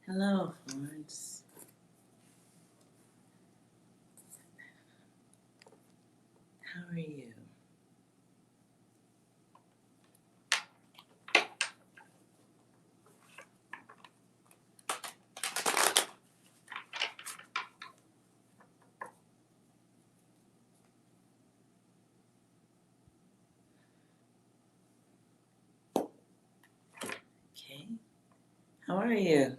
Hello, Florence. How are you? Okay. How are you?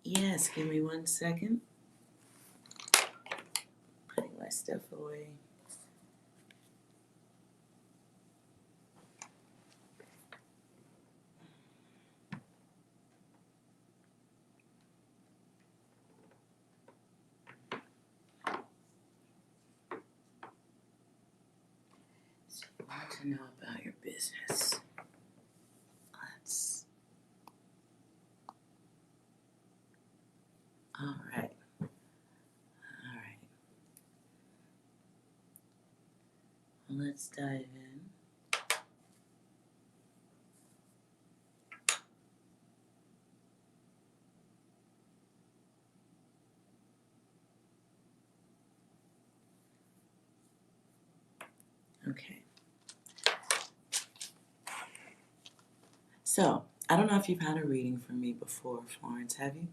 Yes, give me 1 second. Putting my stuff away. So you want to know about your business. All right. Well, let's dive in. Okay. So, I don't know if you've had a reading from me before, Florence, have you?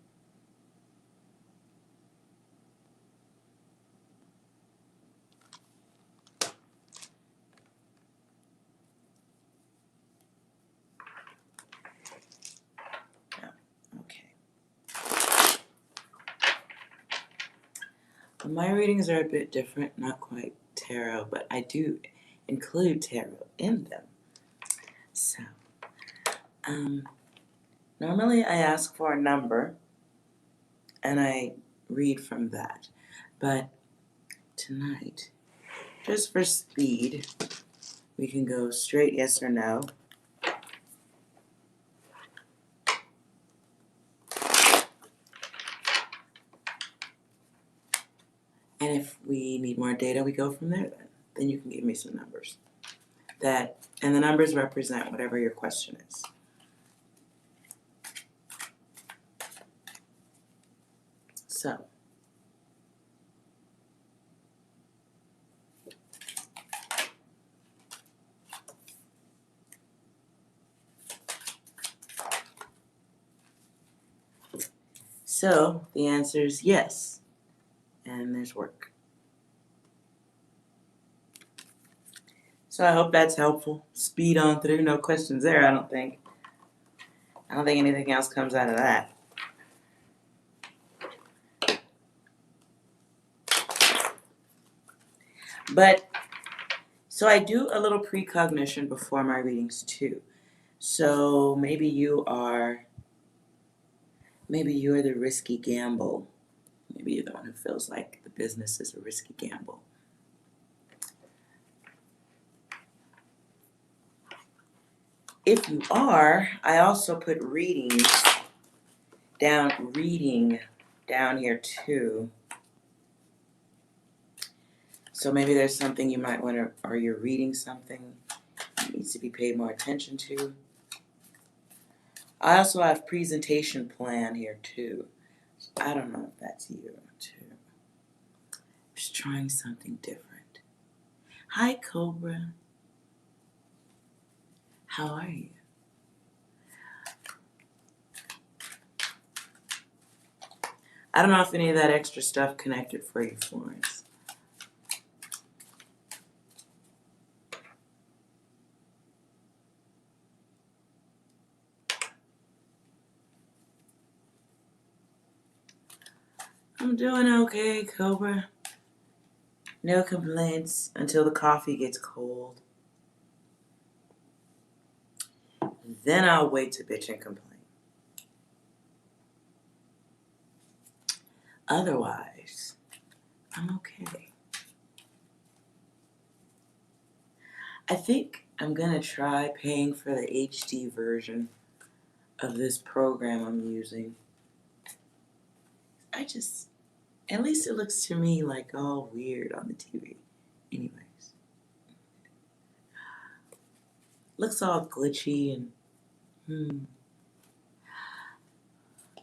No. Okay. Well, my readings are a bit different, not quite tarot, but I do include tarot in them. So, normally I ask for a number and I read from that. But tonight, just for speed, we can go straight yes or no. And if we need more data, we go from there then. Then you can give me some numbers. And the numbers represent whatever your question is. So, the answer is yes. And there's work. So I hope that's helpful. Speed on through. No questions there, I don't think. I don't think anything else comes out of that. But, so I do a little precognition before my readings too. So maybe you are the risky gamble. Maybe you're the one who feels like the business is a risky gamble. If you are, I also put reading down here too. So maybe there's something you might want to, or you're reading something that needs to be paid more attention to. I also have presentation plan here too. I don't know if that's you too. Just trying something different. Hi, Cobra. How are you? I don't know if any of that extra stuff connected for you, Florence. I'm doing okay, Cobra. No complaints until the coffee gets cold. Then I'll wait to bitch and complain. Otherwise, I'm okay. I think I'm gonna try paying for the HD version of this program I'm using. At least it looks to me like all weird on the TV. Anyways, looks all glitchy and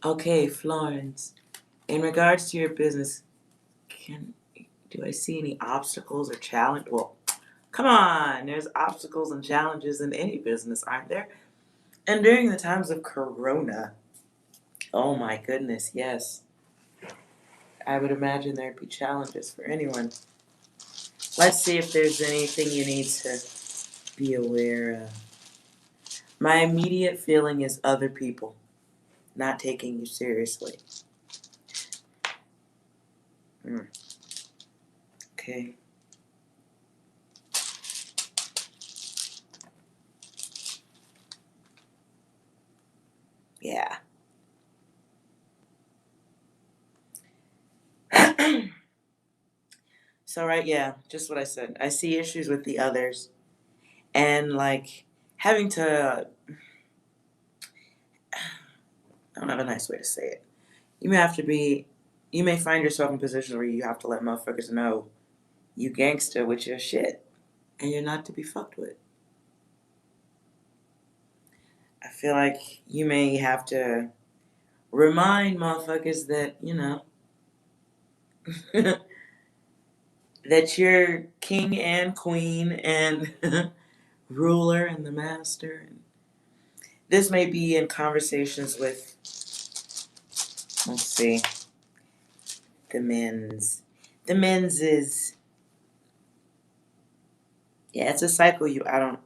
Okay, Florence. In regards to your business, do I see any obstacles or challenge? Well, come on, there's obstacles and challenges in any business, aren't there? And during the times of Corona, oh my goodness, yes. I would imagine there'd be challenges for anyone. Let's see if there's anything you need to be aware of. My immediate feeling is other people not taking you seriously. Okay. Yeah. So, right, yeah, just what I said. I see issues with the others and like having to, I don't have a nice way to say it. You may find yourself in positions where you have to let motherfuckers know you gangster with your shit and you're not to be fucked with. I feel like you may have to remind motherfuckers that, that you're king and queen and ruler and the master. And this may be in conversations with, let's see, the men's. The men's is, yeah, it's a cycle I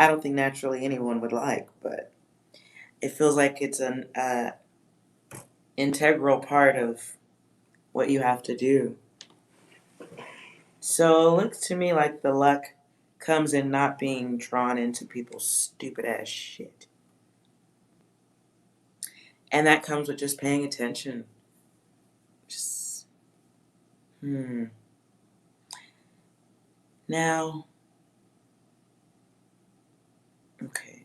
don't think naturally anyone would like, but it feels like it's an integral part of what you have to do. So it looks to me like the luck comes in not being drawn into people's stupid ass shit. And that comes with just paying attention. Just, Now, okay.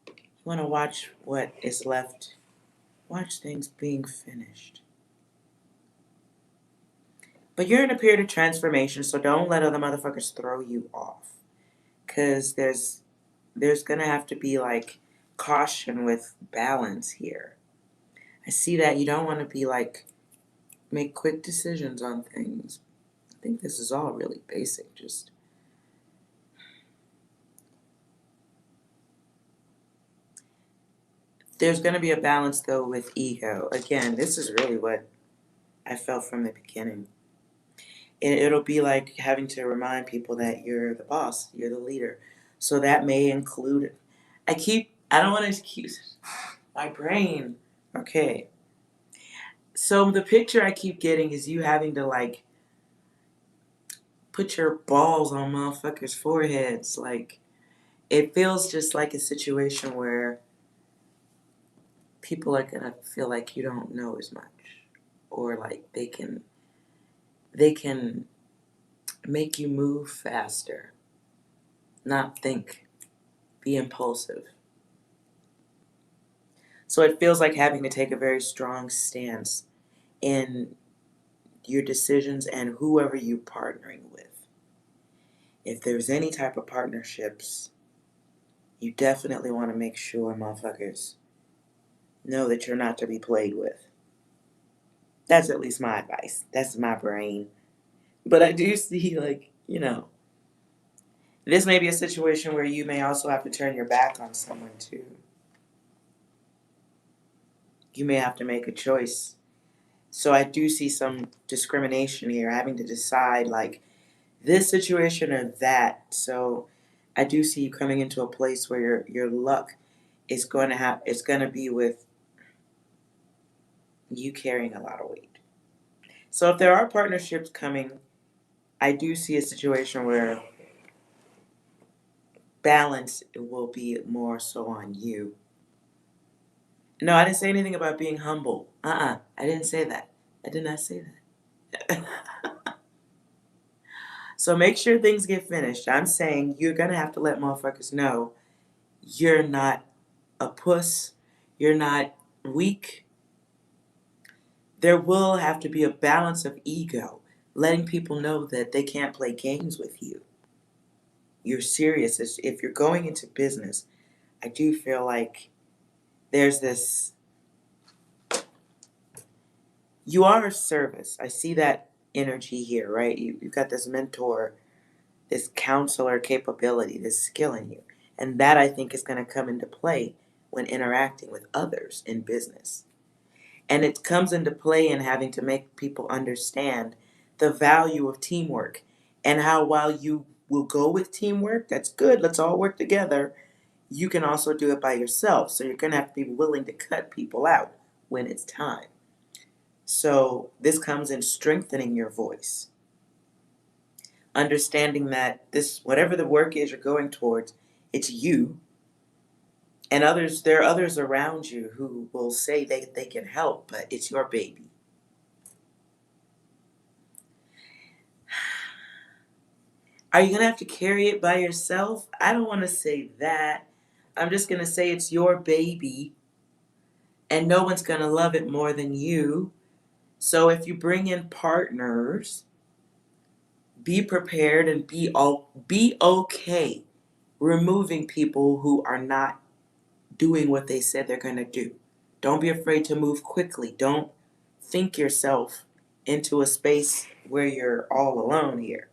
You want to watch what is left. Watch things being finished. But you're in a period of transformation, so don't let other motherfuckers throw you off. Because there's going to have to be like caution with balance here. I see that you don't want to be like make quick decisions on things. I think this is all really basic. Just there's going to be a balance though with ego. Again, this is really what I felt from the beginning. It'll be like having to remind people that you're the boss, you're the leader. So that may include. I don't want to excuse my brain. Okay. So the picture I keep getting is you having to like put your balls on motherfuckers' foreheads. Like it feels just like a situation where people are gonna feel like you don't know as much, or like they can make you move faster, not think, be impulsive. So it feels like having to take a very strong stance in your decisions and whoever you're partnering with. If there's any type of partnerships, you definitely want to make sure motherfuckers know that you're not to be played with. That's at least my advice. That's my brain. But I do see, like, this may be a situation where you may also have to turn your back on someone too. You may have to make a choice. So I do see some discrimination here, having to decide, like, this situation or that. So I do see you coming into a place where your luck is it's going to be with you carrying a lot of weight. So if there are partnerships coming, I do see a situation where balance will be more so on you. No, I didn't say anything about being humble. I didn't say that. I did not say that. So make sure things get finished. I'm saying you're going to have to let motherfuckers know you're not a puss, you're not weak. There will have to be a balance of ego, letting people know that they can't play games with you. You're serious. If you're going into business, I do feel like there's this, you are a service. I see that energy here, right? You've got this mentor, this counselor capability, this skill in you. And that I think is going to come into play when interacting with others in business. And it comes into play in having to make people understand the value of teamwork and how while you will go with teamwork, that's good, let's all work together, you can also do it by yourself. So you're going to have to be willing to cut people out when it's time. So this comes in strengthening your voice, understanding that this, whatever the work is you're going towards, it's you and others. There are others around you who will say they can help, but it's your baby. Are you going to have to carry it by yourself? I don't want to say that. I'm just going to say it's your baby and no one's going to love it more than you. So if you bring in partners, be prepared and be okay removing people who are not doing what they said they're going to do. Don't be afraid to move quickly. Don't think yourself into a space where you're all alone here.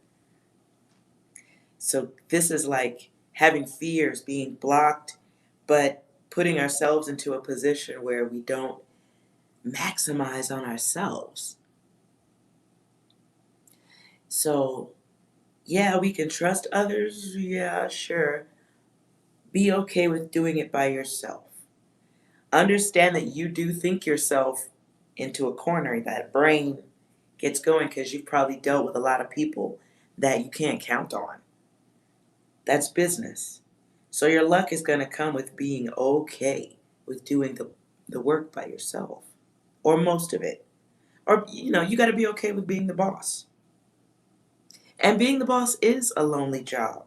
So this is like having fears being blocked, but putting ourselves into a position where we don't maximize on ourselves. So, yeah, we can trust others. Yeah, sure. Be okay with doing it by yourself. Understand that you do think yourself into a corner. That brain gets going because you've probably dealt with a lot of people that you can't count on. That's business. So your luck is going to come with being okay with doing the work by yourself or most of it. Or, you got to be okay with being the boss. And being the boss is a lonely job.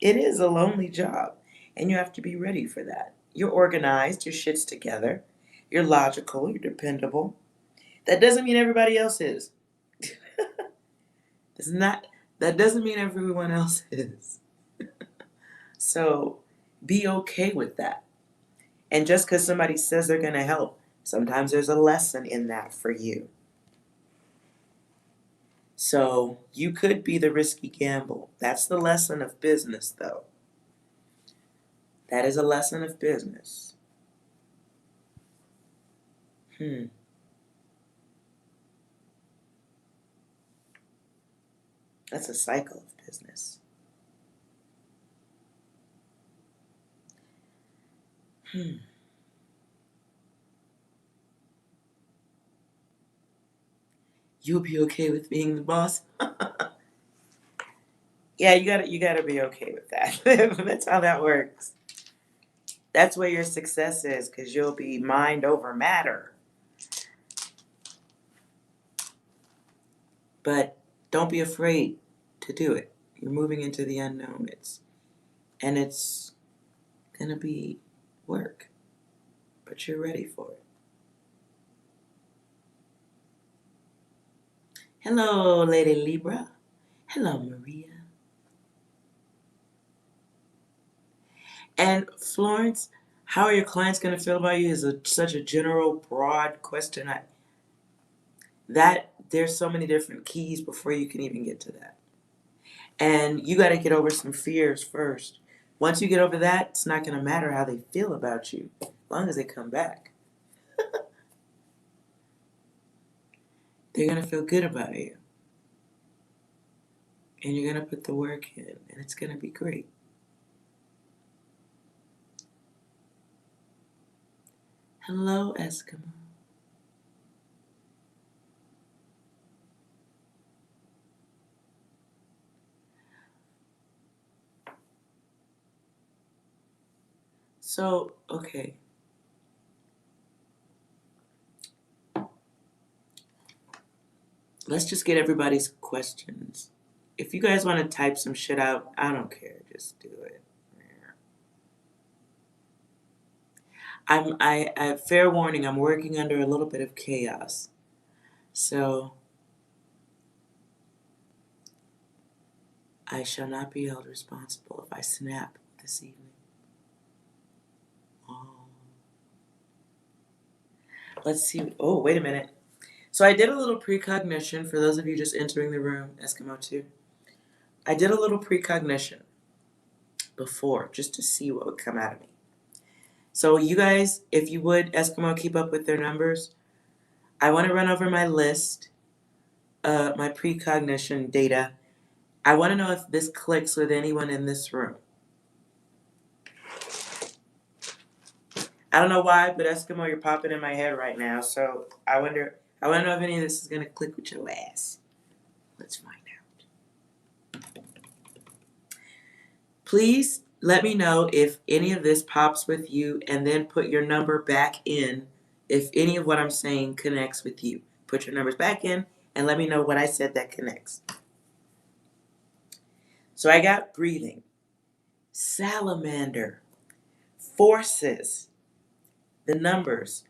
It is a lonely job. And you have to be ready for that. You're organized, your shit's together, you're logical, you're dependable. That doesn't mean everybody else is. It's not, that doesn't mean everyone else is. So be okay with that. And just because somebody says they're going to help, sometimes there's a lesson in that for you. So you could be the risky gamble. That's the lesson of business, though. That is a lesson of business. That's a cycle of business. You'll be okay with being the boss? Yeah, you gotta be okay with that. That's how that works. That's where your success is, because you'll be mind over matter. But don't be afraid to do it. You're moving into the unknown. It's gonna be work, but you're ready for it. Hello, Lady Libra. Hello, Maria. And Florence, how are your clients gonna feel about you is such a general, broad question. That there's so many different keys before you can even get to that. And you got to get over some fears first. Once you get over that, it's not going to matter how they feel about you, as long as they come back. They're going to feel good about you. And you're going to put the work in, and it's going to be great. Hello, Eskimo. So, okay. let's just get everybody's questions. If you guys want to type some shit out, I don't care. Just do it. I fair warning, I'm working under a little bit of chaos. So I shall not be held responsible if I snap this evening. Oh. Let's see. Oh, wait a minute. So I did a little precognition for those of you just entering the room, Eskimo 2. I did a little precognition before just to see what would come out of me. So you guys, if you would, Eskimo, keep up with their numbers. I want to run over my list, my precognition data. I want to know if this clicks with anyone in this room. I don't know why, but Eskimo, you're popping in my head right now. So I want to know if any of this is going to click with your ass. Let's find out. Please let me know if any of this pops with you, and then put your number back in if any of what I'm saying connects with you. Put your numbers back in and let me know what I said that connects. So I got breathing, salamander, forces, the numbers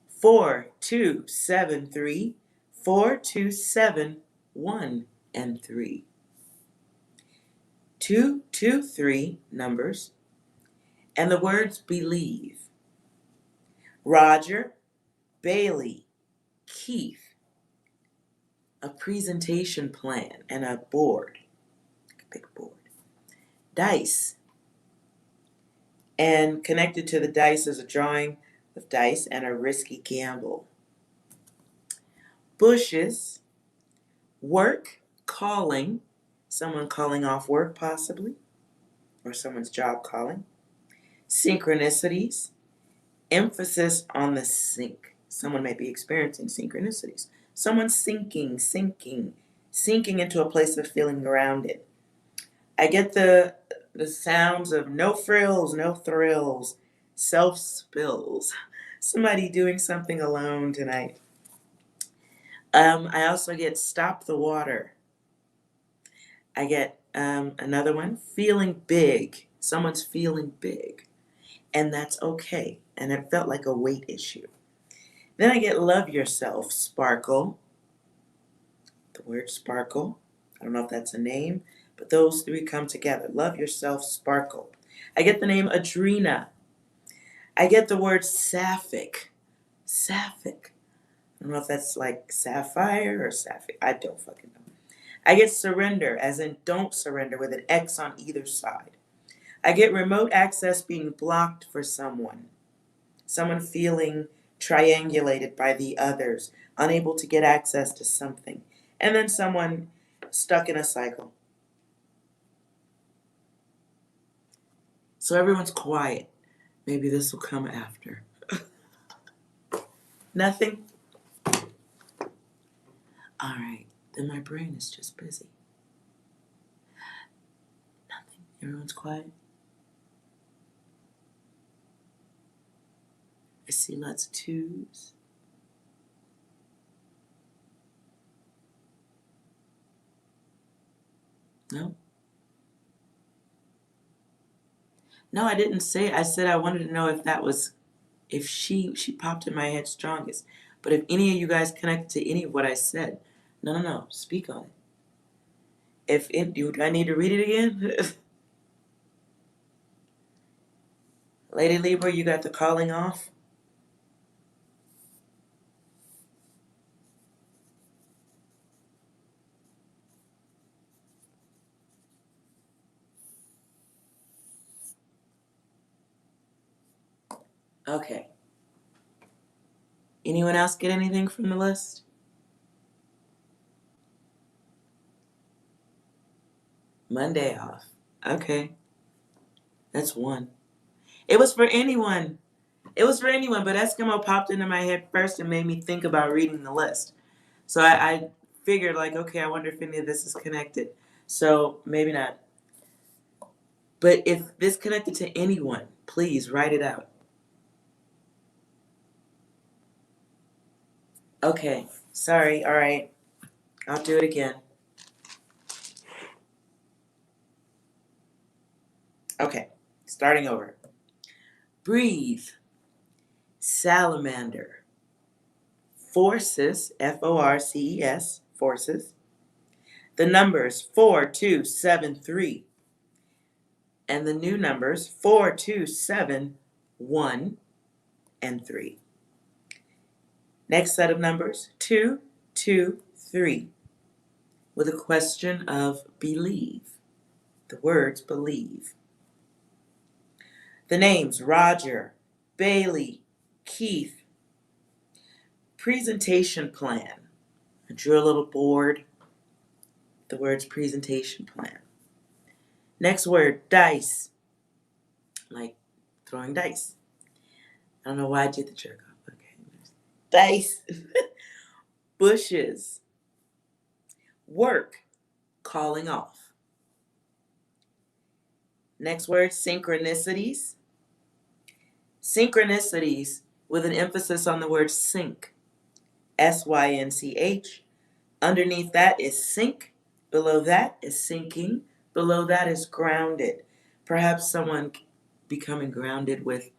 4273, 4271, and 3. 223 numbers, and the words believe. Roger, Bailey, Keith, a presentation plan and a board, a big board. Dice, and connected to the dice is a drawing of dice and a risky gamble. Bushes, work, calling, someone calling off work possibly, or someone's job calling. Synchronicities, emphasis on the sink. Someone may be experiencing synchronicities. Someone's sinking into a place of feeling grounded. I get the sounds of no frills, no thrills, self-spills. Somebody doing something alone tonight. I also get stop the water. I get another one, feeling big. Someone's feeling big. And that's okay. And it felt like a weight issue. Then I get love yourself, sparkle. The word sparkle. I don't know if that's a name, but those three come together. Love yourself, sparkle. I get the name Adrena. I get the word sapphic. Sapphic. I don't know if that's like sapphire or sapphic. I don't fucking know. I get surrender, as in don't surrender, with an X on either side. I get remote access being blocked for someone. Someone feeling triangulated by the others, unable to get access to something. And then someone stuck in a cycle. So everyone's quiet. Maybe this will come after. Nothing? All right. Then my brain is just busy. Nothing. Everyone's quiet. I see lots of twos. No? No, I didn't say. I said I wanted to know if that was, if she popped in my head strongest. But if any of you guys connected to any of what I said, no, speak on it. Do I need to read it again? Lady Libra, you got the calling off? Okay. Anyone else get anything from the list? Monday off. Okay. That's one. It was for anyone. It was for anyone, but Eskimo popped into my head first and made me think about reading the list. So I figured, like, okay, I wonder if any of this is connected. So maybe not. But if this connected to anyone, please write it out. Okay. Sorry. All right. I'll do it again. Okay, starting over. Breathe. Salamander. Forces, Forces, forces. The numbers 4, 2, 7, 3. And the new numbers 4, 2, 7, 1, and 3. Next set of numbers 2, 2, 3. With a question of believe. The words believe. The names Roger, Bailey, Keith. Presentation plan. I drew a little board. The words presentation plan. Next word, dice. Like throwing dice. I don't know why I did the jerk off. Okay. Dice. Bushes. Work. Calling off. Next word, synchronicities. Synchronicities with an emphasis on the word sync. S-Y-N-C-H. Underneath that is sync. Below that is sinking. Below that is grounded. Perhaps someone becoming grounded with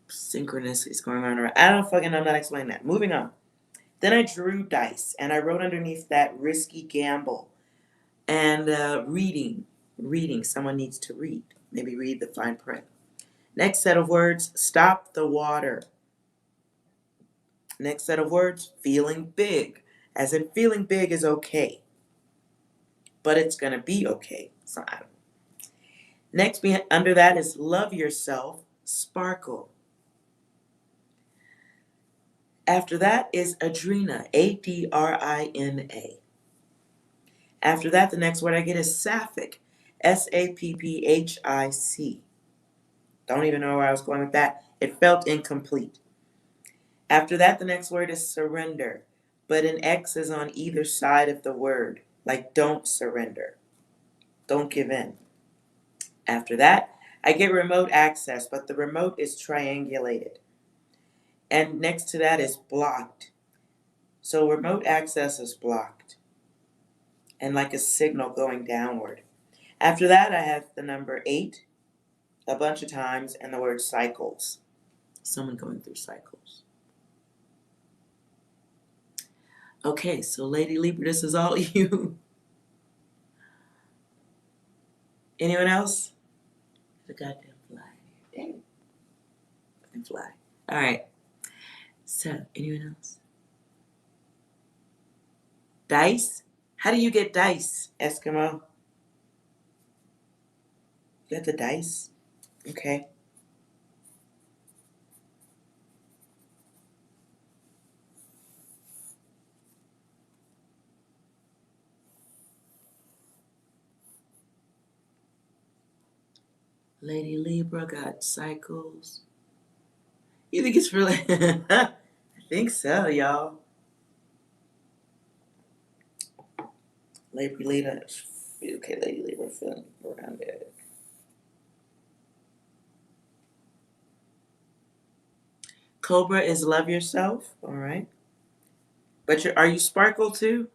synchronicities going on around. I don't fucking know. I'm not explaining that. Moving on. Then I drew dice and I wrote underneath that risky gamble. And reading. Reading. Someone needs to read. Maybe read the fine print. Next set of words, stop the water. Next set of words, feeling big. As in feeling big is okay. But it's going to be okay. So I don't know. Next under that is love yourself, sparkle. After that is Adrina, A-D-R-I-N-A. After that, the next word I get is sapphic, S-A-P-P-H-I-C. Don't even know where I was going with that. It felt incomplete. After that, the next word is surrender, but an X is on either side of the word, like don't surrender. Don't give in. After that, I get remote access, but the remote is triangulated. And next to that is blocked. So remote access is blocked. And like a signal going downward. After that, I have the number 8 a bunch of times and the word cycles. Someone going through cycles. Okay, so Lady Libra, this is all you. Anyone else? The goddamn fly. Dang it. Fucking fly. All right. So, anyone else? Dice? How do you get dice, Eskimo? You got the dice? Okay. Lady Libra got cycles. You think it's really? I think so, y'all. Lady Libra. Okay, Lady Libra feeling around it. Cobra is love yourself. All right. But are you sparkle too?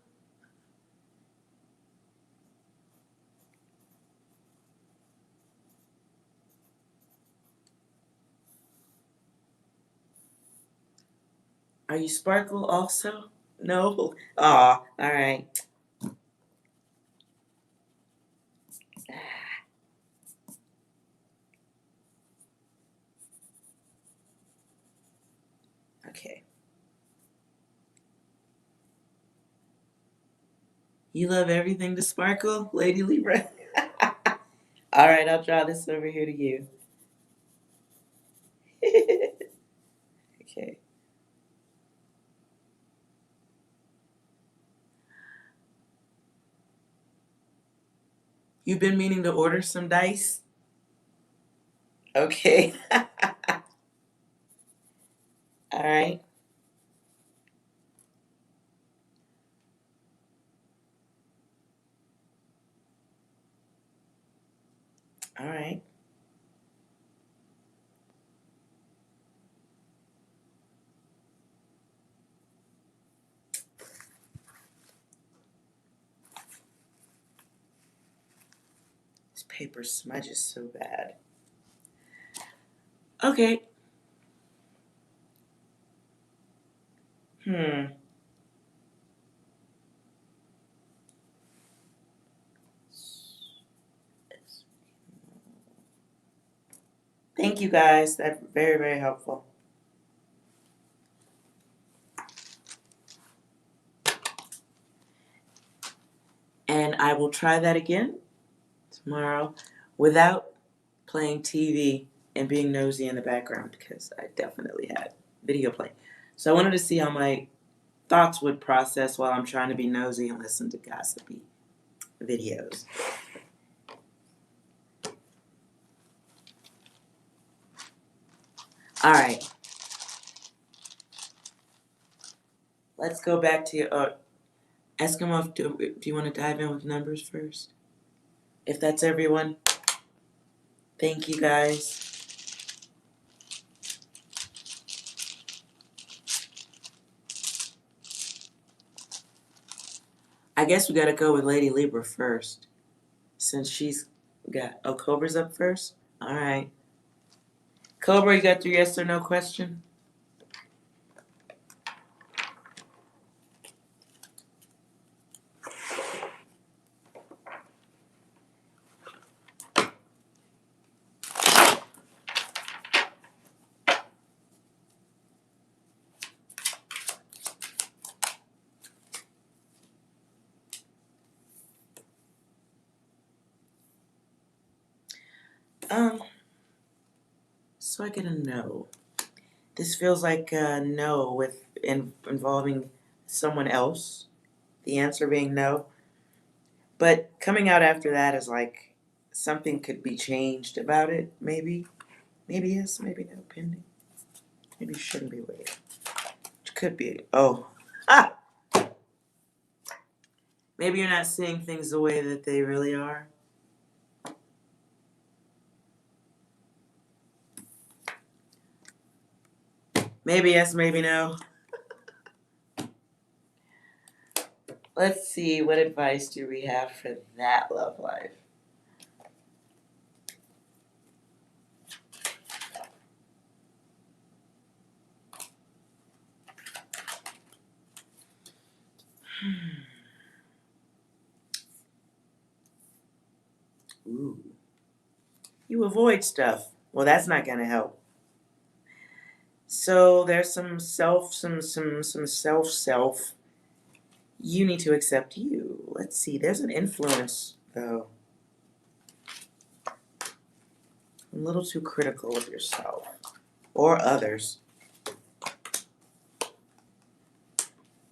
Are you sparkle also? No. Aw, all right. Okay. You love everything to sparkle, Lady Libra? All right, I'll draw this over here to you. Okay. You've been meaning to order some dice? Okay. All right. All right. This paper smudges so bad. Okay. Thank you guys. That's very, very helpful. And I will try that again tomorrow without playing TV and being nosy in the background, because I definitely had video playing. So I wanted to see how my thoughts would process while I'm trying to be nosy and listen to gossipy videos. All right. Let's go back to your Eskimo. Do you want to dive in with numbers first? If that's everyone, thank you guys. I guess we got to go with Lady Libra first, since she's got. Oh, Cobra's up first? All right. Cobra, you got your yes or no question? So I get a no. This feels like a no with involving someone else. The answer being no. But coming out after that is like something could be changed about it, maybe. Maybe yes, maybe no, pending. Maybe shouldn't be waiting. It could be. Oh. Ah! Maybe you're not seeing things the way that they really are. Maybe yes, maybe no. Let's see, what advice do we have for that love life? Ooh. You avoid stuff. Well, that's not going to help. So there's some self. You need to accept you. Let's see. There's an influence, though. A little too critical of yourself or others.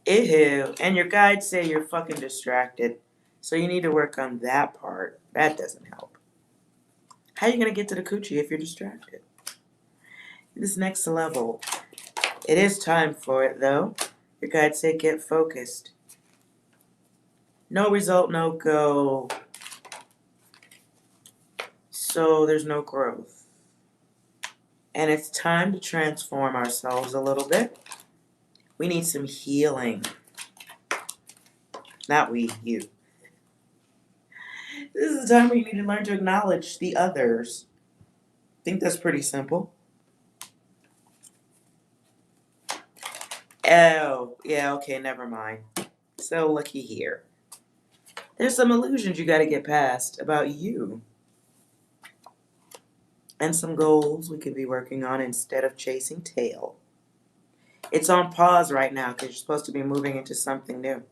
Ew. And your guides say you're fucking distracted. So you need to work on that part. That doesn't help. How are you going to get to the coochie if you're distracted? This next level. It is time for it, though. Your guides say get focused. No result, no go. So there's no growth. And it's time to transform ourselves a little bit. We need some healing. Not we, you. This is the time where you need to learn to acknowledge the others. I think that's pretty simple. Oh, yeah, okay, never mind. So looky here. There's some illusions you got to get past about you. And some goals we could be working on instead of chasing tail. It's on pause right now because you're supposed to be moving into something new.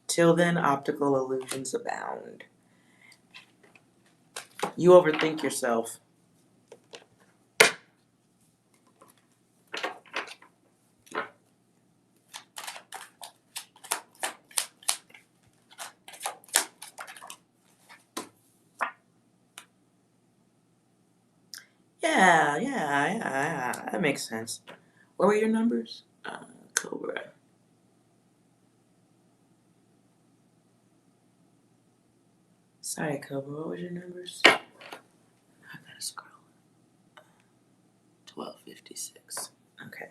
Till then, optical illusions abound. You overthink yourself. Yeah, that makes sense. What were your numbers? Cobra. Sorry, Cobra, what was your numbers? I gotta scroll. 1256. Okay.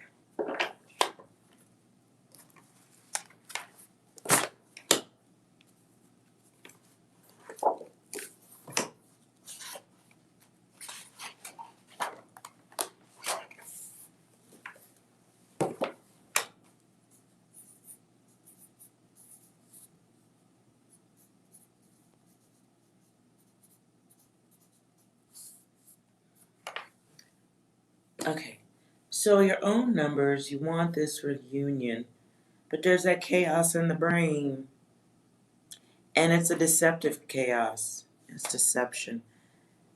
Okay. So your own numbers, you want this reunion, but there's that chaos in the brain. And it's a deceptive chaos. It's deception.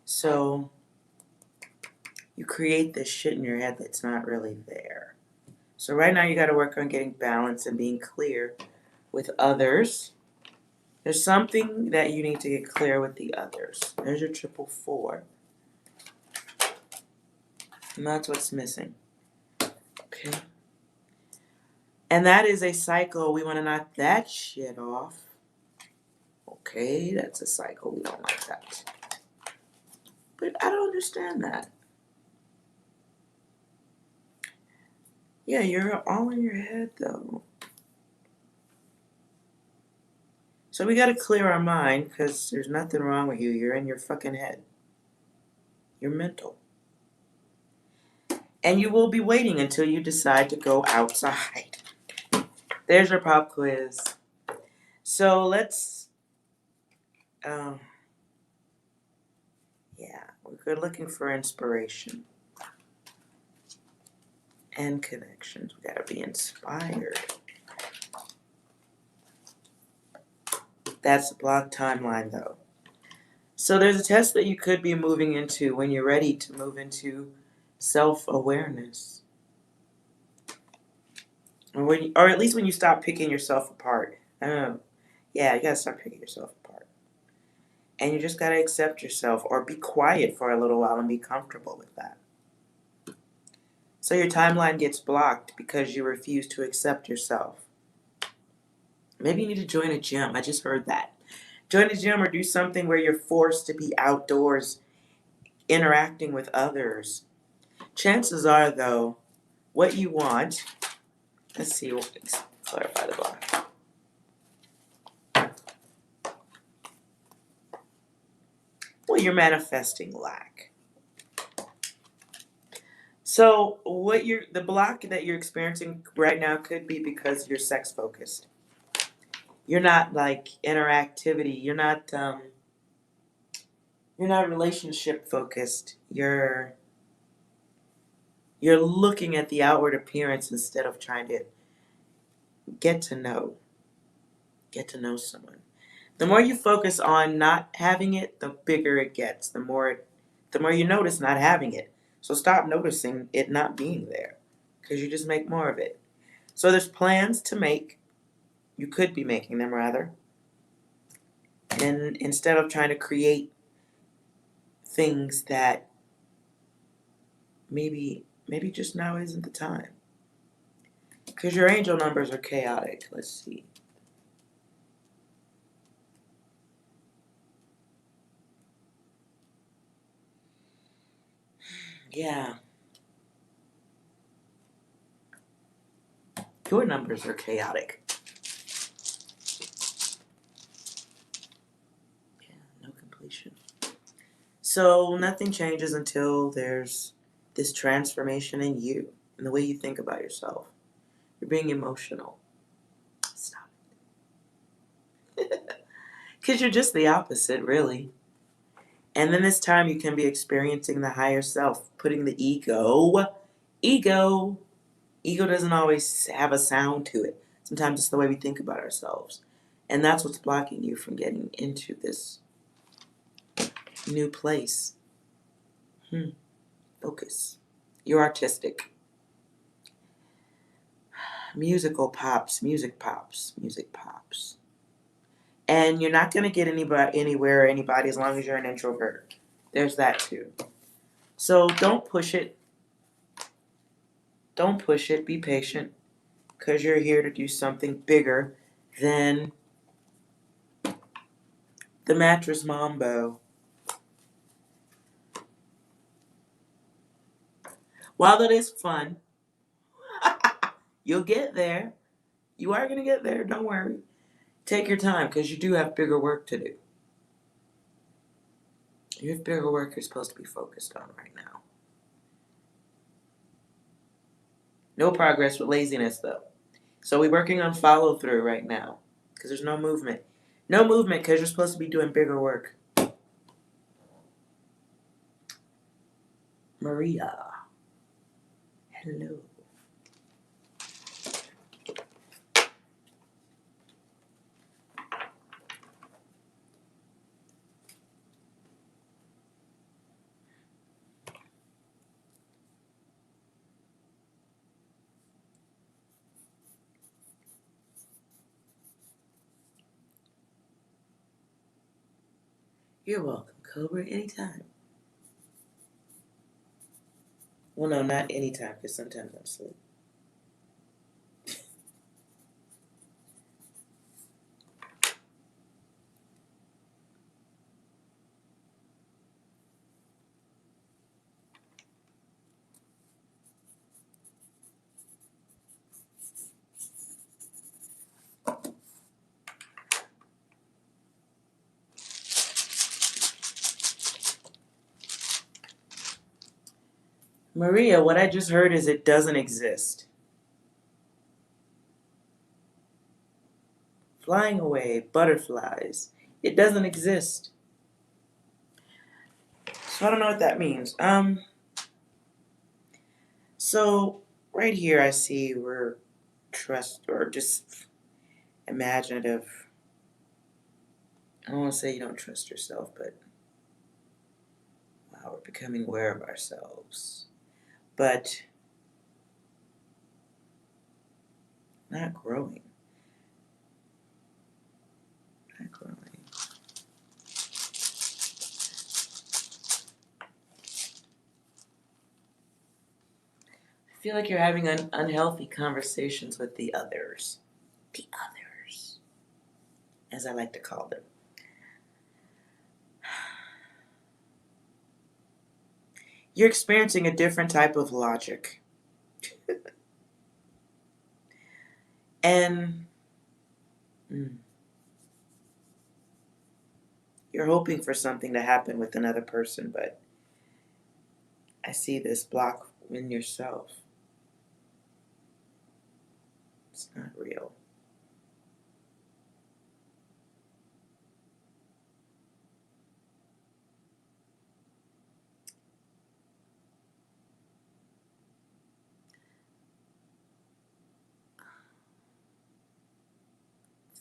So you create this shit in your head that's not really there. So right now you got to work on getting balance and being clear with others. There's something that you need to get clear with the others. There's your 444. And that's what's missing. Okay. And that is a cycle. We want to knock that shit off. Okay, that's a cycle. We don't like that. But I don't understand that. Yeah, you're all in your head though. So we got to clear our mind because there's nothing wrong with you. You're in your fucking head. You're mental. And you will be waiting until you decide to go outside. There's your pop quiz. So let's, yeah, we're looking for inspiration and connections. We got to be inspired. That's the block timeline though. So there's a test that you could be moving into when you're ready to move into self-awareness. Or at least when you stop picking yourself apart. Yeah, you gotta stop picking yourself apart. And you just gotta accept yourself or be quiet for a little while and be comfortable with that. So your timeline gets blocked because you refuse to accept yourself. Maybe you need to join a gym. I just heard that. Join a gym or do something where you're forced to be outdoors interacting with others. Chances are, though, what you want, let's see, let's clarify the block. Well, you're manifesting lack. So the block that you're experiencing right now could be because you're sex focused. You're not like interactivity. You're not relationship focused. You're looking at the outward appearance instead of trying to get to know someone. The more you focus on not having it, the bigger it gets. The more you notice not having it. So stop noticing it not being there, because you just make more of it. So there's plans to make. You could be making them rather. And instead of trying to create things that maybe just now isn't the time. Because your angel numbers are chaotic. Let's see. Yeah. Your numbers are chaotic. Yeah, no completion. So nothing changes until there's this transformation in you and the way you think about yourself. You're being emotional. Stop. Because you're just the opposite, really. And then this time you can be experiencing the higher self, putting the ego doesn't always have a sound to it. Sometimes it's the way we think about ourselves. And that's what's blocking you from getting into this new place. Focus. You're artistic. Music pops. And you're not going to get anywhere or anybody as long as you're an introvert. There's that too. So don't push it. Be patient. Because you're here to do something bigger than the mattress mambo. While it is fun, you'll get there. You are going to get there. Don't worry. Take your time because you do have bigger work to do. You have bigger work you're supposed to be focused on right now. No progress with laziness, though. So we're working on follow through right now because there's no movement. No movement because you're supposed to be doing bigger work. Maria. Hello. You're welcome, Cobra, anytime. Well, no, not anytime, because sometimes I'm asleep. Maria, what I just heard is it doesn't exist. Flying away, butterflies. It doesn't exist. So I don't know what that means. So right here I see we're trust or just imaginative. I don't want to say you don't trust yourself, but wow, we're becoming aware of ourselves. But not growing. Not growing. I feel like you're having unhealthy conversations with the others. The others, as I like to call them. You're experiencing a different type of logic. And you're hoping for something to happen with another person, but I see this block in yourself. It's not real.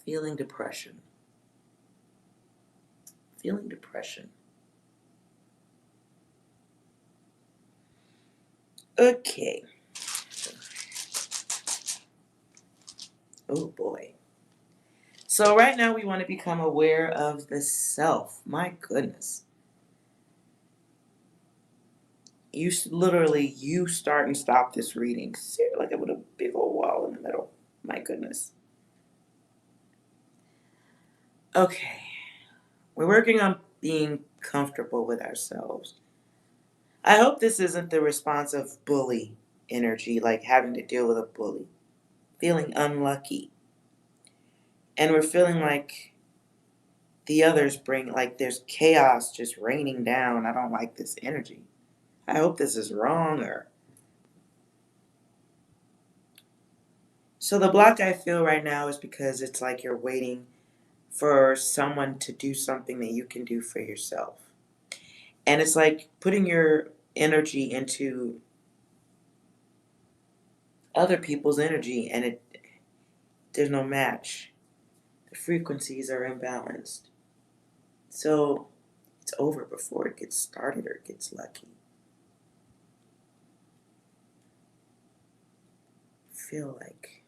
Feeling depression. Feeling depression. Okay. Oh boy. So right now we want to become aware of the self. My goodness. You start and stop this reading. Like I put a big old wall in the middle. My goodness. Okay. We're working on being comfortable with ourselves. I hope this isn't the response of bully energy, like having to deal with a bully. Feeling unlucky. And we're feeling like the others bring, like there's chaos just raining down. I don't like this energy. I hope this is wrong or. So the block I feel right now is because it's like you're waiting for someone to do something that you can do for yourself. And it's like putting your energy into other people's energy and there's no match. The frequencies are imbalanced. So it's over before it gets started or it gets lucky. I feel like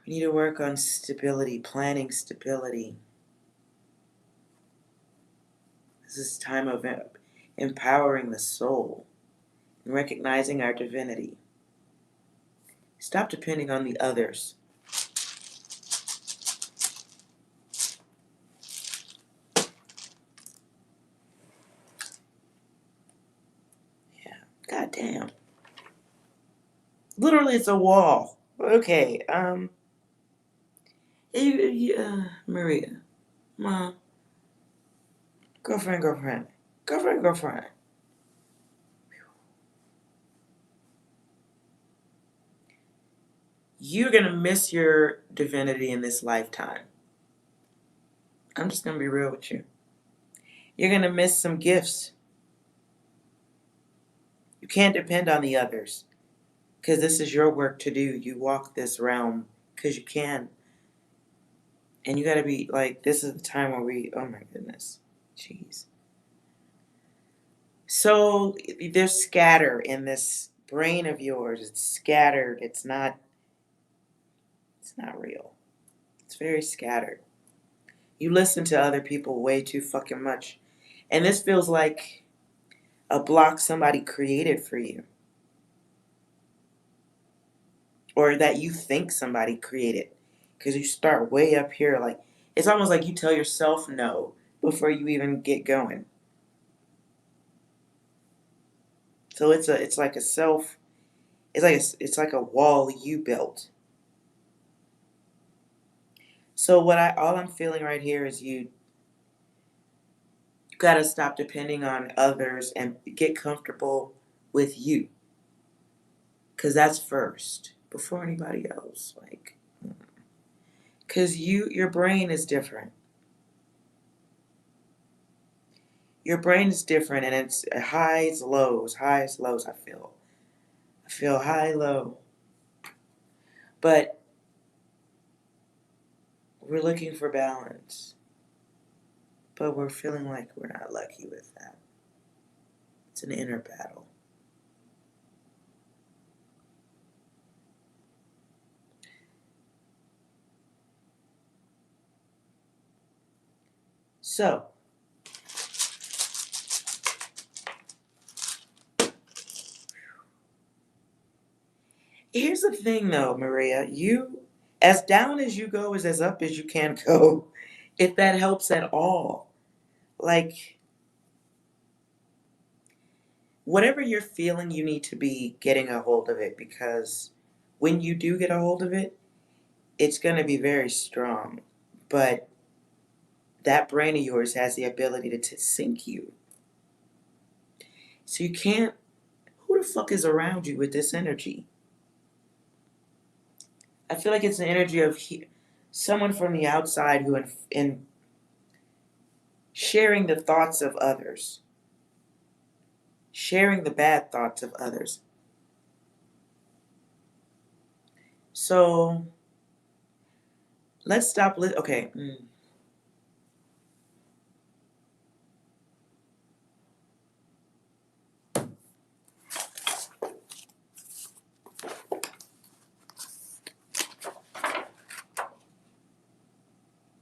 we need to work on stability, planning stability. This is time of empowering the soul and recognizing our divinity. Stop depending on the others. Yeah, goddamn. Literally, it's a wall. Okay, Maria, Mom, girlfriend. You're gonna miss your divinity in this lifetime. I'm just gonna be real with you. You're gonna miss some gifts. can't depend on the others because this is your work to do. You walk this realm because you can. And you got to be like, this is the time where oh my goodness. Jeez. So there's scatter in this brain of yours. It's scattered. It's not real. It's very scattered. You listen to other people way too fucking much. And this feels like a block somebody created for you. Or that you think somebody created. Because you start way up here. Like, it's almost like you tell yourself no before you even get going. So it's like a wall you built. So all I'm feeling right here is you gotta stop depending on others and get comfortable with you. Cause that's first before anybody else. Like, cause your brain is different. Your brain is different, and it's highs, lows, I feel. I feel high, low. But we're looking for balance. But we're feeling like we're not lucky with that. It's an inner battle. So, here's the thing though, Maria. As down as you go is as up as you can go, if that helps at all. Like, whatever you're feeling, you need to be getting a hold of it, because when you do get a hold of it, it's going to be very strong. But that brain of yours has the ability to sink you. So you can't, who the fuck is around you with this energy? I feel like it's an energy of someone from the outside who in sharing the thoughts of others, sharing the bad thoughts of others. So let's stop. Okay.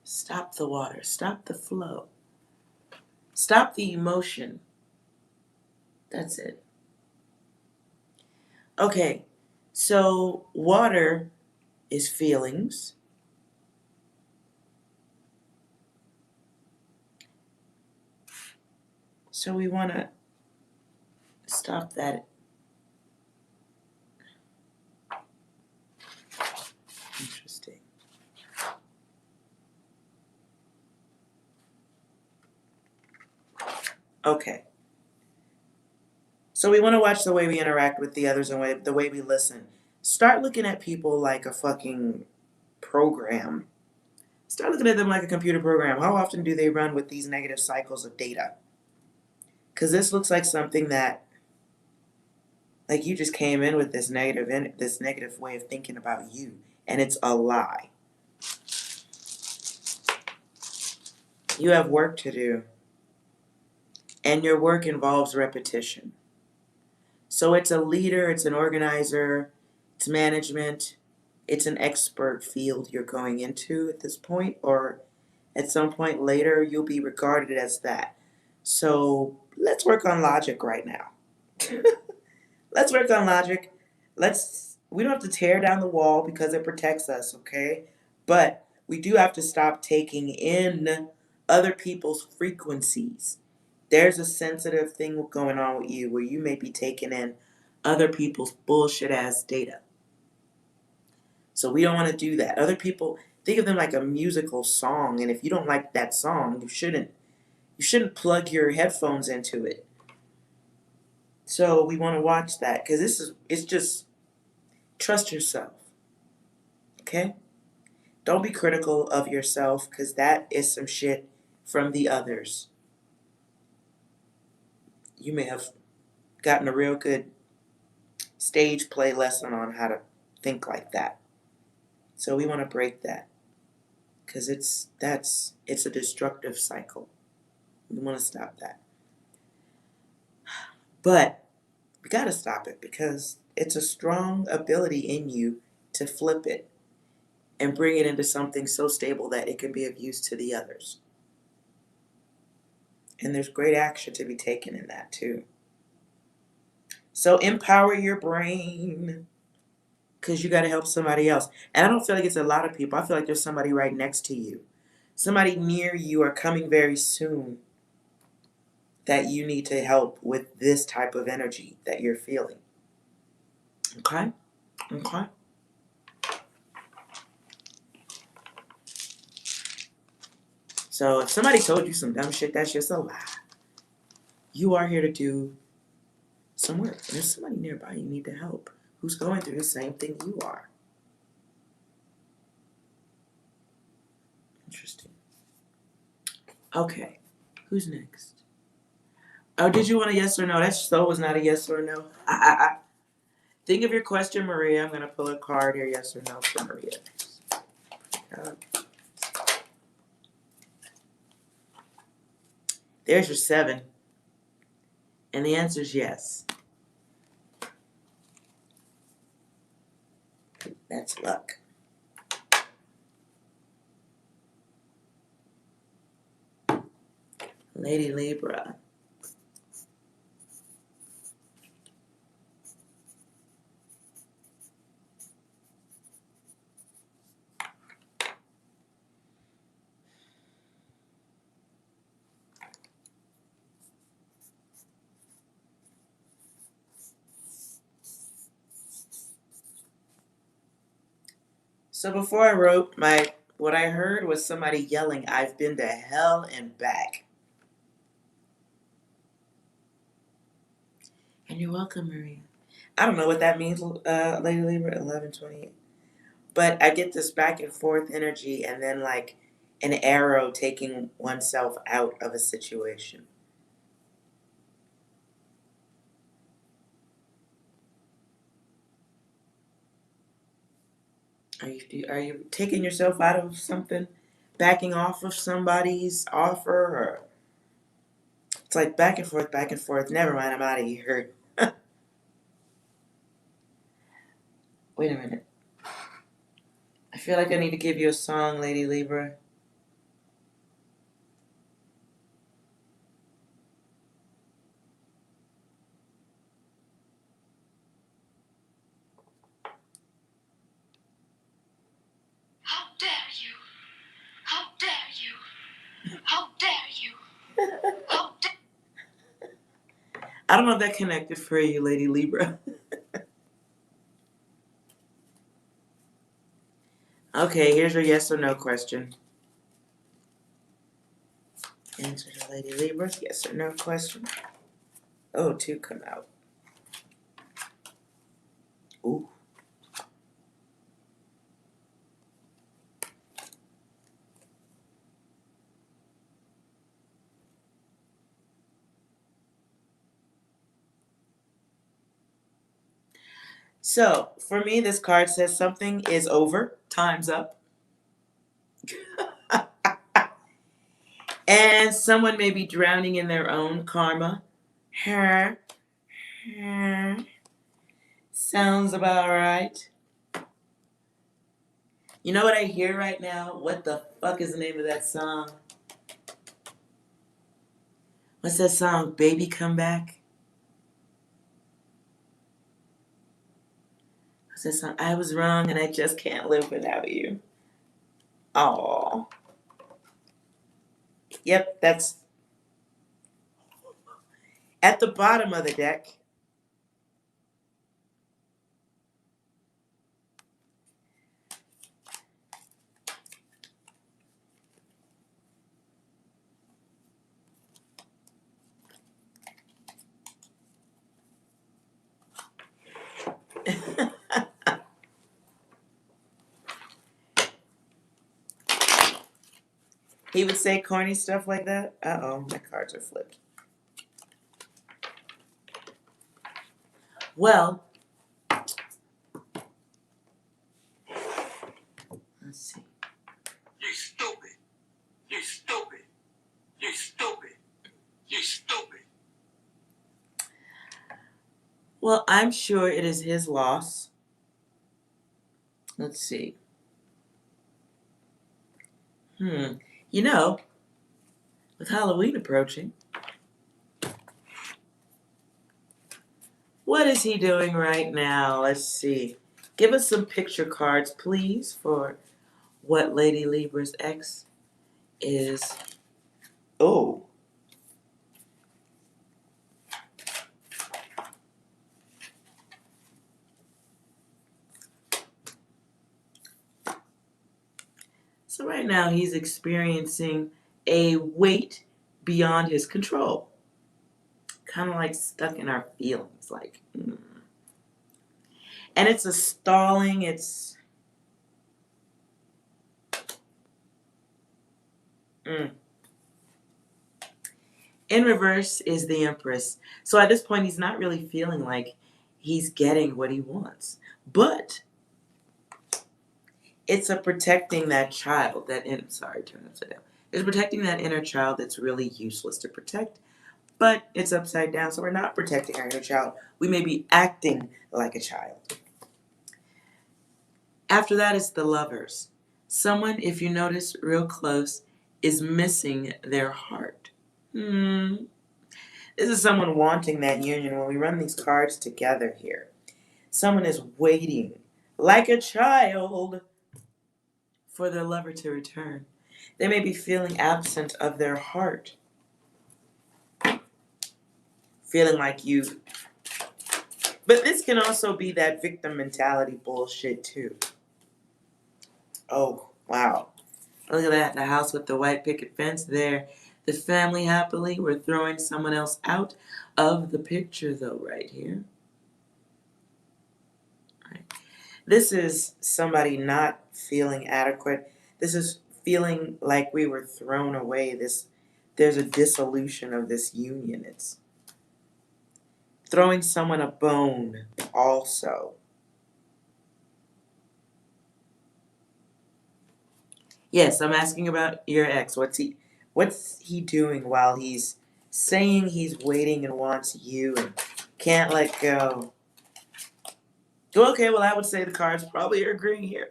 Stop the water. Stop the flow. Stop the emotion. That's it. Okay. So water is feelings. So we want to stop that. Interesting. Okay. So we want to watch the way we interact with the others and the way we listen. Start looking at people like a fucking program. Start looking at them like a computer program. How often do they run with these negative cycles of data? Because this looks like something that, like, you just came in with this negative way of thinking about you, and it's a lie. You have work to do, and your work involves repetition. So it's a leader, it's an organizer, it's management, it's an expert field you're going into at this point, or at some point later you'll be regarded as that. So let's work on logic right now. Let's work on logic. We don't have to tear down the wall because it protects us, okay? But we do have to stop taking in other people's frequencies. There's a sensitive thing going on with you where you may be taking in other people's bullshit ass data. So we don't want to do that. Other people, think of them like a musical song, and if you don't like that song, you shouldn't plug your headphones into it. So we want to watch that, because it's just, trust yourself. Okay? Don't be critical of yourself, because that is some shit from the others. You may have gotten a real good stage play lesson on how to think like that. So we want to break that because it's a destructive cycle. We want to stop that. But we got to stop it because it's a strong ability in you to flip it and bring it into something so stable that it can be of use to the others. And there's great action to be taken in that too. So empower your brain because you got to help somebody else. And I don't feel like it's a lot of people. I feel like there's somebody right next to you, somebody near you or coming very soon that you need to help with this type of energy that you're feeling. Okay? Okay? So if somebody told you some dumb shit, that's just a lie. You are here to do some work. There's somebody nearby you need to help who's going through the same thing you are. Interesting. Okay. Who's next? Oh, did you want a yes or no? That so was not a yes or no. Think of your question, Maria. I'm going to pull a card here, yes or no, for Maria. There's your 7. And the answer is yes. That's luck. Lady Libra. So before I wrote what I heard was somebody yelling, "I've been to hell and back." And you're welcome, Maria. I don't know what that means, Lady Libra, 11:28. But I get this back and forth energy and then like an arrow taking oneself out of a situation. Are you taking yourself out of something? Backing off of somebody's offer? Or it's like back and forth, back and forth. Never mind, I'm out of here. Wait a minute. I feel like I need to give you a song, Lady Libra. How dare you? How dare you? How dare you? How dare I don't know if that connected for you, Lady Libra. Okay, here's your yes or no question. Answer to Lady Libra's yes or no question. Oh, 2 come out. Ooh. So, for me, this card says something is over, time's up. And someone may be drowning in their own karma. Sounds about right. You know what I hear right now? What the fuck is the name of that song? What's that song? Baby Come Back? What's that song? I was wrong and I just can't live without you. Aww. Yep, that's at the bottom of the deck. He would say corny stuff like that. Uh-oh, my cards are flipped. Well, Well, I'm sure it is his loss. Let's see. You know, with Halloween approaching, what is he doing right now? Let's see. Give us some picture cards, please, for what Lady Libra's ex is. Oh. So right now he's experiencing a weight beyond his control. Kind of like stuck in our feelings. And it's a stalling, mm. In reverse is the Empress. So at this point, he's not really feeling like he's getting what he wants. But it's a protecting that child, sorry, turn it upside down. It's protecting that inner child that's really useless to protect, but it's upside down, so we're not protecting our inner child. We may be acting like a child. After that is the Lovers. Someone, if you notice real close, is missing their heart. This is someone wanting that union. When we run these cards together here, someone is waiting like a child for their lover to return. They may be feeling absent of their heart, feeling like you. But this can also be that victim mentality bullshit too. Oh, wow. Look at that, the house with the white picket fence there. The family happily. We're throwing someone else out of the picture though right here. Right. This is somebody not feeling adequate. This is feeling like we were thrown away. There's a dissolution of this union. It's throwing someone a bone also. Yes, I'm asking about your ex. What's he doing while he's saying he's waiting and wants you and can't let go? Okay, well I would say the cards probably are agreeing here.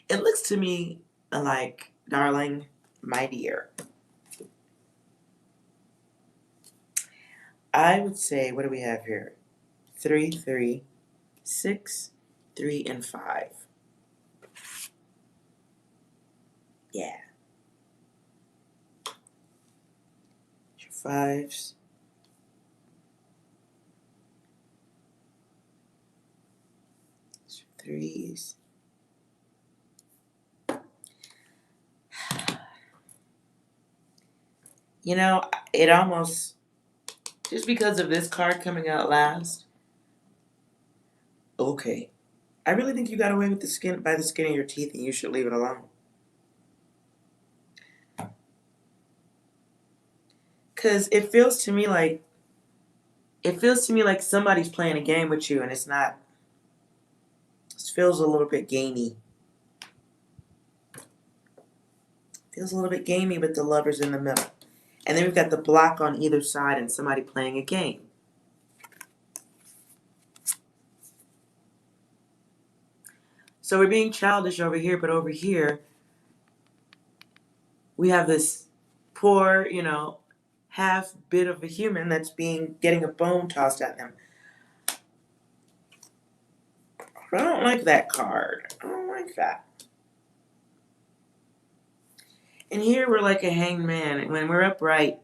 It looks to me like, darling, my dear, I would say, what do we have here? 3, 3, 6, 3, and 5. Yeah. Your 5s. Your 3s. You know, it almost, just because of this card coming out last, okay. I really think you got away with the skin by the skin of your teeth and you should leave it alone. Cause it feels to me like somebody's playing a game with you and it's not. It feels a little bit gamey. Feels a little bit gamey with the Lovers in the middle. And then we've got the block on either side and somebody playing a game. So we're being childish over here, but over here, we have this poor, half bit of a human that's getting a bone tossed at them. I don't like that card. I don't like that. And here we're like a hanged man. And when we're upright,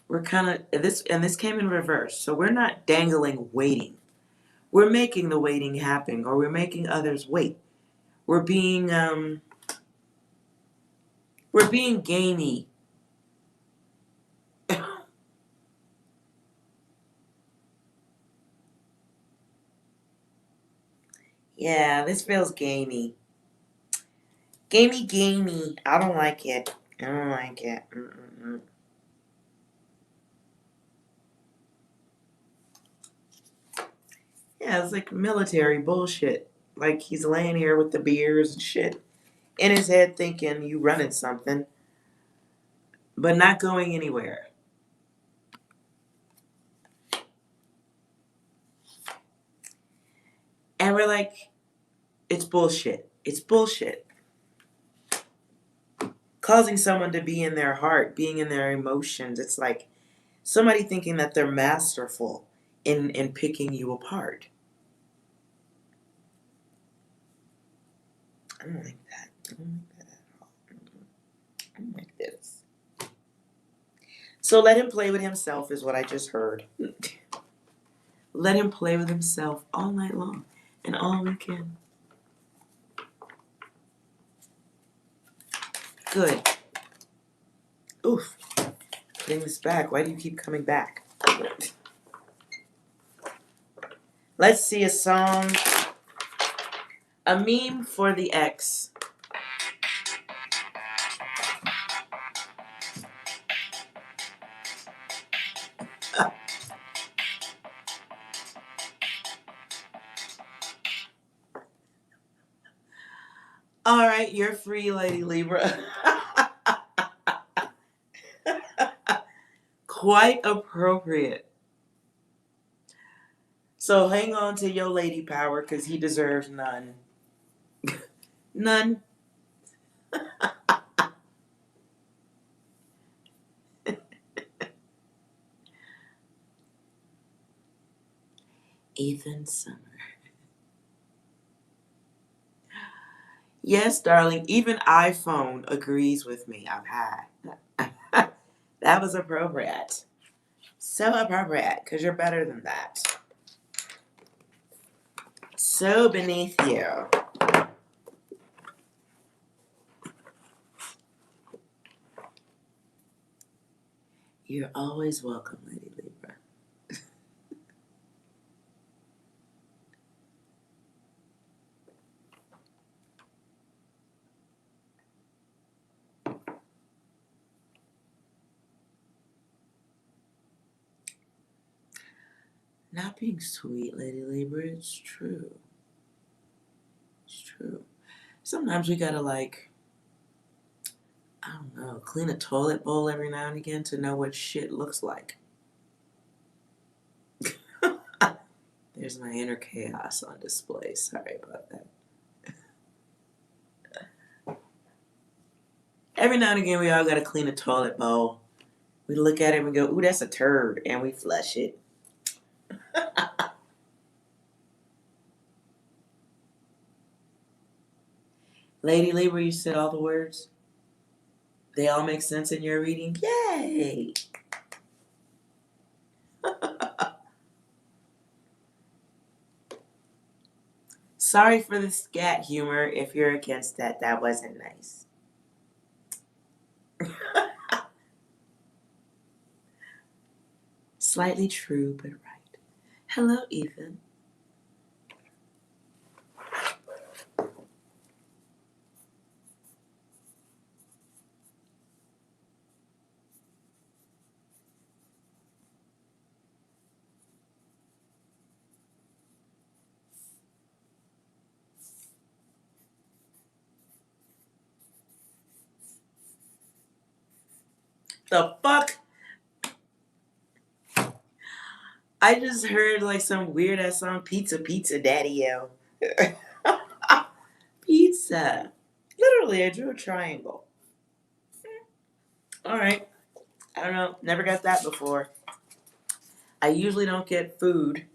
we're kind of, this came in reverse. So we're not dangling waiting. We're making the waiting happen, or we're making others wait. We're being gamey. Yeah, this feels gamey. Gamey. I don't like it. I don't like it. Yeah, it's like military bullshit. Like he's laying here with the beers and shit in his head thinking you running something, but not going anywhere. And we're like, it's bullshit. It's bullshit. Causing someone to be in their heart, being in their emotions. It's like somebody thinking that they're masterful in picking you apart. I don't like that. I don't like that at all. I don't like this. So let him play with himself is what I just heard. Let him play with himself all night long and all weekend. Good. Oof. Putting this back. Why do you keep coming back? Let's see a song. A meme for the ex. All right, you're free, Lady Libra. Quite appropriate. So hang on to your lady power because he deserves none. None. Ethan Summer. Yes, darling, even iPhone agrees with me. I'm high. That was appropriate. So appropriate, because you're better than that. So beneath you. You're always welcome, Lady Libra. Not being sweet, Lady Libra, it's true. It's true. Sometimes we gotta, like, I don't know, clean a toilet bowl every now and again to know what shit looks like. There's my inner chaos on display. Sorry about that. Every now and again, we all gotta clean a toilet bowl. We look at it and we go, ooh, that's a turd, and we flush it. Lady Libra, you said all the words. They all make sense in your reading. Yay! Sorry for the scat humor. If you're against that, that wasn't nice. Slightly true, but right. Hello, Ethan. The fuck? I just heard like some weird ass song, Pizza, Pizza, Daddy-O. Pizza. Literally, I drew a triangle. Alright. I don't know. Never got that before. I usually don't get food.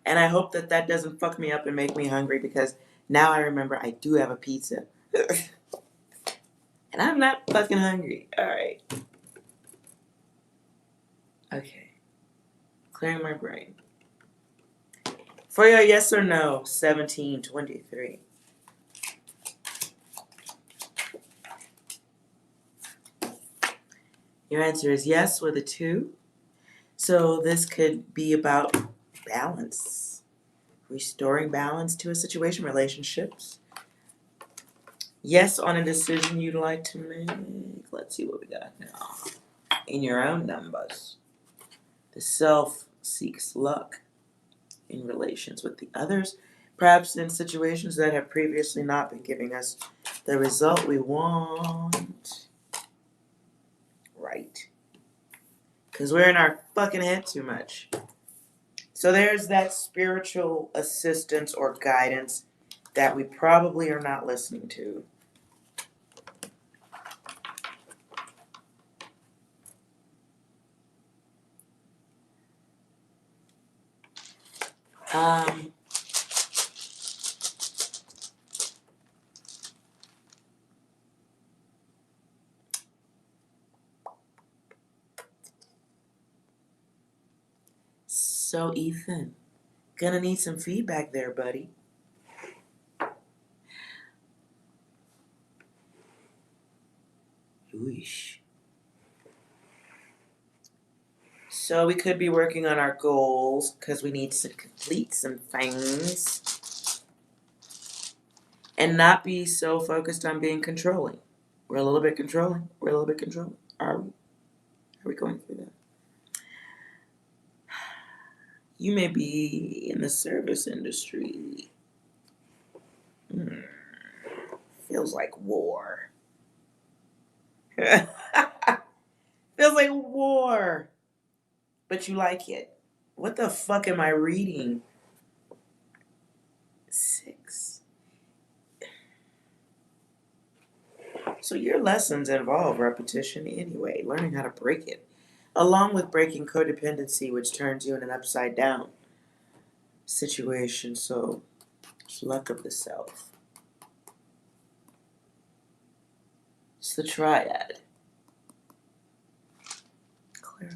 And I hope that that doesn't fuck me up and make me hungry because now I remember I do have a pizza. And I'm not fucking hungry. Alright. Okay. Clearing my brain. For your yes or no, 1723. Your answer is yes with a 2. So this could be about balance. Restoring balance to a situation, relationships. Yes on a decision you'd like to make. Let's see what we got now. In your own numbers. The self seeks luck in relations with the others, perhaps in situations that have previously not been giving us the result we want. Right. Because we're in our fucking head too much. So there's that spiritual assistance or guidance that we probably are not listening to. Um, so Ethan, gonna need some feedback there, buddy. Oosh. So we could be working on our goals because we need to complete some things and not be so focused on being controlling. We're a little bit controlling. We're a little bit controlling. Are we? Are we going through that? You may be in the service industry. Feels like war. Feels like war. But you like it. What the fuck am I reading? 6. So your lessons involve repetition anyway, learning how to break it, along with breaking codependency, which turns you in an upside down situation. So it's luck of the self. It's the triad. Clarify.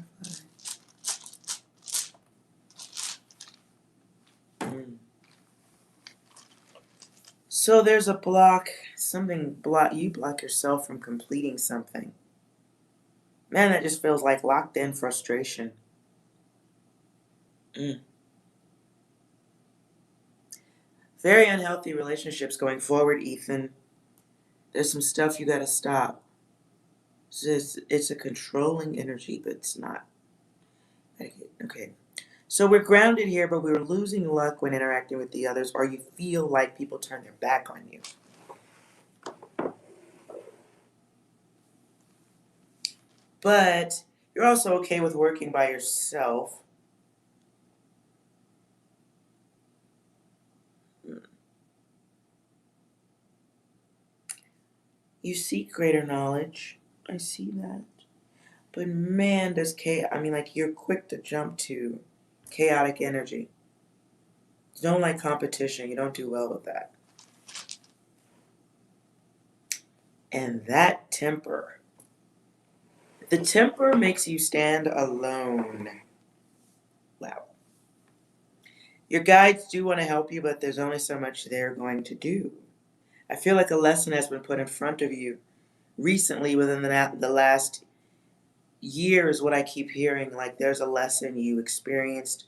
So there's a block, you block yourself from completing something. Man, that just feels like locked in frustration. Very unhealthy relationships going forward, Ethan. There's some stuff you gotta stop. It's a controlling energy, but it's not. Okay. So we're grounded here, but we're losing luck when interacting with the others, or you feel like people turn their back on you. But you're also okay with working by yourself. You seek greater knowledge. I see that. But man, like you're quick to jump to chaotic energy. You don't like competition. You don't do well with that. And that temper. The temper makes you stand alone. Wow. Your guides do want to help you, but there's only so much they're going to do. I feel like a lesson has been put in front of you recently within the last year is what I keep hearing. Like there's a lesson you experienced.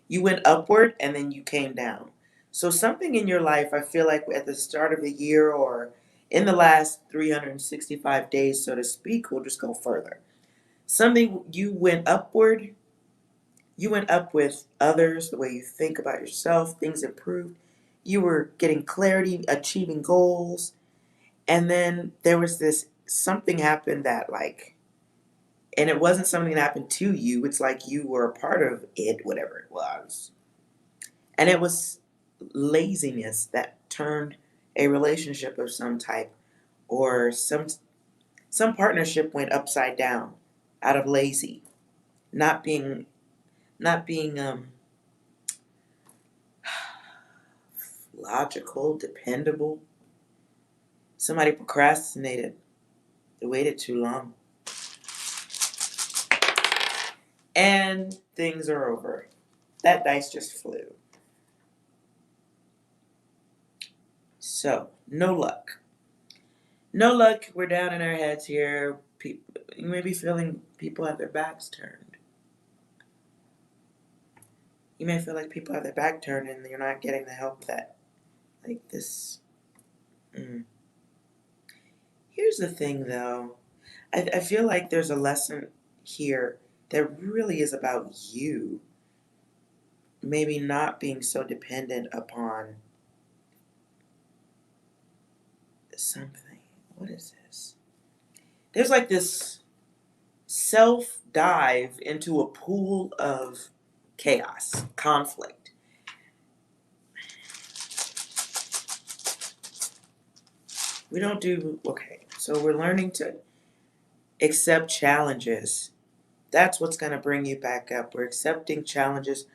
You went upward and then you came down. So something in your life, I feel like at the start of the year or in the last 365 days, so to speak, we'll just go further. Something you went upward, you went up with others, the way you think about yourself, things improved. You were getting clarity, achieving goals. And then there was this something happened that like, and it wasn't something that happened to you. It's like you were a part of it, whatever it was. And it was laziness that turned a relationship of some type or some partnership went upside down out of lazy, not being logical, dependable. Somebody procrastinated. They waited too long. And things are over. That dice just flew. So, no luck. No luck. We're down in our heads here. You may be feeling people have their backs turned. You may feel like people have their back turned and you're not getting the help that, like this. Here's the thing, though. I feel like there's a lesson here that really is about you. Maybe not being so dependent upon something. What is this? There's like this self dive into a pool of chaos, conflict. We don't do, okay, so we're learning to accept challenges. That's what's going to bring you back up. We're accepting challenges.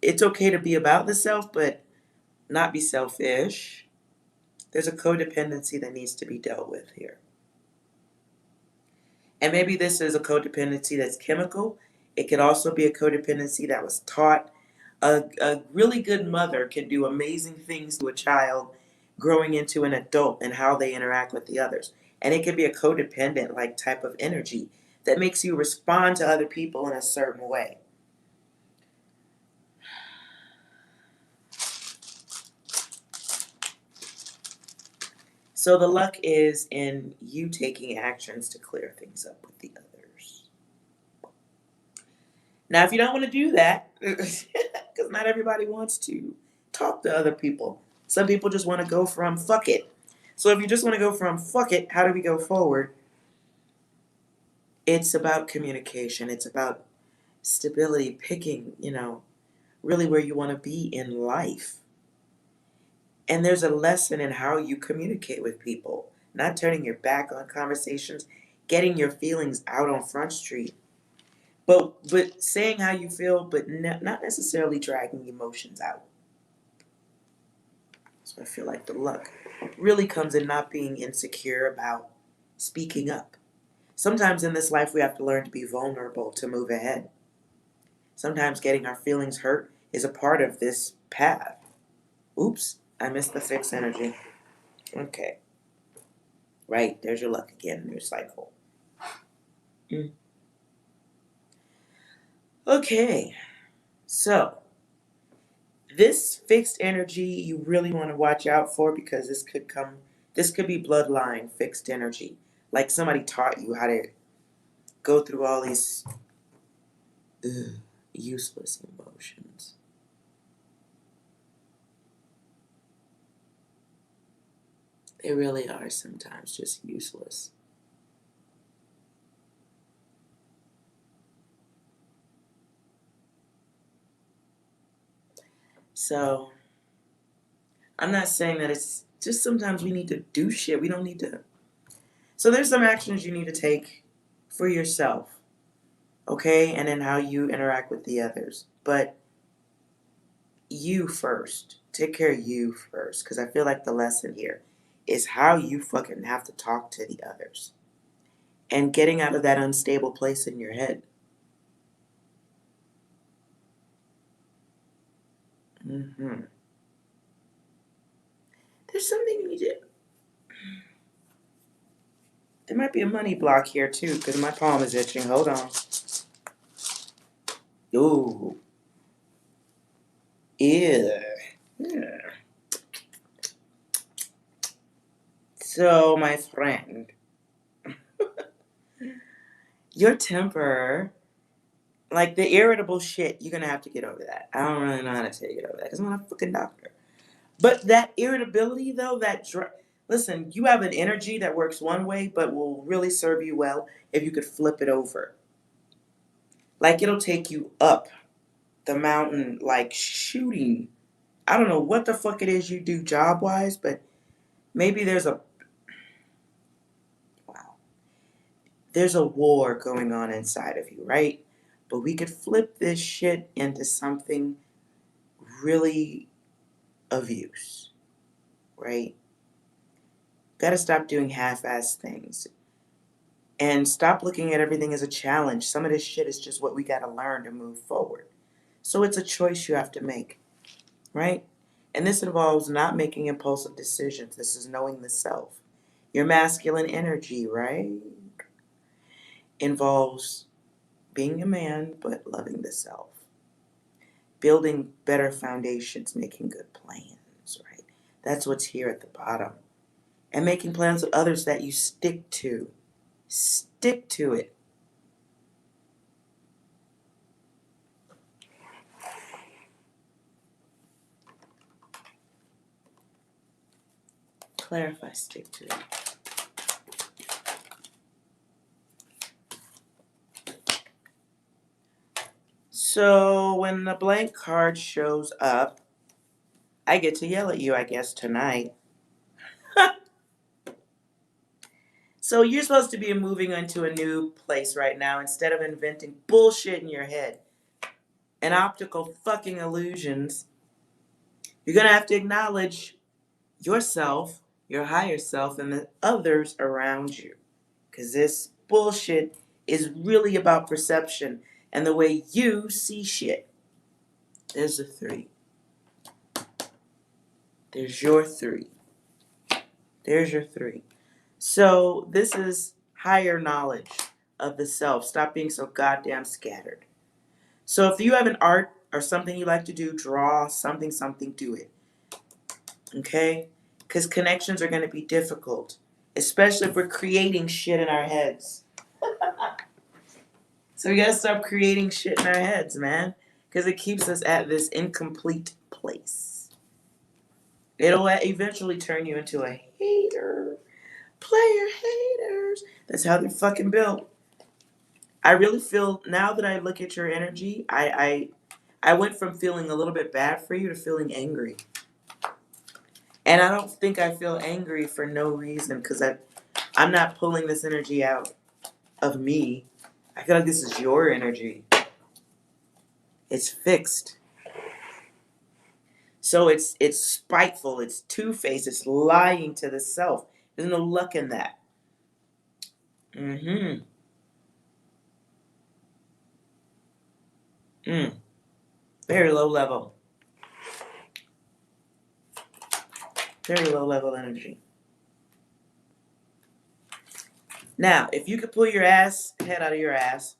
It's okay to be about the self, but not be selfish. There's a codependency that needs to be dealt with here. And maybe this is a codependency that's chemical. It could also be a codependency that was taught. A really good mother can do amazing things to a child growing into an adult and how they interact with the others. And it can be a codependent like type of energy that makes you respond to other people in a certain way. So the luck is in you taking actions to clear things up with the others. Now, if you don't want to do that, because not everybody wants to talk to other people. Some people just want to go from fuck it. So if you just want to go from fuck it, how do we go forward? It's about communication. It's about stability, picking, really where you want to be in life. And there's a lesson in how you communicate with people, not turning your back on conversations, getting your feelings out on Front Street, but saying how you feel, but not necessarily dragging emotions out. So I feel like the luck really comes in not being insecure about speaking up. Sometimes in this life we have to learn to be vulnerable to move ahead. Sometimes getting our feelings hurt is a part of this path. Oops, I missed the fixed energy. Okay. Right, there's your luck again, new cycle. Okay, so this fixed energy you really want to watch out for because this could be bloodline fixed energy. Like somebody taught you how to go through all these useless emotions. They really are sometimes just useless. So, I'm not saying that it's just sometimes we need to do shit. We don't need to. So, there's some actions you need to take for yourself, okay? And then how you interact with the others. But you first. Take care of you first. Because I feel like the lesson here is how you fucking have to talk to the others. And getting out of that unstable place in your head. There's something you need to. There might be a money block here too, because my palm is itching. Hold on. Ooh. Ew. Yeah. So, my friend, your temper, like the irritable shit, you're gonna have to get over that. I don't really know how to take it over that because I'm not a fucking doctor. But that irritability, though, listen, you have an energy that works one way, but will really serve you well if you could flip it over. Like it'll take you up the mountain, like shooting. I don't know what the fuck it is you do job wise, but maybe there's a war going on inside of you, right? But we could flip this shit into something really of use, right? Gotta stop doing half-ass things and stop looking at everything as a challenge. Some of this shit is just what we gotta learn to move forward. So it's a choice you have to make, right? And this involves not making impulsive decisions. This is knowing the self. Your masculine energy, right? Involves being a man, but loving the self. Building better foundations, making good plans, right? That's what's here at the bottom. And making plans with others that you stick to. Stick to it. Clarify, stick to it. So when the blank card shows up, I get to yell at you, I guess, tonight. So you're supposed to be moving into a new place right now instead of inventing bullshit in your head and optical fucking illusions. You're going to have to acknowledge yourself, your higher self, and the others around you. Because this bullshit is really about perception and the way you see shit. There's a 3. There's your 3. There's your 3. So this is higher knowledge of the self. Stop being so goddamn scattered. So if you have an art or something you like to do, draw something, do it. Okay? Because connections are going to be difficult, especially if we're creating shit in our heads. So we got to stop creating shit in our heads, man, because it keeps us at this incomplete place. It'll eventually turn you into a hater. Player haters. That's how they're fucking built. I really feel, now that I look at your energy, I went from feeling a little bit bad for you to feeling angry. And I don't think I feel angry for no reason, because I'm not pulling this energy out of me. I feel like this is your energy. It's fixed. So it's spiteful, it's two-faced, it's lying to the self. There's no luck in that. Mm-hmm. Very low level. Very low level energy. Now, if you could pull your head out of your ass,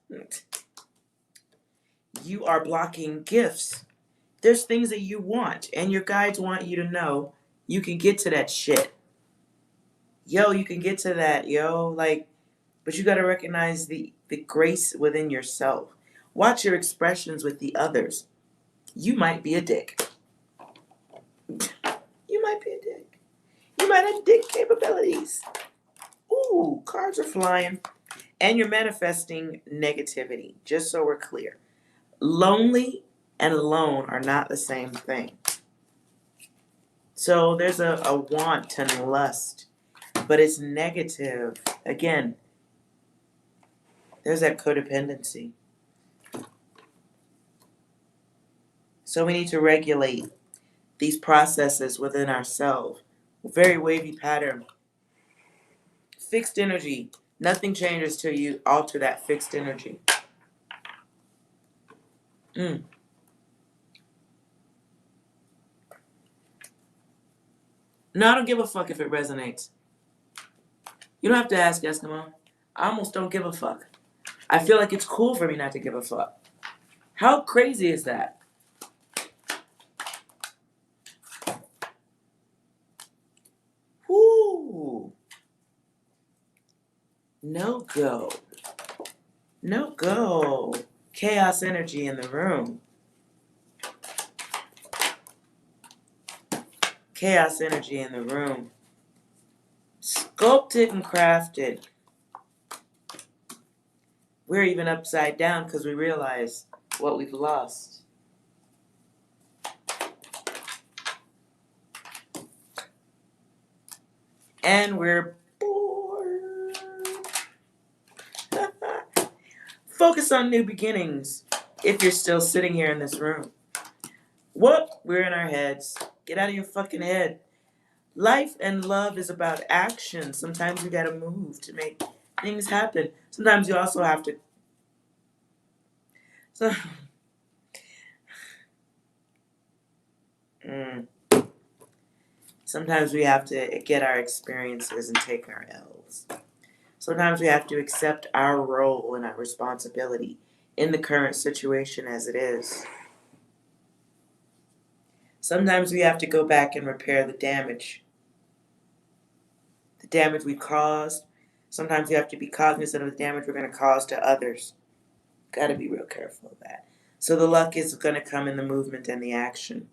you are blocking gifts. There's things that you want, and your guides want you to know you can get to that shit. Yo, you can get to that, yo. Like, but you got to recognize the grace within yourself. Watch your expressions with the others. You might be a dick. You might be a dick. You might have dick capabilities. Ooh, cards are flying. And you're manifesting negativity, just so we're clear. Lonely and alone are not the same thing. So there's a want and lust, but it's negative. Again, there's that codependency. So we need to regulate these processes within ourselves. Very wavy pattern. Fixed energy. Nothing changes till you alter that fixed energy. No, I don't give a fuck if it resonates. You don't have to ask, Eskimo. I almost don't give a fuck. I feel like it's cool for me not to give a fuck. How crazy is that? Whoo! No go. No go. Chaos energy in the room. Chaos energy in the room. Sculpted and crafted. We're even upside down because we realize what we've lost. And we're bored. Focus on new beginnings if you're still sitting here in this room. Whoop, we're in our heads. Get out of your fucking head. Life and love is about action. Sometimes you gotta move to make things happen. Sometimes you also have to. Sometimes we have to get our experiences and take our L's. Sometimes we have to accept our role and our responsibility in the current situation as it is. Sometimes we have to go back and repair the damage we caused. Sometimes we have to be cognizant of the damage we're going to cause to others. Got to be real careful of that. So the luck is going to come in the movement and the action.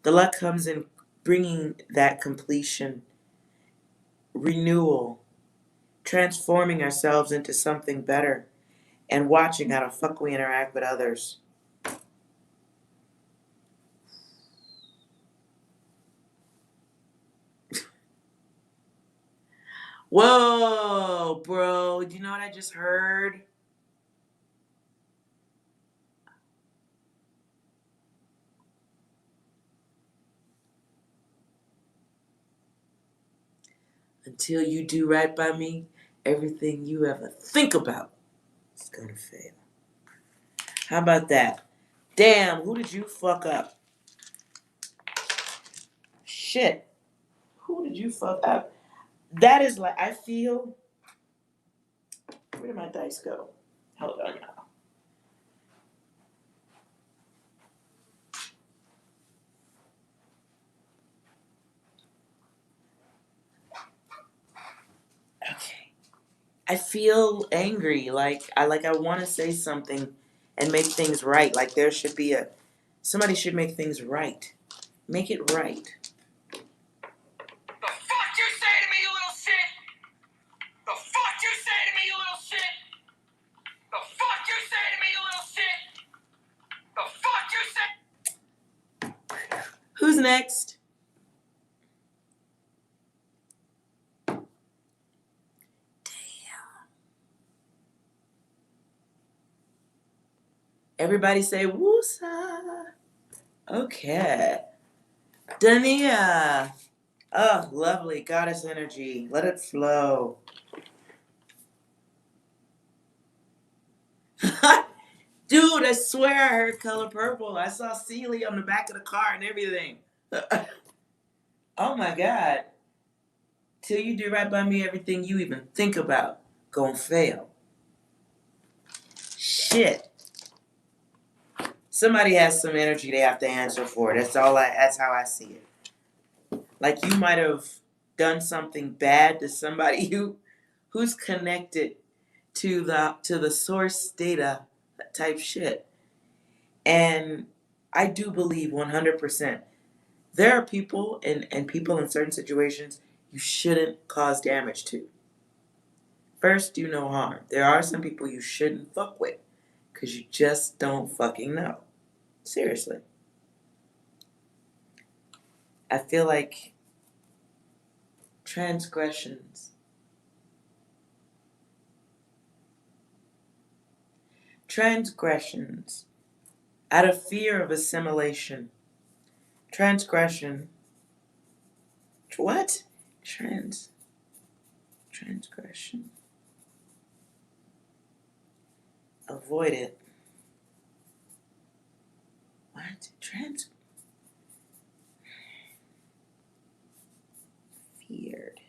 The luck comes in bringing that completion, renewal, transforming ourselves into something better. and watching how the fuck we interact with others. Whoa, bro. Do you know what I just heard? Until you do right by me, everything you ever think about is gonna fail. How about that? Damn, who did you fuck up? Shit. Who did you fuck up? That is like, I feel. Where did my dice go? Hold on, y'all. Okay. I feel angry. Like I want to say something and make things right. Like there should be somebody should make things right. Make it right. The fuck you say to me, you little shit? The fuck you say to me, you little shit? The fuck you say to me, you little shit? The fuck you say? Who's next? Everybody say woosa. Okay. Dania. Oh, lovely. Goddess energy. Let it flow. Dude, I swear I heard color purple. I saw Celie on the back of the car and everything. Oh my God. Till you do right by me, everything you even think about gonna fail. Shit. Somebody has some energy they have to answer for. That's how I see it. Like you might have done something bad to somebody who's connected to the source data type shit. And I do believe 100%. There are people and people in certain situations you shouldn't cause damage to. First, do no harm. There are some people you shouldn't fuck with because you just don't fucking know. Seriously. I feel like transgressions. Transgressions. Out of fear of assimilation. Transgression. What? Transgression. Avoid it. What? Feared.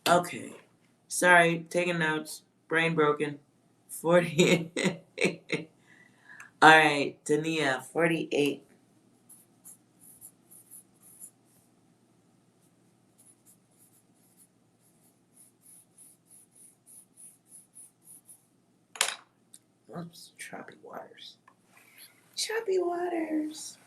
Okay. Sorry, taking notes. Brain broken. 40. All right, Dania, 48. Oops, choppy waters. Choppy waters.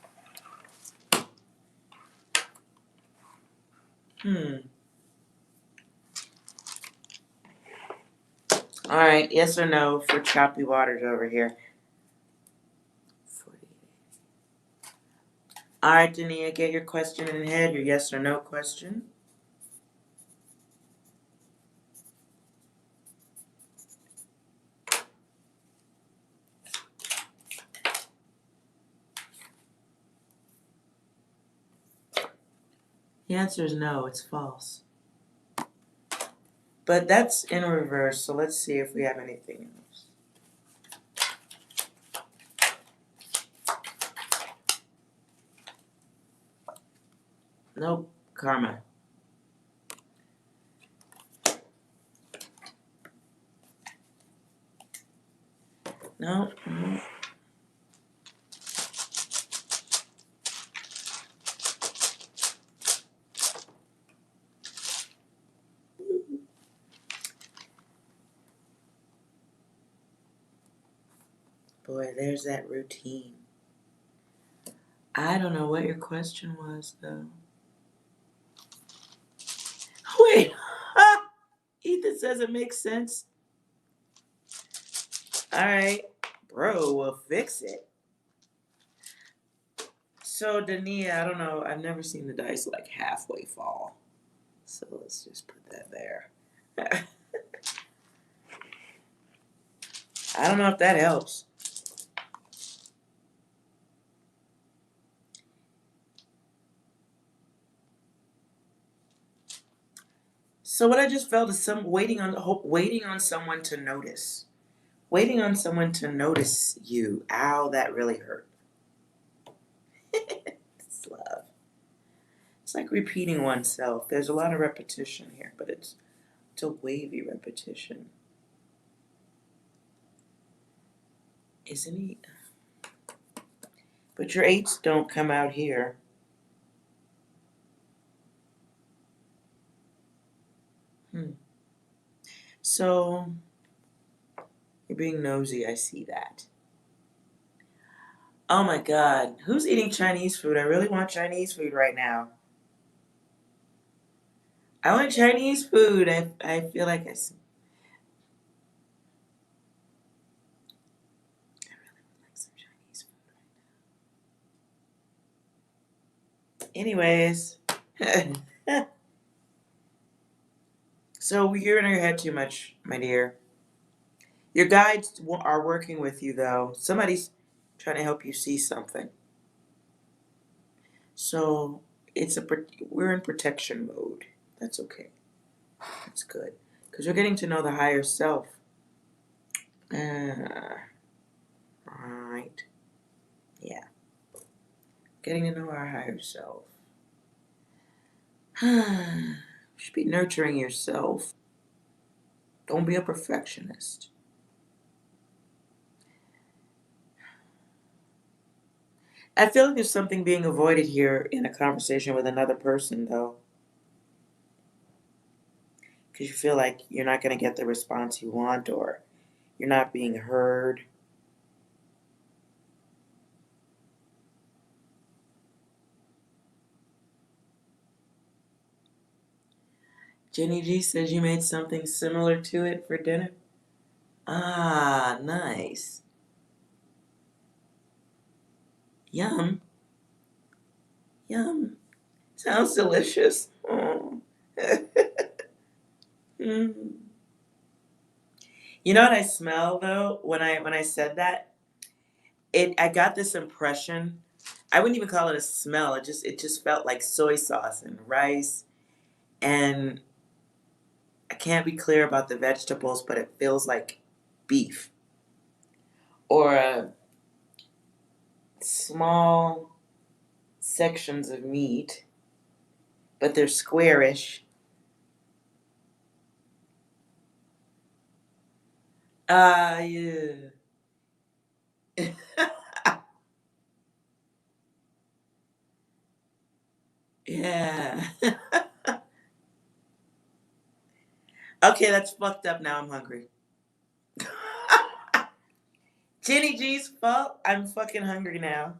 All right, yes or no for choppy waters over here. 48. All right, Dania, get your question in head, your yes or no question. The answer is no, it's false. But that's in reverse, so let's see if we have anything else. Nope, karma. No. Boy, there's that routine. I don't know what your question was, though. Wait. Ethan says it makes sense. All right. Bro, we'll fix it. So, Dania, I don't know. I've never seen the dice like halfway fall. So let's just put that there. I don't know if that helps. So what I just felt is waiting on someone to notice. Waiting on someone to notice you. Ow, that really hurt. It's love. It's like repeating oneself. There's a lot of repetition here, but it's a wavy repetition. Isn't he? But your 8s don't come out here. So, you're being nosy, I see that. Oh my god, who's eating Chinese food? I really want Chinese food right now. I want Chinese food. I feel like I really would like some Chinese food. Anyways. So you're in your head too much, my dear. Your guides are working with you, though. Somebody's trying to help you see something. So we're in protection mode. That's okay. That's good. Because we're getting to know the higher self. Right. Yeah. Getting to know our higher self. You should be nurturing yourself. Don't be a perfectionist. I feel like there's something being avoided here in a conversation with another person, though. Because you feel like you're not going to get the response you want, or you're not being heard. Jenny G says you made something similar to it for dinner. Ah, nice. Yum. Yum. Sounds delicious. Oh. Mm. You know what I smell though when I said that? I got this impression. I wouldn't even call it a smell. It just felt like soy sauce and rice, and I can't be clear about the vegetables, but it feels like beef or small sections of meat, but they're squarish. Yeah. Yeah. Okay, that's fucked up. Now I'm hungry. Jenny G's fault. I'm fucking hungry now.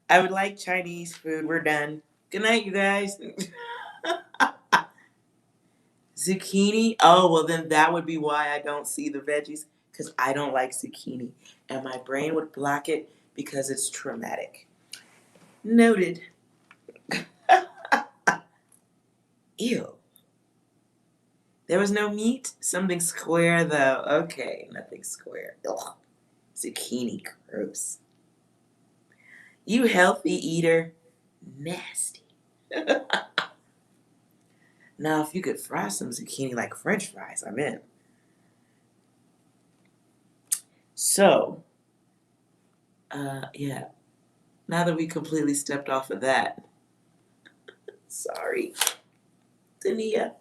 I would like Chinese food. We're done. Good night, you guys. Zucchini? Oh, well, then that would be why I don't see the veggies, because I don't like zucchini. And my brain would block it because it's traumatic. Noted. Ew. There was no meat? Something square, though. Okay, nothing square. Ugh. Zucchini, gross. You healthy eater. Nasty. Now, if you could fry some zucchini like French fries, I'm in. So, yeah. Now that we completely stepped off of that, sorry, Tania.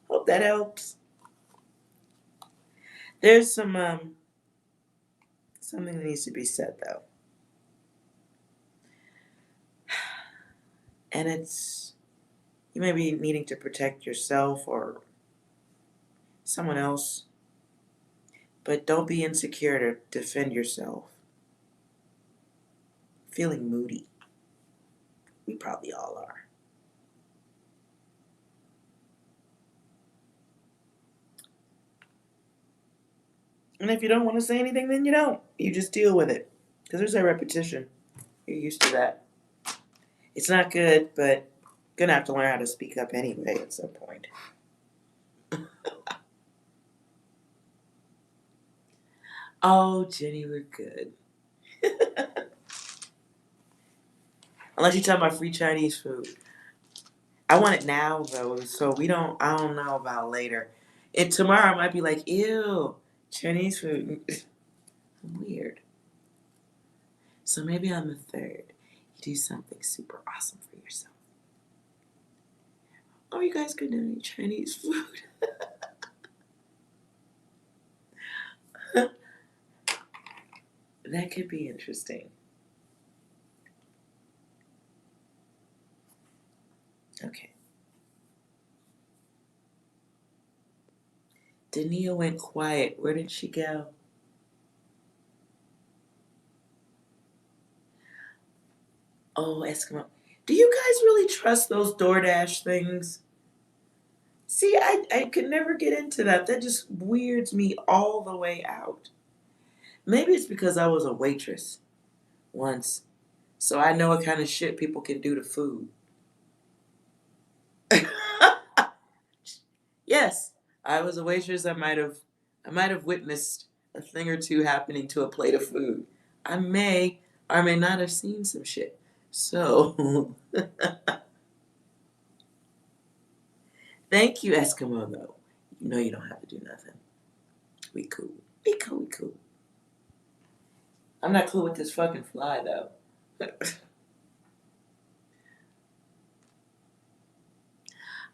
Hope that helps. There's something that needs to be said though, and it's you may be needing to protect yourself or someone else, but don't be insecure to defend yourself. Feeling moody. We probably all are. And if you don't want to say anything, then you don't. You just deal with it. Because there's a repetition. You're used to that. It's not good, but gonna have to learn how to speak up anyway at some point. Oh, Jenny, we're good. Unless you talk about free Chinese food. I want it now though, so I don't know about later. And tomorrow I might be like, ew, Chinese food. Weird. So maybe on the 3rd, you do something super awesome for yourself. Oh, you guys could donate Chinese food. That could be interesting. Okay. Dania went quiet. Where did she go? Oh, Eskimo. Do you guys really trust those DoorDash things? See, I could never get into that. That just weirds me all the way out. Maybe it's because I was a waitress once, so I know what kind of shit people can do to food. Yes, I was a waitress. I might have witnessed a thing or two happening to a plate of food. I may or may not have seen some shit. So, thank you, Eskimo, though. You know you don't have to do nothing. We cool. We cool, we cool. I'm not cool with this fucking fly, though. I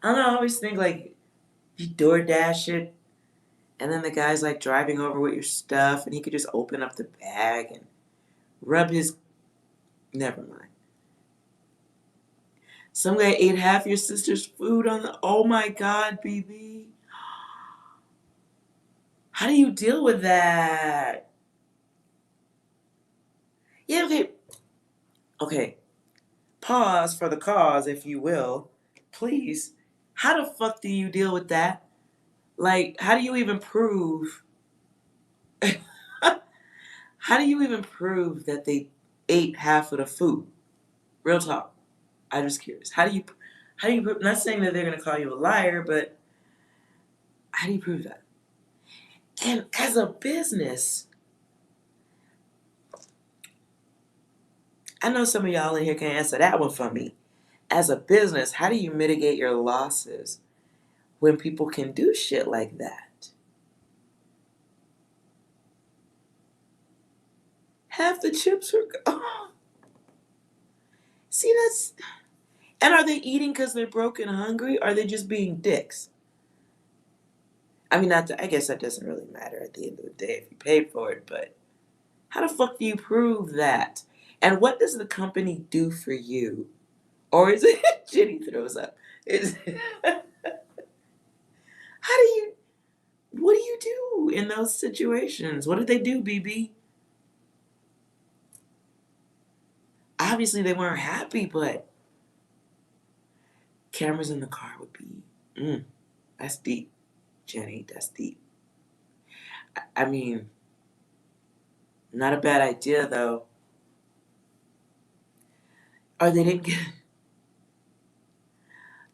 don't know, I always think, like, you DoorDash it, and then the guy's, like, driving over with your stuff, and he could just open up the bag and rub his... Never mind. Some guy ate half your sister's food on the... Oh, my God, BB. How do you deal with that? Yeah, okay. Okay. Pause for the cause, if you will. Please. How the fuck do you deal with that? Like, how do you even prove... How do you even prove that they ate half of the food? Real talk. I'm just curious. How do you prove... Not saying that they're going to call you a liar, but how do you prove that? And as a business... I know some of y'all in here can answer that one for me. As a business, how do you mitigate your losses when people can do shit like that? Half the chips were... Oh. See, that's... And are they eating because they're broke and hungry, or are they just being dicks? I mean, I guess that doesn't really matter at the end of the day if you paid for it, but how the fuck do you prove that? And what does the company do for you? Or is it... Jenny throws up. How do you... What do you do in those situations? What did they do, BB? Obviously, they weren't happy, but cameras in the car would be... that's deep, Jenny. That's deep. I mean, not a bad idea, though. Or they didn't get...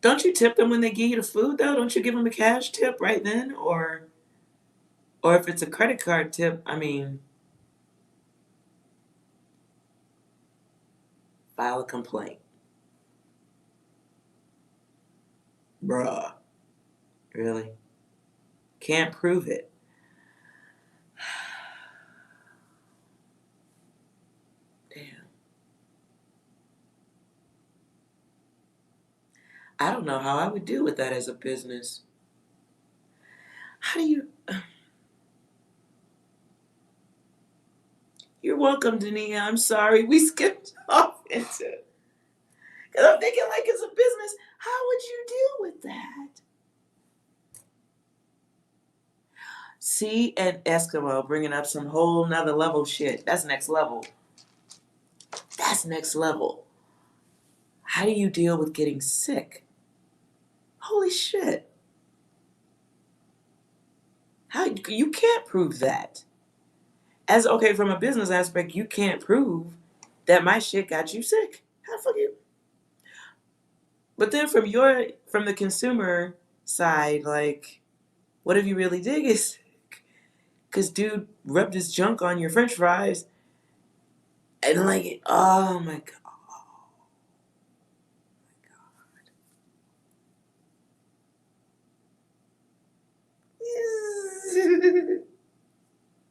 Don't you tip them when they give you the food, though? Don't you give them a cash tip right then? Or if it's a credit card tip, I mean, file a complaint. Bruh. Really? Can't prove it. Damn. I don't know how I would deal with that as a business. How do you... You're welcome, Dania. I'm sorry. We skipped off into it. Because I'm thinking, like, as a business, how would you deal with that? See, and Eskimo bringing up some whole nother level shit. That's next level. That's next level. How do you deal with getting sick? Holy shit. How you can't prove that. As okay, from a business aspect, you can't prove that my shit got you sick. How the fuck you? But then from the consumer side, like, what if you really did get sick? Cause dude rubbed his junk on your French fries, and like, oh my god.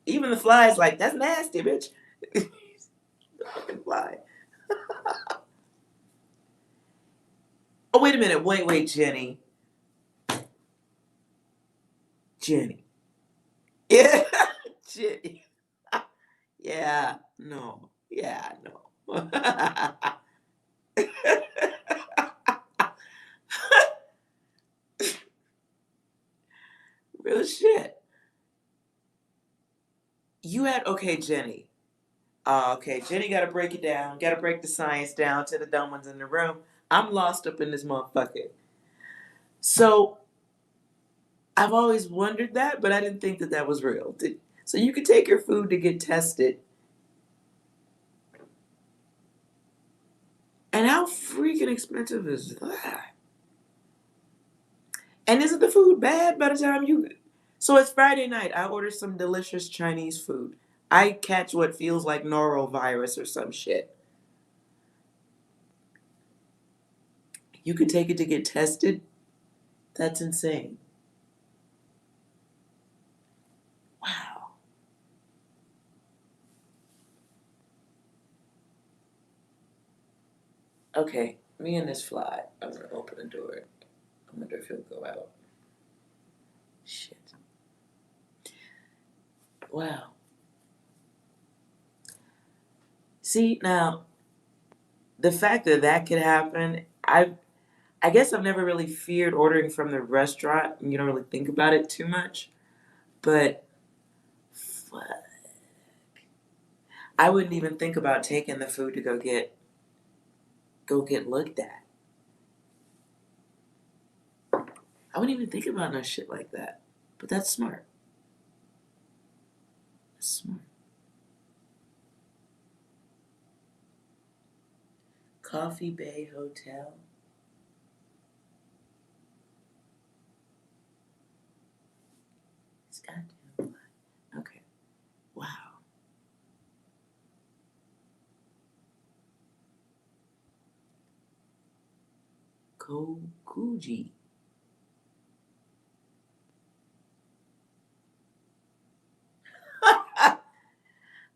Even the fly's like, that's nasty, bitch. The fucking fly. Oh, wait a minute. Wait, Jenny. Jenny. Yeah. Jenny. Yeah. No. Yeah, no. Real shit. You had, okay, Jenny. Okay, Jenny got to break it down. Got to break the science down to the dumb ones in the room. I'm lost up in this motherfucker. So I've always wondered that, but I didn't think that that was real. So you could take your food to get tested. And how freaking expensive is that? And isn't the food bad by the time you... So it's Friday night. I order some delicious Chinese food. I catch what feels like norovirus or some shit. You could take it to get tested? That's insane. Wow. Okay, me and this fly. I'm gonna open the door. I wonder if he'll go out. Shit. Wow. See, now, the fact that that could happen, I guess I've never really feared ordering from the restaurant. You don't really think about it too much. But, fuck. I wouldn't even think about taking the food to go get looked at. I wouldn't even think about no shit like that. But that's smart. That's smart. Coffee Bay Hotel. It's goddamn. Okay. Wow. Kokuji.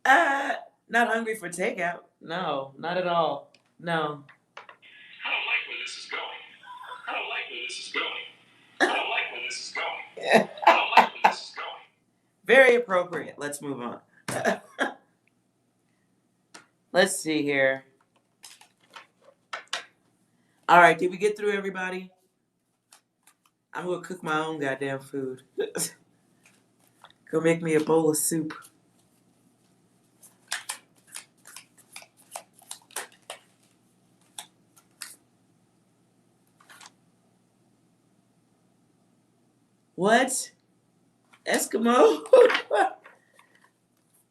uh, Not hungry for takeout. No, not at all. No. I don't like where this is going. I don't like where this is going. I don't like where this is going. I don't like where this is going. Very appropriate. Let's move on. Let's see here. All right, did we get through everybody? I'm gonna cook my own goddamn food. Go make me a bowl of soup. What? Eskimo?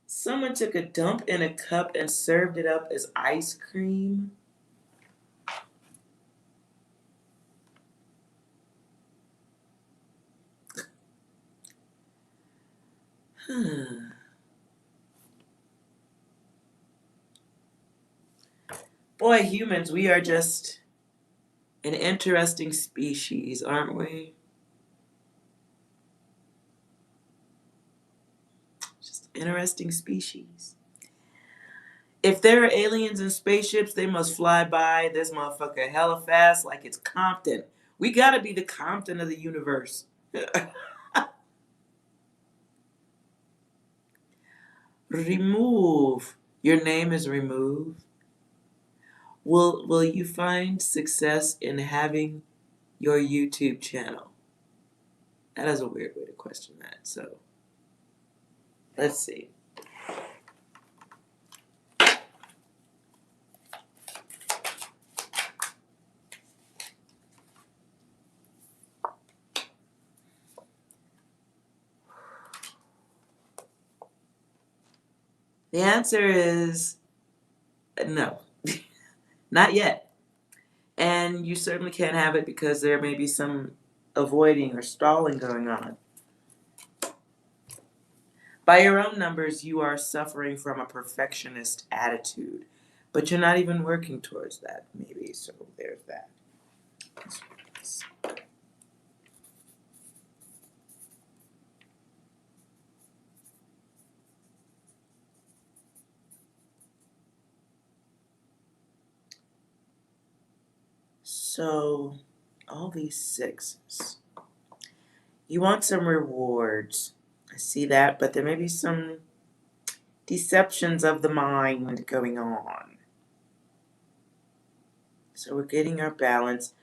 Someone took a dump in a cup and served it up as ice cream? Boy, humans, we are just an interesting species, aren't we? Just an interesting species. If there are aliens in spaceships, they must fly by this motherfucker hella fast like it's Compton. We gotta be the Compton of the universe. Remove. Your name is removed. Will you find success in having your YouTube channel? That is a weird way to question that. So let's see. The answer is no, not yet. And you certainly can't have it because there may be some avoiding or stalling going on. By your own numbers, you are suffering from a perfectionist attitude, but you're not even working towards that, maybe. So there's that. So, all these sixes. You want some rewards. I see that, but there may be some deceptions of the mind going on. So we're getting our balance.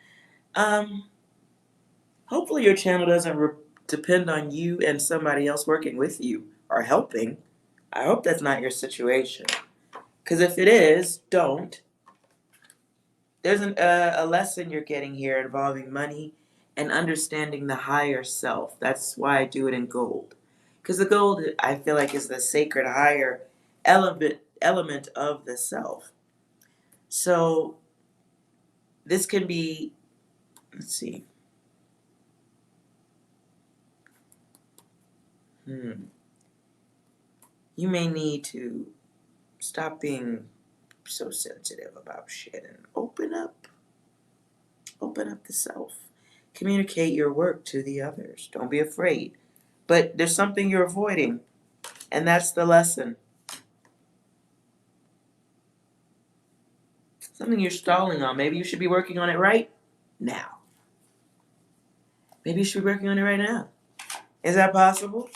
Hopefully your channel doesn't depend on you and somebody else working with you or helping. I hope that's not your situation. Because if it is, don't. There's a lesson you're getting here involving money and understanding the higher self. That's why I do it in gold. Because the gold, I feel like, is the sacred higher element of the self. So this can be, let's see. You may need to stop being so sensitive about shit and open up the self. Communicate your work to the others. Don't be afraid. But there's something you're avoiding, and that's the lesson. Something you're stalling on. Maybe you should be working on it right now. Maybe you should be working on it right now. Is that possible?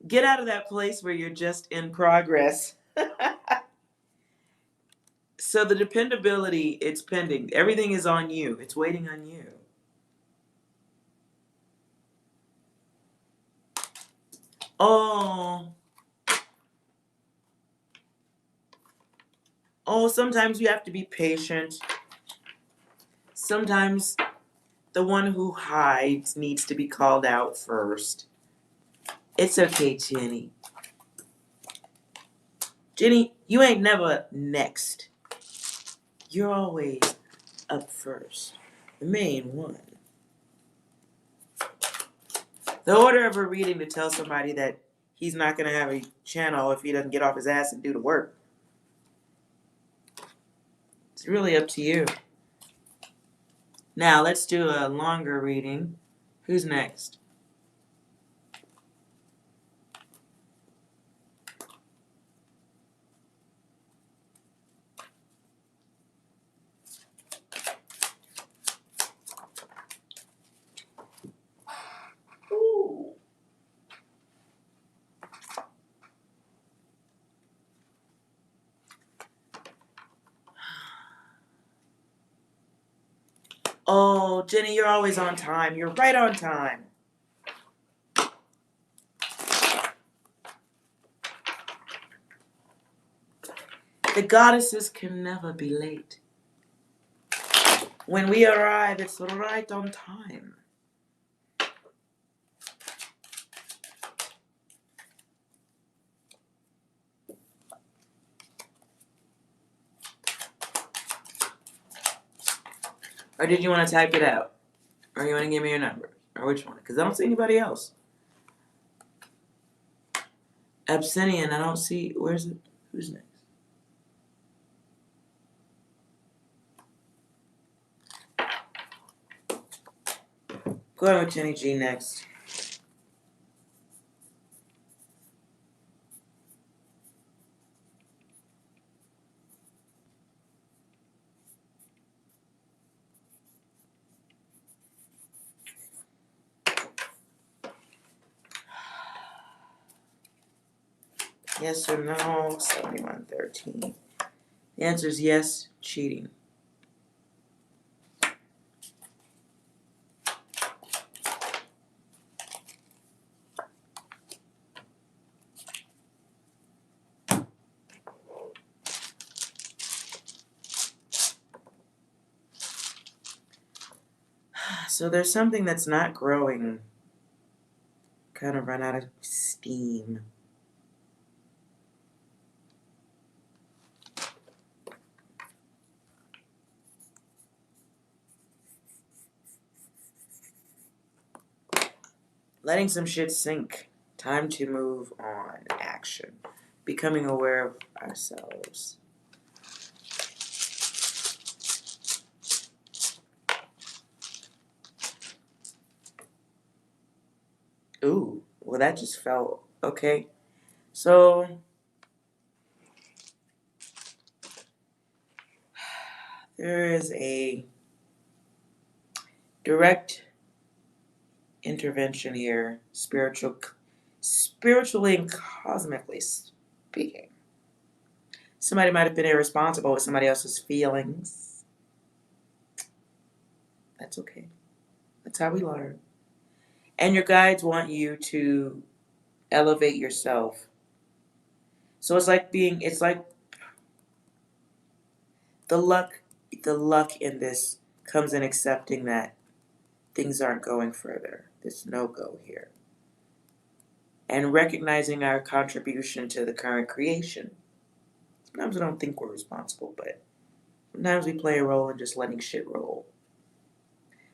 Get out of that place where you're just in progress. So the dependability, it's pending. Everything is on you. It's waiting on you. Oh, sometimes you have to be patient. Sometimes the one who hides needs to be called out first. It's okay, Jenny. Jenny, you ain't never next. You're always up first. The main one. The order of a reading to tell somebody that he's not going to have a channel if he doesn't get off his ass and do the work. It's really up to you. Now, let's do a longer reading. Who's next? Ooh. Oh, Jenny, you're always on time. You're right on time. The goddesses can never be late. When we arrive, it's right on time. Or did you want to type it out? Or you want to give me your number? Or which one? Because I don't see anybody else. Absinian, I don't see. Where's it? Who's next? Go ahead with Jenny G next. Yes or no? 7113. The answer is yes, cheating. So there's something that's not growing, kind of run out of steam. Letting some shit sink. Time to move on. Action. Becoming aware of ourselves. Ooh, well, that just felt okay. So there is a direct intervention here, spiritually and cosmically speaking. Somebody might have been irresponsible with somebody else's feelings. That's okay. That's how we learn. And your guides want you to elevate yourself. So it's like the luck, the luck in this comes in accepting that things aren't going further. There's no go here. And recognizing our contribution to the current creation. Sometimes we don't think we're responsible, but sometimes we play a role in just letting shit roll.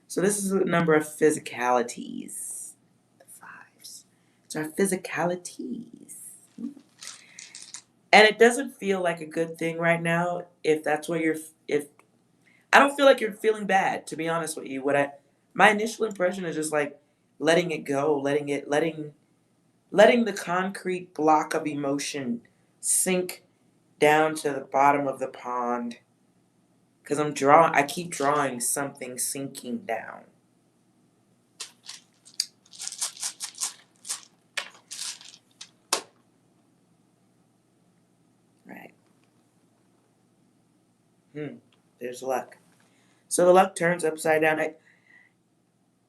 So this is a number of physicalities. The fives. It's our physicalities. And it doesn't feel like a good thing right now if that's what if I don't feel like you're feeling bad, to be honest with you. My initial impression is just like letting it go, letting the concrete block of emotion sink down to the bottom of the pond. Because I keep drawing something sinking down. Right. There's luck. So the luck turns upside down.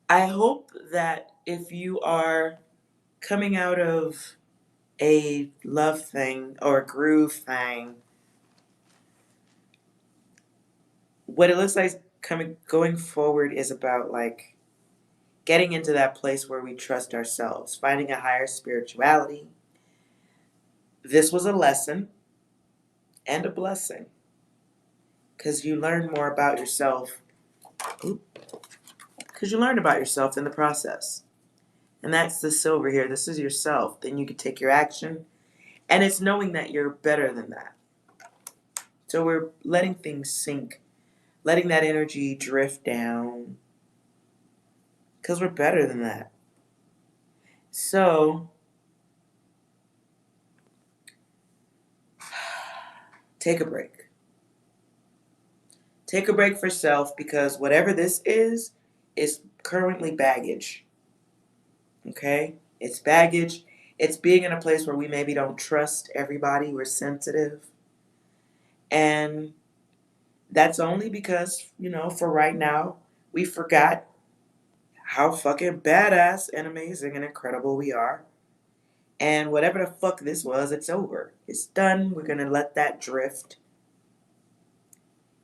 I hope that if you are coming out of a love thing or a groove thing, what it looks like going forward is about like getting into that place where we trust ourselves, finding a higher spirituality. This was a lesson and a blessing because you learn more about yourself. Because you learn about yourself in the process. And that's the silver here. This is yourself. Then you can take your action. And it's knowing that you're better than that. So we're letting things sink, letting that energy drift down. Because we're better than that. So take a break. Take a break for self because whatever this is currently baggage. Okay? It's baggage. It's being in a place where we maybe don't trust everybody. We're sensitive. And that's only because, for right now, we forgot how fucking badass and amazing and incredible we are. And whatever the fuck this was, it's over. It's done. We're going to let that drift.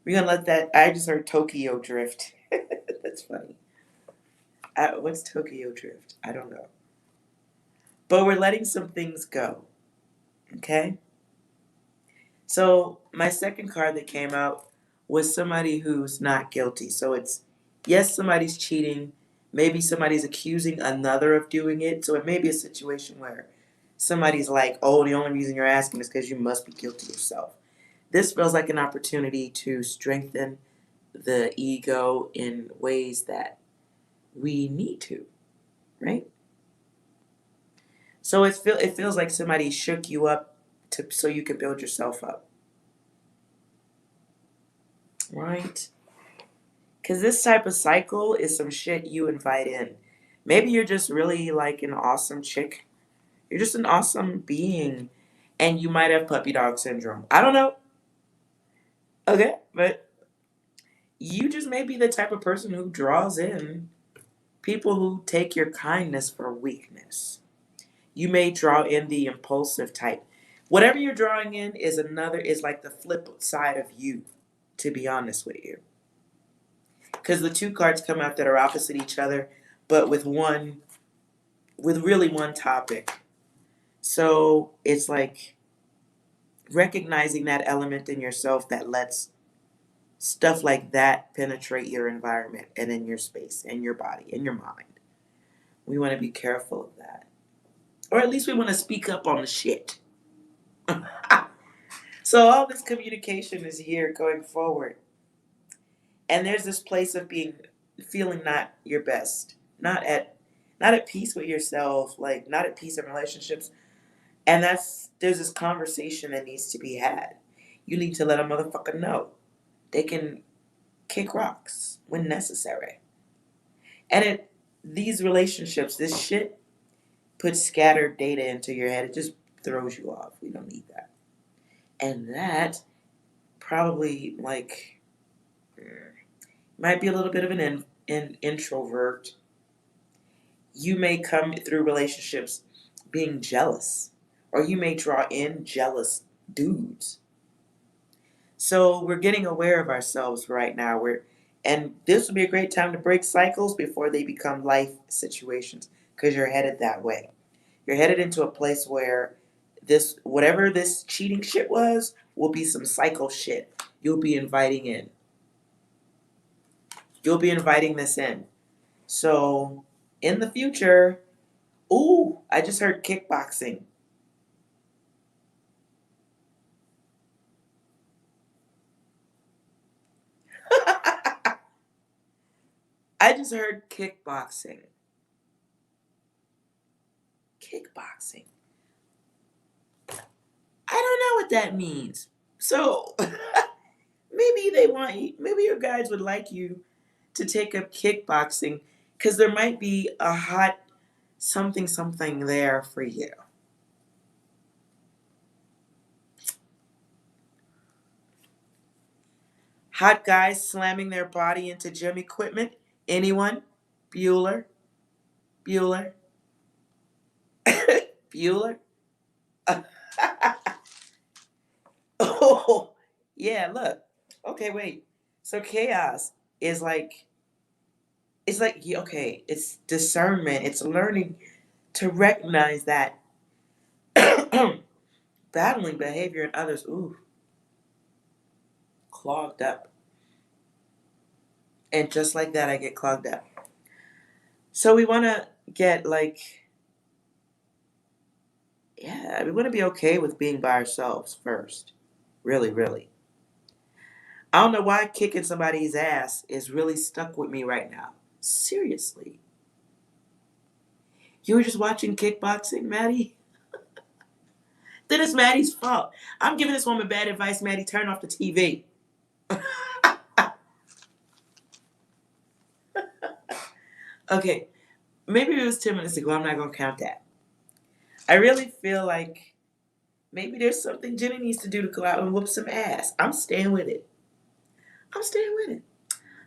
We're going to let that. I just heard Tokyo drift. That's funny. What's Tokyo drift? I don't know. But we're letting some things go. Okay? So my second card that came out was somebody who's not guilty. So it's, yes, somebody's cheating. Maybe somebody's accusing another of doing it. So it may be a situation where somebody's like, oh, the only reason you're asking is because you must be guilty yourself. This feels like an opportunity to strengthen the ego in ways that we need to, right? So it feels like somebody shook you up so you can build yourself up. Right? Because this type of cycle is some shit you invite in. Maybe you're just really like an awesome chick. You're just an awesome being. And you might have puppy dog syndrome. I don't know. Okay. But you just may be the type of person who draws in people who take your kindness for weakness. You may draw in the impulsive type. Whatever you're drawing in is like the flip side of you, to be honest with you. because the two cards come out that are opposite each other, but with really one topic. So it's like recognizing that element in yourself that lets stuff like that penetrate your environment and in your space and your body and your mind. We want to be careful of that. Or at least we want to speak up on the shit. So all this communication is here going forward. And there's this place of feeling not your best, not at peace with yourself, like not at peace in relationships. And there's this conversation that needs to be had. You need to let a motherfucker know. They can kick rocks when necessary. And these relationships, this shit puts scattered data into your head. It just throws you off. We don't need that. And that probably might be a little bit of an introvert. You may come through relationships being jealous, or you may draw in jealous dudes. So we're getting aware of ourselves right now. And this would be a great time to break cycles before they become life situations, because you're headed that way. You're headed into a place where whatever this cheating shit was will be some cycle shit you'll be inviting in. You'll be inviting this in. So in the future, ooh, I just heard kickboxing. I just heard kickboxing. Kickboxing. I don't know what that means. So maybe your guides would like you to take up kickboxing, because there might be a hot something there for you. Hot guys slamming their body into gym equipment. Anyone? Bueller? Bueller? Bueller? Oh, yeah, look. Okay, wait. So chaos is okay, it's discernment. It's learning to recognize that battling behavior in others, ooh, clogged up. And just like that, I get clogged up. So we want to get we want to be okay with being by ourselves first. Really, really. I don't know why kicking somebody's ass is really stuck with me right now. Seriously. You were just watching kickboxing, Maddie? Then it's Maddie's fault. I'm giving this woman bad advice, Maddie. Turn off the TV. Okay, maybe it was 10 minutes ago. I'm not going to count that. I really feel like maybe there's something Jenny needs to do to go out and whoop some ass. I'm staying with it. I'm staying with it.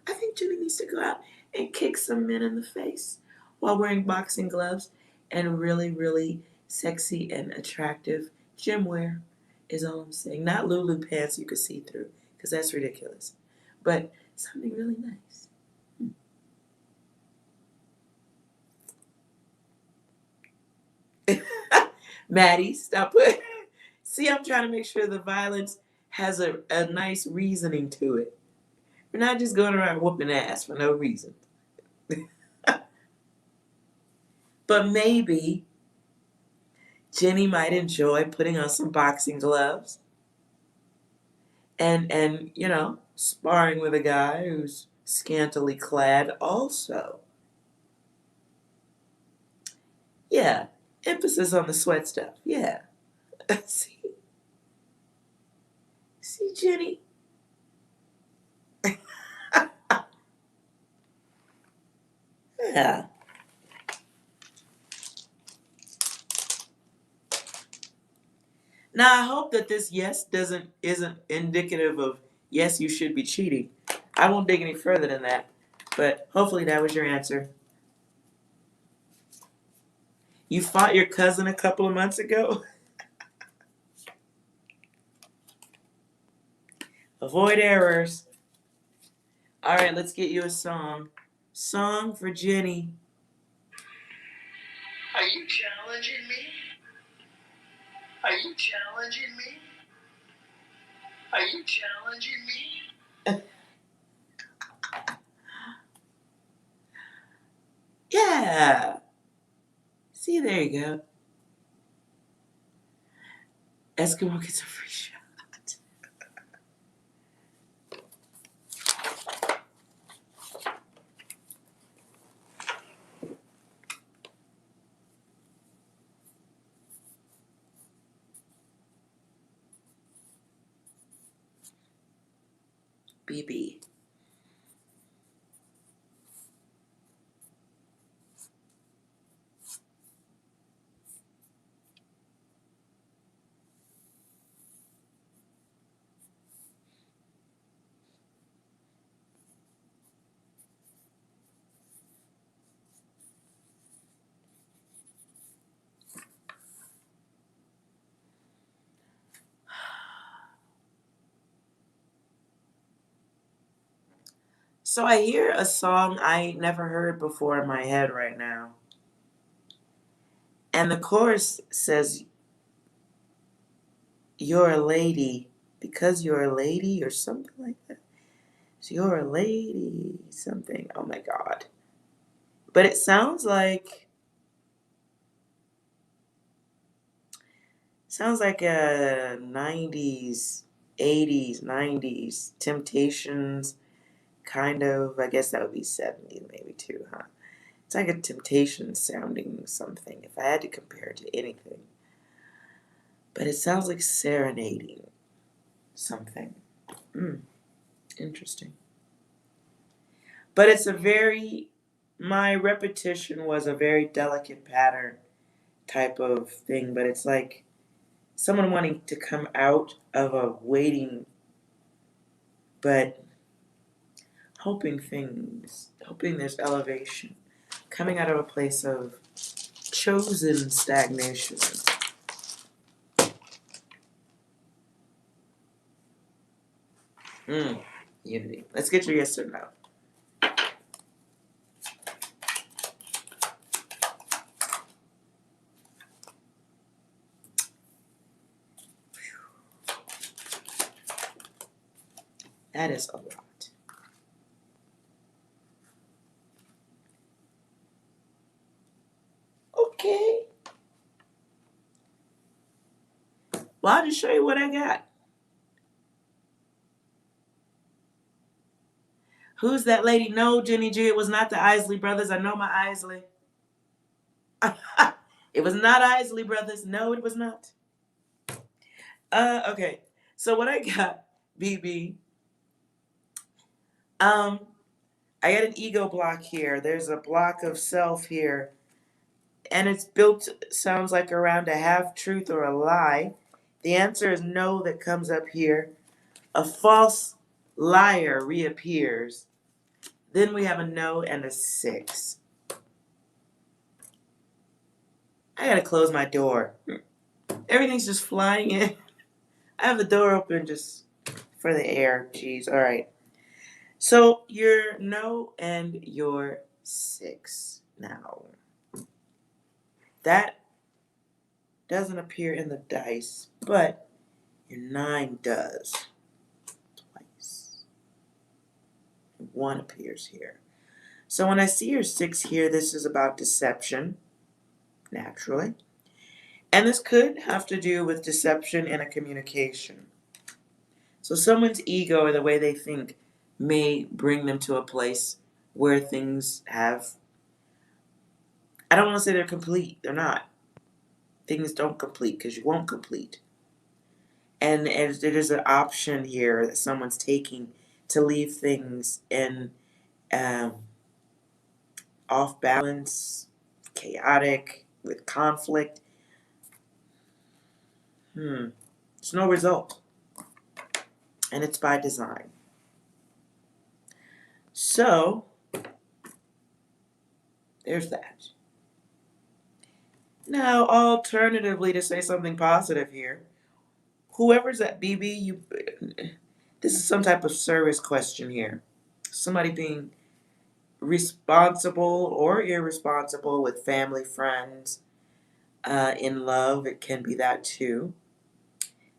I think Jenny needs to go out and kick some men in the face while wearing boxing gloves and really, really sexy and attractive gym wear is all I'm saying. Not Lulu pants you could see through, because that's ridiculous. But something really nice. Maddie, stop it. See, I'm trying to make sure the violence has a nice reasoning to it. We're not just going around whooping ass for no reason. But maybe Jenny might enjoy putting on some boxing gloves and sparring with a guy who's scantily clad also. Yeah, emphasis on the sweat stuff. Yeah. See, Jenny. Yeah. Now I hope that this yes isn't indicative of yes you should be cheating. I won't dig any further than that, but hopefully that was your answer. You fought your cousin a couple of months ago. Avoid errors. All right, let's get you a song. Song for Jenny. Are you challenging me? Are you challenging me? Are you challenging me? Yeah. See, there you go. Eskimo gets a free shot. BB. So I hear a song I never heard before in my head right now. And the chorus says, "You're a lady because you're a lady," or something like that. So you're a lady, something. Oh my God. But it sounds like a 90s, 80s, 90s Temptations kind of. I guess that would be 70s maybe too, huh? It's like a Temptation sounding something if I had to compare it to anything. But it sounds like serenading something. Interesting. But it's my repetition was a very delicate pattern type of thing, but it's like someone wanting to come out of a waiting, but hoping there's elevation, coming out of a place of chosen stagnation. Unity. Let's get your yes or no. That is a lot. Okay. Well, I'll just show you what I got. Who's that lady? No, Jenny G, it was not the Isley brothers. I know my Isley. It was not Isley brothers. No, it was not. Okay. So what I got, BB, I got an ego block here. There's a block of self here. And it's built, sounds like around a half truth or a lie. The answer is no that comes up here. A false liar reappears. Then we have a no and a 6. I gotta close my door. Everything's just flying in. I have the door open just for the air. Jeez. All right. So your no and your 6 now. That doesn't appear in the dice, but your 9 does. Twice. 1 appears here. So when I see your 6 here, this is about deception, naturally. And this could have to do with deception in a communication. So someone's ego or the way they think may bring them to a place where things have, I don't want to say they're complete. They're not. Things don't complete because you won't complete. And there's an option here that someone's taking to leave things in off balance, chaotic, with conflict. It's no result. And it's by design. So, there's that. Now, alternatively, to say something positive here, whoever's at BB, this is some type of service question here. Somebody being responsible or irresponsible with family, friends, in love. It can be that too.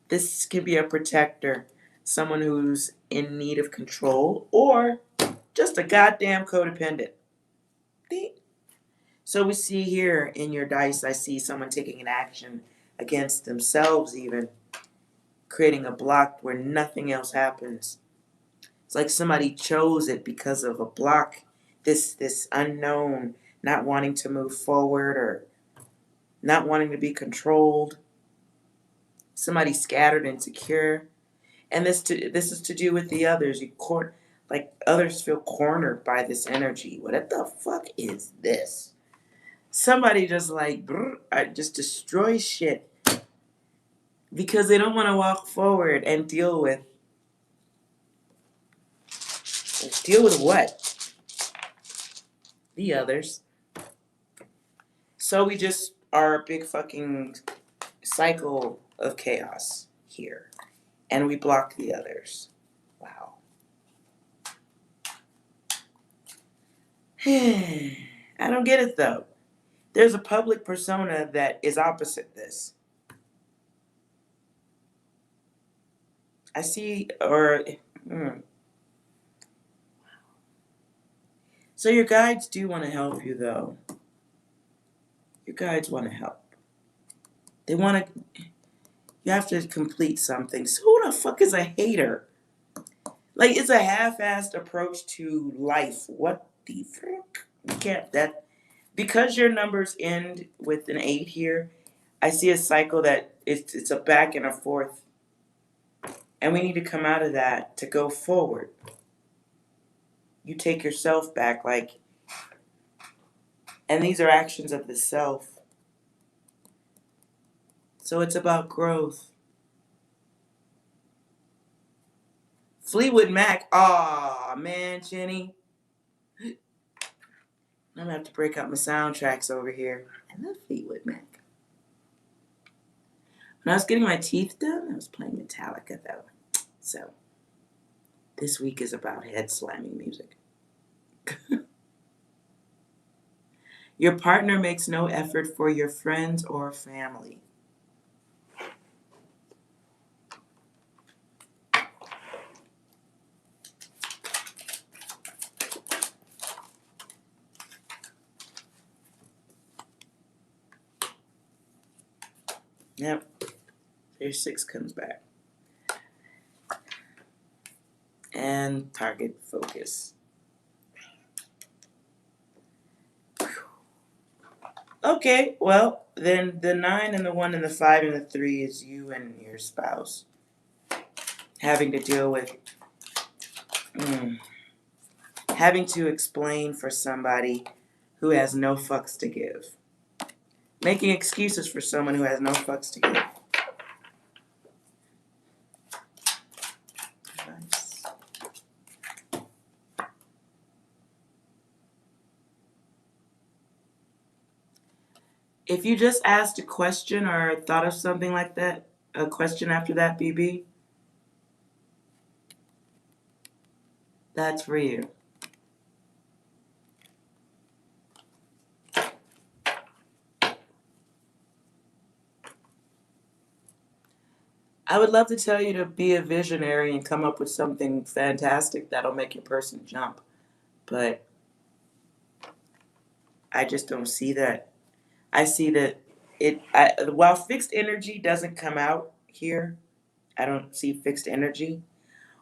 This can be a protector, someone who's in need of control, or just a goddamn codependent. So we see here in your dice, I see someone taking an action against themselves, even creating a block where nothing else happens. It's like somebody chose it because of a block, this unknown, not wanting to move forward or not wanting to be controlled. Somebody scattered, insecure, and this is to do with the others. Like others feel cornered by this energy. What the fuck is this? Somebody just like just destroy shit because they don't want to walk forward and deal with what? The others. So we just are a big fucking cycle of chaos here. And we block the others. Wow. I don't get it though. There's a public persona that is opposite this. I see, So your guides do want to help you though. Your guides want to help. They want to, you have to complete something. So who the fuck is a hater? Like, it's a half-assed approach to life. What the frick? You can't, because your numbers end with an 8 here, I see a cycle that it's a back and a forth. And we need to come out of that to go forward. You take yourself back, and these are actions of the self. So it's about growth. Fleetwood Mac, aw, man, Jenny. I'm gonna have to break out my soundtracks over here. I love Fleetwood Mac. When I was getting my teeth done, I was playing Metallica though. So this week is about head slamming music. Your partner makes no effort for your friends or family. Yep. There's 6 comes back. And target focus. Okay, well, then the 9 and the 1 and the 5 and the 3 is you and your spouse having to deal with having to explain for somebody who has no fucks to give. Making excuses for someone who has no fucks to give. Nice. If you just asked a question or thought of something like that, a question after that, BB, that's for you. I would love to tell you to be a visionary and come up with something fantastic that'll make your person jump. But I just don't see that. I see that while fixed energy doesn't come out here, I don't see fixed energy.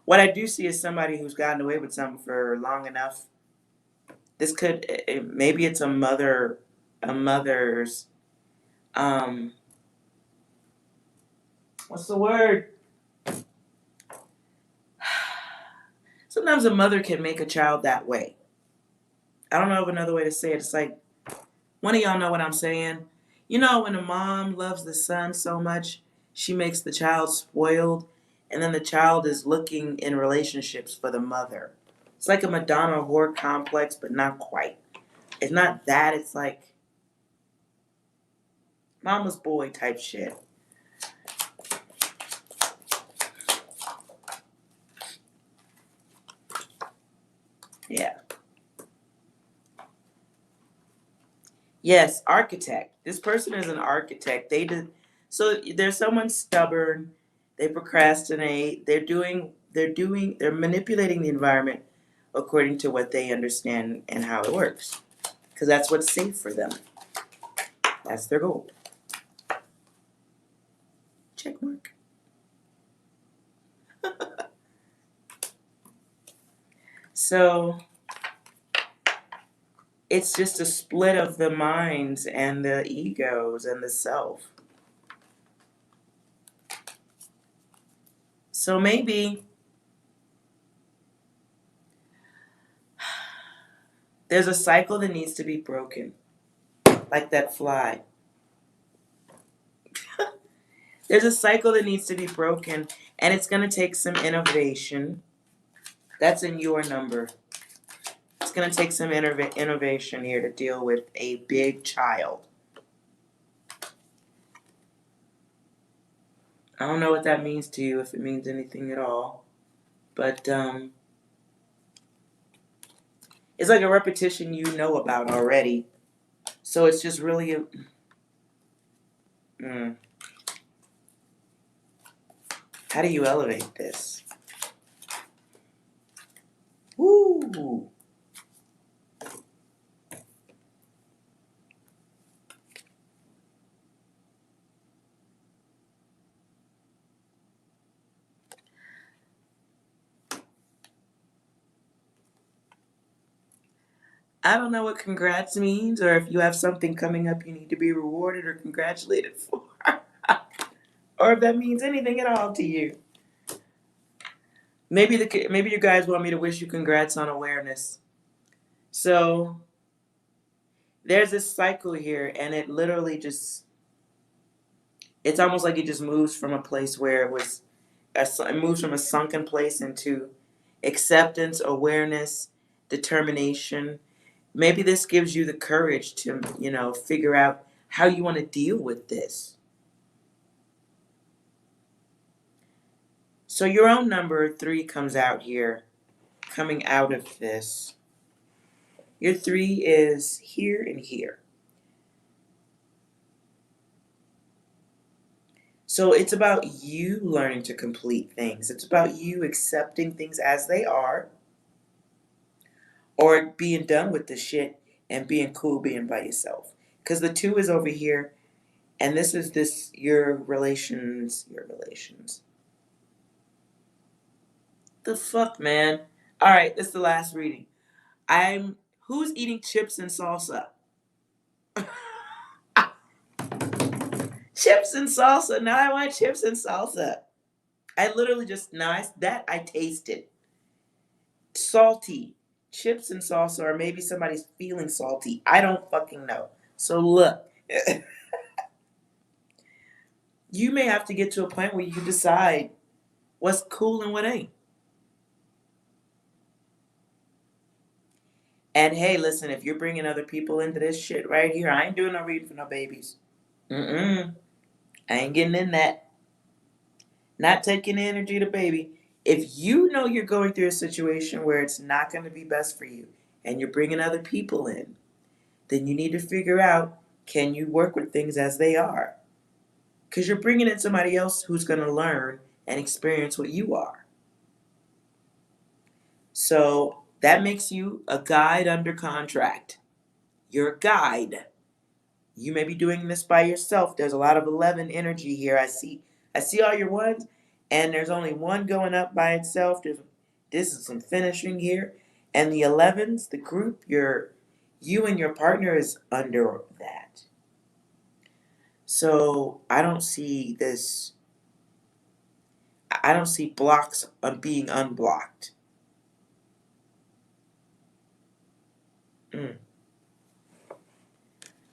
What I do see is somebody who's gotten away with something for long enough. This could, maybe it's a mother's, what's the word? Sometimes a mother can make a child that way. I don't know of another way to say it. It's like, one of y'all know what I'm saying? You know when a mom loves the son so much, she makes the child spoiled, and then the child is looking in relationships for the mother. It's like a Madonna whore complex, but not quite. It's not that, it's like mama's boy type shit. Yeah. Yes, architect. This person is an architect. They did. So there's someone stubborn. They procrastinate. They're manipulating the environment according to what they understand and how it works. Because that's what's safe for them. That's their goal. Check mark. So it's just a split of the minds and the egos and the self. So maybe there's a cycle that needs to be broken, like that fly. There's a cycle that needs to be broken, and it's going to take some innovation. That's in your number. It's going to take some innovation here to deal with a big child. I don't know what that means to you, if it means anything at all. But it's like a repetition you know about already. So it's just really how do you elevate this? Woo! I don't know what congrats means, or if you have something coming up you need to be rewarded or congratulated for. Or if that means anything at all to you. Maybe you guys want me to wish you congrats on awareness. So there's this cycle here, and it literally it's almost like it just moves from a place where it moves from a sunken place into acceptance, awareness, determination. Maybe this gives you the courage to, figure out how you want to deal with this. So your own number 3 comes out here, coming out of this. Your 3 is here and here. So it's about you learning to complete things. It's about you accepting things as they are, or being done with the shit and being cool being by yourself. Because the 2 is over here, and this is your relations. The fuck, man. All right, this is the last reading. Who's eating chips and salsa? Chips and salsa. Now I want chips and salsa. I literally I tasted. Salty. Chips and salsa, or maybe somebody's feeling salty. I don't fucking know. So look. You may have to get to a point where you decide what's cool and what ain't. And hey, listen, if you're bringing other people into this shit right here, I ain't doing no reading for no babies. I ain't getting in that. Not taking the energy to baby. If you know you're going through a situation where it's not going to be best for you and you're bringing other people in, then you need to figure out, can you work with things as they are? Because you're bringing in somebody else who's going to learn and experience what you are. So that makes you a guide under contract. You're a guide. You may be doing this by yourself. There's a lot of 11 energy here. I see all your ones, and there's only one going up by itself. This is some finishing here. And the 11s, the group, you and your partner is under that. So I don't see blocks being unblocked.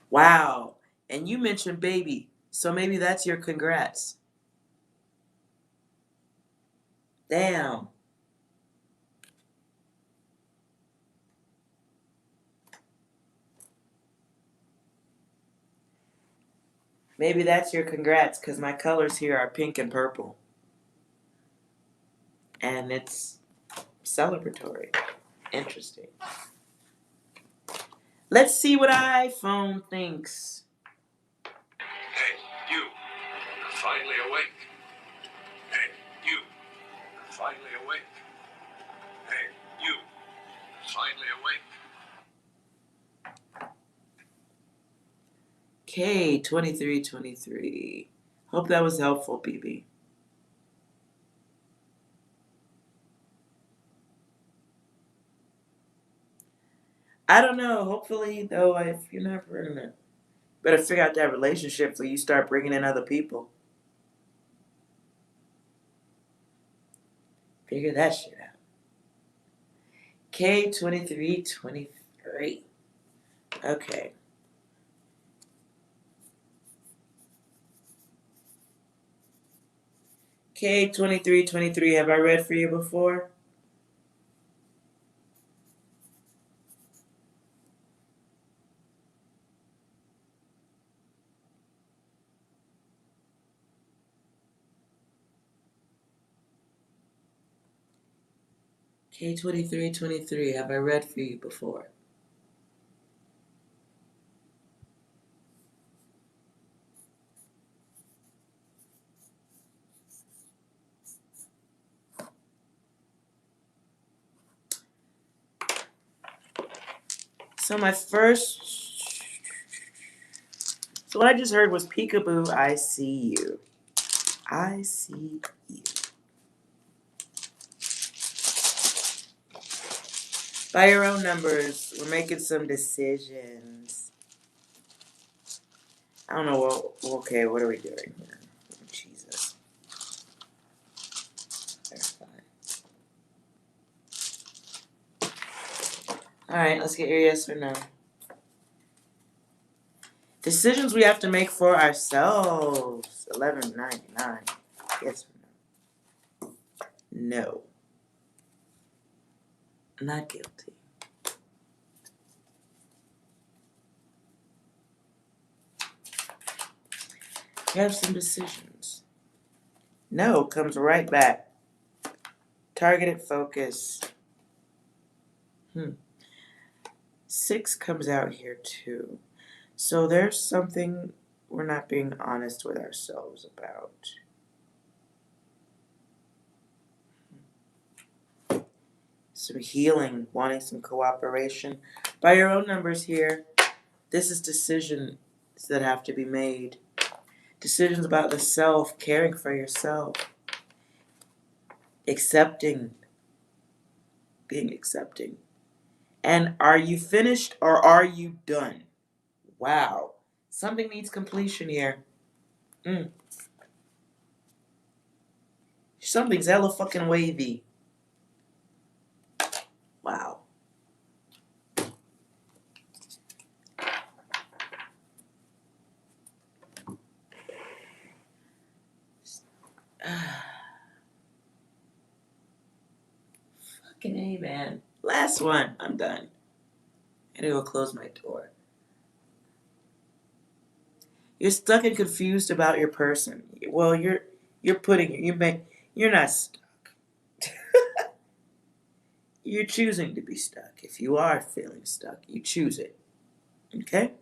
Wow. And you mentioned baby. So maybe that's your congrats. Damn. Maybe that's your congrats, because my colors here are pink and purple. And it's celebratory. Interesting. Let's see what iPhone thinks. Hey, you. Finally awake. Hey, you. Finally awake. Hey, you. Finally awake. K2323. Hope that was helpful, BB. I don't know. Hopefully, though, if you're not pregnant, better figure out that relationship so you start bringing in other people. Figure that shit out. K2323. Okay. K2323. Have I read for you before? K2323. Have I read for you before? So what I just heard was peekaboo, I see you. I see you. By your own numbers, we're making some decisions. I don't know okay, what are we doing here? Jesus. That's fine. Alright, let's get your yes or no. Decisions we have to make for ourselves. $11.99. Yes or no? No. Not guilty. You have some decisions. No comes right back. Targeted focus. 6 comes out here too. So there's something we're not being honest with ourselves about. Some healing, wanting some cooperation. By your own numbers here, this is decisions that have to be made. Decisions about the self, caring for yourself, accepting, being accepting. And are you finished or are you done? Wow. Something needs completion here. Something's hella fucking wavy. Wow. Fucking A, man. Last one. I'm done. I gotta go close my door. You're stuck and confused about your person. Well, you're not stuck. You're choosing to be stuck. If you are feeling stuck, you choose it. Okay?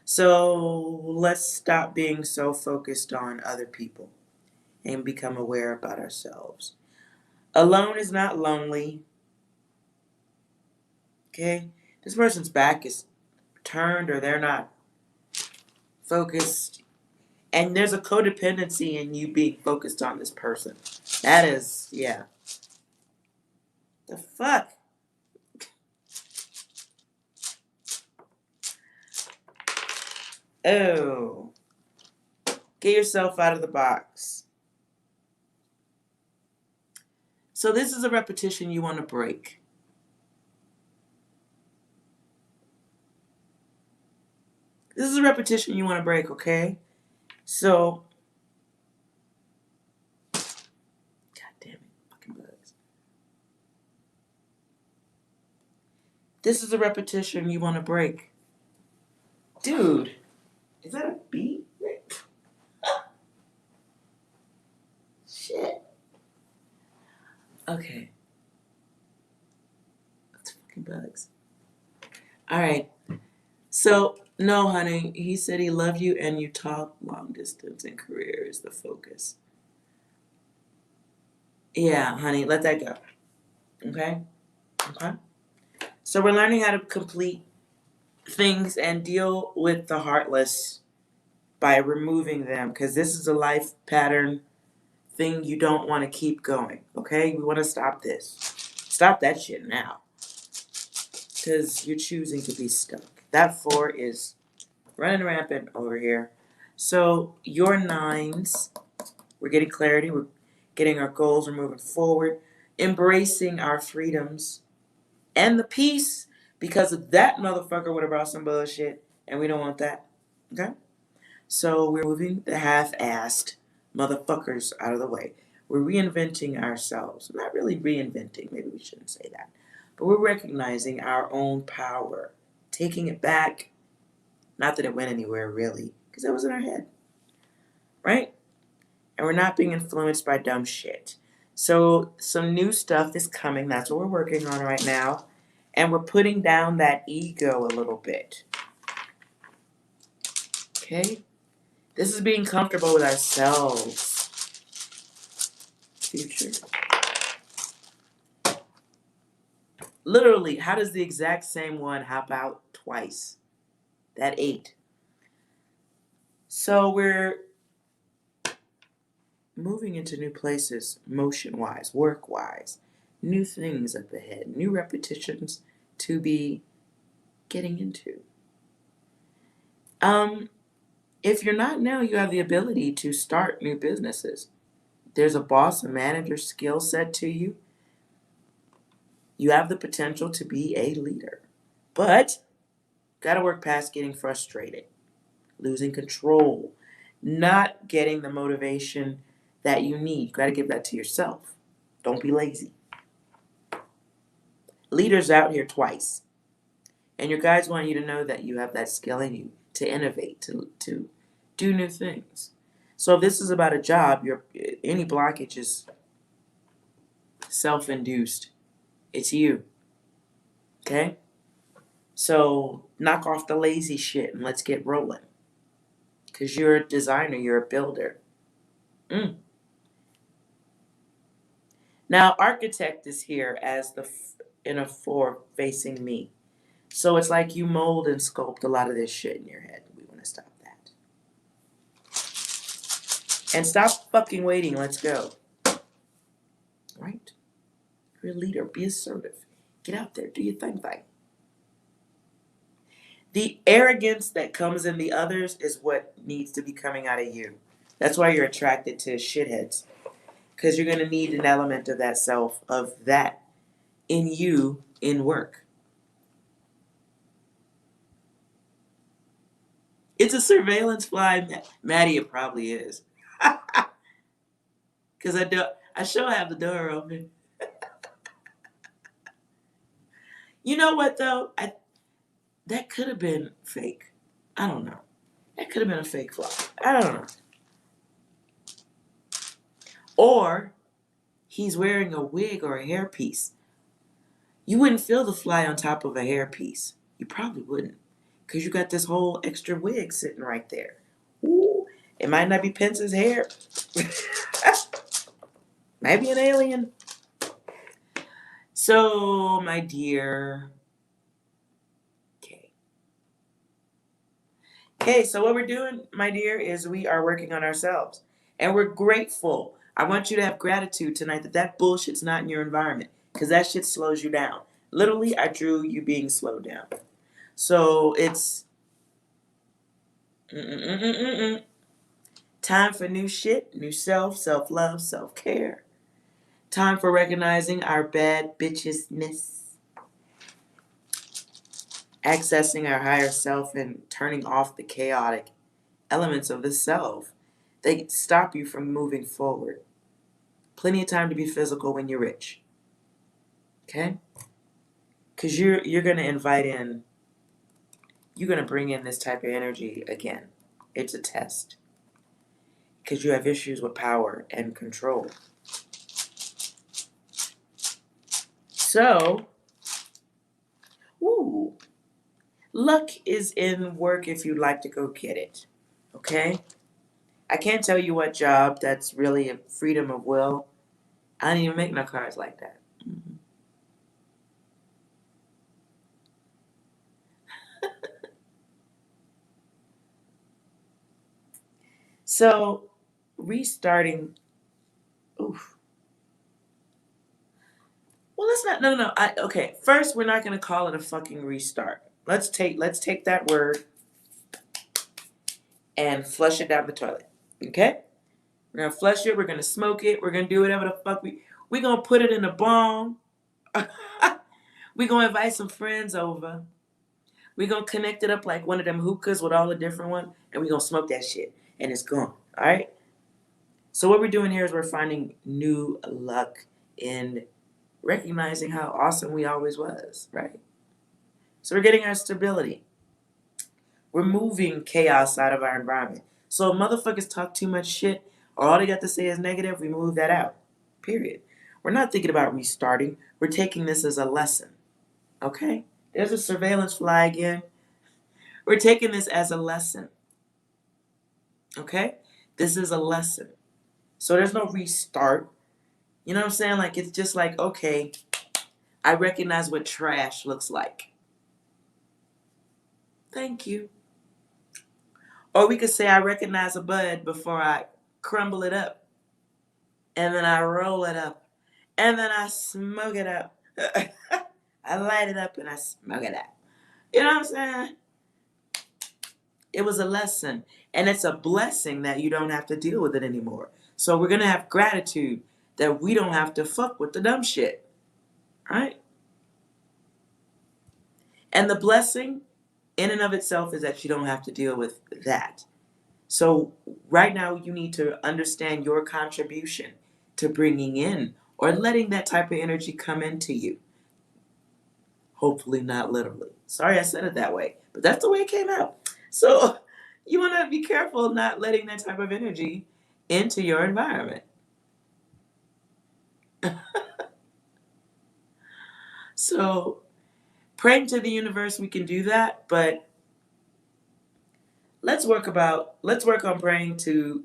So let's stop being so focused on other people and become aware about ourselves. Alone is not lonely. Okay? This person's back is turned or they're not focused. And there's a codependency in you being focused on this person. That is, yeah. The fuck? Oh. Get yourself out of the box. So this is a repetition you want to break. This is a repetition you want to break, okay? So, God damn it, fucking bugs. This is a repetition you want to break. Dude, is that a beat? Shit. Okay. Let's Fucking bugs. All right. So, no, honey. He said he loved you and you talk long distance and career is the focus. Yeah, honey. Let that go. Okay? Okay? So, we're learning how to complete things and deal with the heartless by removing them because this is a life pattern thing you don't want to keep going. Okay? We want to stop this. Stop that shit now. Because you're choosing to be stuck. That 4 is running rampant over here. So your 9s, we're getting clarity, we're getting our goals, we're moving forward, embracing our freedoms and the peace because of that motherfucker would have brought some bullshit and we don't want that. Okay? So we're moving the half-assed motherfuckers out of the way. We're reinventing ourselves. Not really reinventing, maybe we shouldn't say that. But we're recognizing our own power, taking it back. Not that it went anywhere really, because it was in our head. Right? And we're not being influenced by dumb shit. So some new stuff is coming. That's what we're working on right now. And we're putting down that ego a little bit. Okay? This is being comfortable with ourselves. Future. Literally, how does the exact same one hop out twice? That 8. So we're moving into new places, motion-wise, work-wise. New things up ahead. New repetitions to be getting into. If you're not now, you have the ability to start new businesses. There's a boss, a manager skill set to you. You have the potential to be a leader. But gotta work past getting frustrated, losing control, not getting the motivation that you need. You gotta give that to yourself. Don't be lazy. Leaders out here twice. And your guides want you to know that you have that skill in you to innovate, to do new things. So if this is about a job, any blockage is self-induced. It's you. Okay? So knock off the lazy shit and let's get rolling. Because you're a designer, you're a builder. Now, architect is here as in a 4 facing me. So it's like you mold and sculpt a lot of this shit in your head. We want to stop that. And stop fucking waiting. Let's go. Right? You're a leader. Be assertive. Get out there. Do your thing. The arrogance that comes in the others is what needs to be coming out of you. That's why you're attracted to shitheads. Because you're going to need an element of that self, of that in you in work. It's a surveillance fly, Maddie. It probably is. Because I sure have the door open. You know what though? That could have been fake. I don't know. That could have been a fake fly. I don't know. Or he's wearing a wig or a hairpiece. You wouldn't feel the fly on top of a hairpiece. You probably wouldn't. Because you got this whole extra wig sitting right there. Ooh, it might not be Pence's hair. Maybe an alien. So, my dear. Okay, so what we're doing, my dear, is we are working on ourselves. And we're grateful. I want you to have gratitude tonight that bullshit's not in your environment. Because that shit slows you down. Literally, I drew you being slowed down. So, it's time for new shit, new self, self-love, self-care. Time for recognizing our bad bitchesness. Accessing our higher self and turning off the chaotic elements of the self. They stop you from moving forward. Plenty of time to be physical when you're rich. Okay? Because you're going to invite in, you're going to bring in this type of energy again. It's a test. Because you have issues with power and control. So, Luck is in work if you'd like to go get it. Okay? I can't tell you what job that's really a freedom of will. I don't even make no cards like that. Mhm. So, restarting. Oof. Well, let's not. No. Okay. First, we're not gonna call it a fucking restart. Let's take that word and flush it down the toilet. Okay? We're gonna flush it. We're gonna smoke it. We're gonna do whatever the fuck we gonna put it in a bong. We gonna invite some friends over. We gonna connect it up like one of them hookahs with all the different ones, and we gonna smoke that shit, and it's gone. All right. So what we're doing here is we're finding new luck in recognizing how awesome we always was, right? So we're getting our stability. We're moving chaos out of our environment. So if motherfuckers talk too much shit or all they got to say is negative, we move that out. Period. We're not thinking about restarting. We're taking this as a lesson. Okay? There's a surveillance fly again. We're taking this as a lesson. Okay? This is a lesson. So there's no restart. You know what I'm saying? Like, it's just like, okay, I recognize what trash looks like. Thank you. Or we could say I recognize a bud before I crumble it up. And then I roll it up. And then I smoke it up. I light it up and I smoke it up. You know what I'm saying? It was a lesson. And it's a blessing that you don't have to deal with it anymore. So we're going to have gratitude that we don't have to fuck with the dumb shit. Right? And the blessing in and of itself is that you don't have to deal with that. So right now you need to understand your contribution to bringing in or letting that type of energy come into you. Hopefully not literally. Sorry I said it that way, but that's the way it came out. So you want to be careful not letting that type of energy into your environment. So praying to the universe, we can do that, but let's work on praying to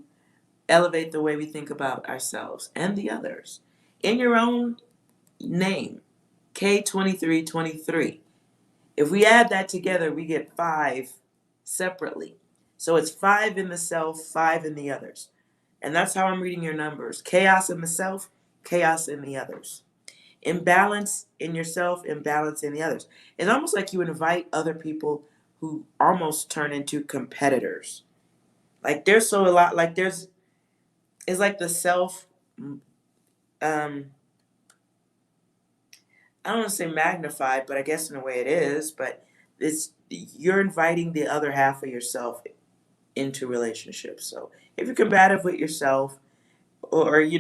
elevate the way we think about ourselves and the others. In your own name, K2323. If we add that together, we get 5 separately. So it's 5 in the self, 5 in the others. And that's how I'm reading your numbers. Chaos in the self, chaos in the others. Imbalance in yourself, imbalance in the others. It's almost like you invite other people who almost turn into competitors. Like there's so a lot, like it's like the self, I don't want to say magnified, but I guess in a way it is, but you're inviting the other half of yourself into relationships. So if you're combative with yourself or you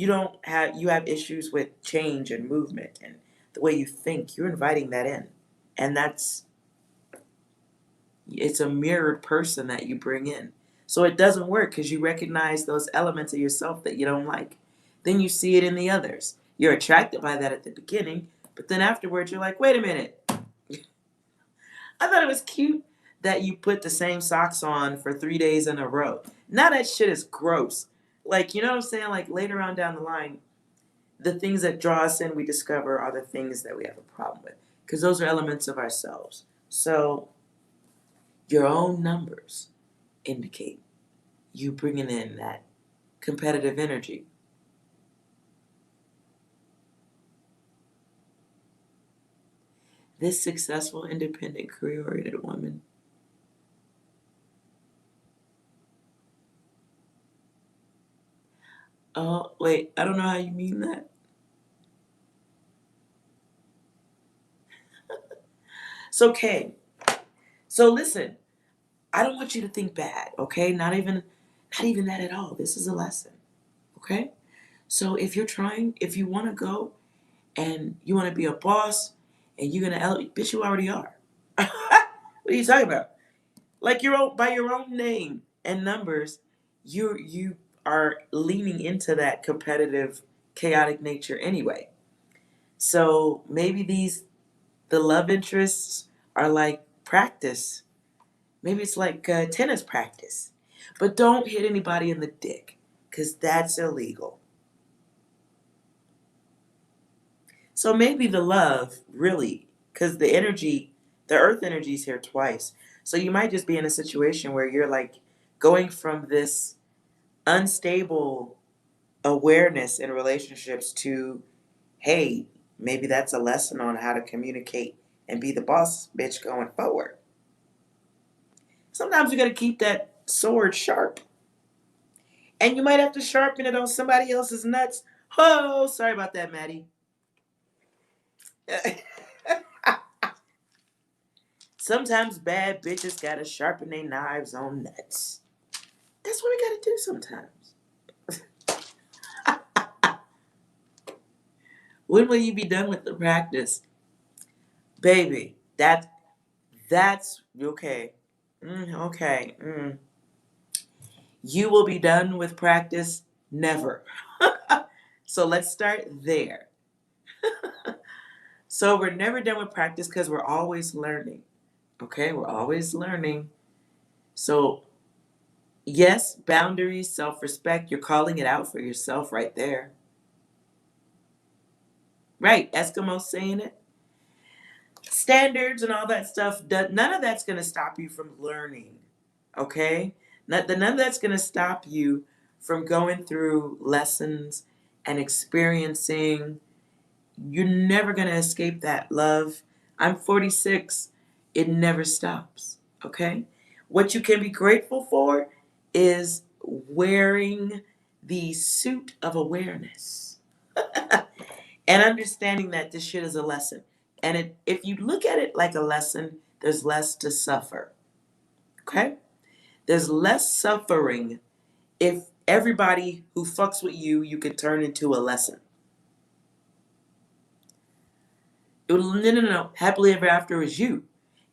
have issues with change and movement and the way you think, you're inviting that in. And it's a mirrored person that you bring in. So it doesn't work because you recognize those elements of yourself that you don't like. Then you see it in the others. You're attracted by that at the beginning, but then afterwards you're like, wait a minute. I thought it was cute that you put the same socks on for 3 days in a row. Now that shit is gross. Like, you know what I'm saying? Like later on down the line, the things that draw us in, we discover are the things that we have a problem with. Because those are elements of ourselves. So your own numbers indicate you bringing in that competitive energy. This successful, independent, career-oriented woman. Oh, wait, I don't know how you mean that. It's okay. So listen, I don't want you to think bad, okay? Not even that at all. This is a lesson, okay? So if you want to go and you want to be a boss and you're gonna elevate, bitch, you already are. What are you talking about? Like by your own name and numbers, you are leaning into that competitive, chaotic nature anyway. So maybe the love interests are like practice. Maybe it's like tennis practice. But don't hit anybody in the dick, because that's illegal. So maybe the love, really, because the earth energy is here twice. So you might just be in a situation where you're like going from this unstable awareness in relationships to, hey, maybe that's a lesson on how to communicate and be the boss bitch going forward. Sometimes you got to keep that sword sharp. And you might have to sharpen it on somebody else's nuts. Oh, sorry about that, Maddie. Sometimes bad bitches gotta sharpen their knives on nuts. That's what we gotta do sometimes. When will you be done with the practice? Baby, that's okay. Okay. You will be done with practice never. So let's start there. So we're never done with practice because we're always learning. Okay, we're always learning. So, yes, boundaries, self respect, you're calling it out for yourself right there. Right, Eskimo saying it. Standards and all that stuff, none of that's going to stop you from learning. Okay? None of that's going to stop you from going through lessons and experiencing. You're never going to escape that love. I'm 46. It never stops. Okay? What you can be grateful for is wearing the suit of awareness and understanding that this shit is a lesson. And if you look at it like a lesson, there's less to suffer. Okay? There's less suffering if everybody who fucks with you, you can turn into a lesson. No. Happily ever after is you.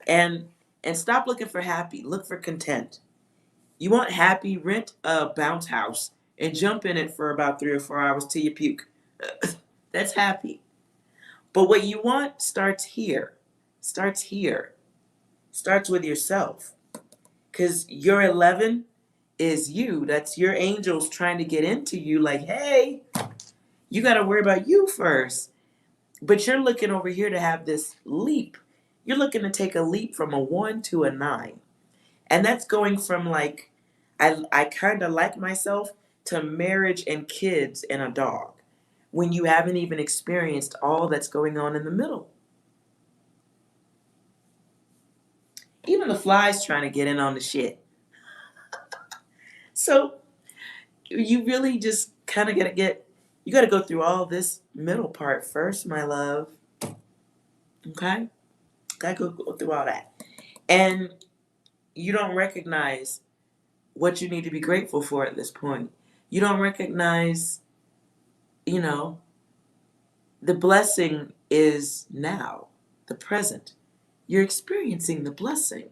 And stop looking for happy. Look for content. You want happy, rent a bounce house and jump in it for about 3 or 4 hours till you puke. That's happy. But what you want starts here. Starts here. Starts with yourself. Because your 11 is you. That's your angels trying to get into you like, hey, you got to worry about you first. But you're looking over here to have this leap. You're looking to take a leap from a 1 to a 9. And that's going from like, I kind of like myself to marriage and kids and a dog when you haven't even experienced all that's going on in the middle. Even the flies trying to get in on the shit. So you really just kind of you got to go through all this middle part first, my love. Okay? Got to go through all that. And you don't recognize what you need to be grateful for at this point. You don't recognize, you know, the blessing is now, the present. You're experiencing the blessing.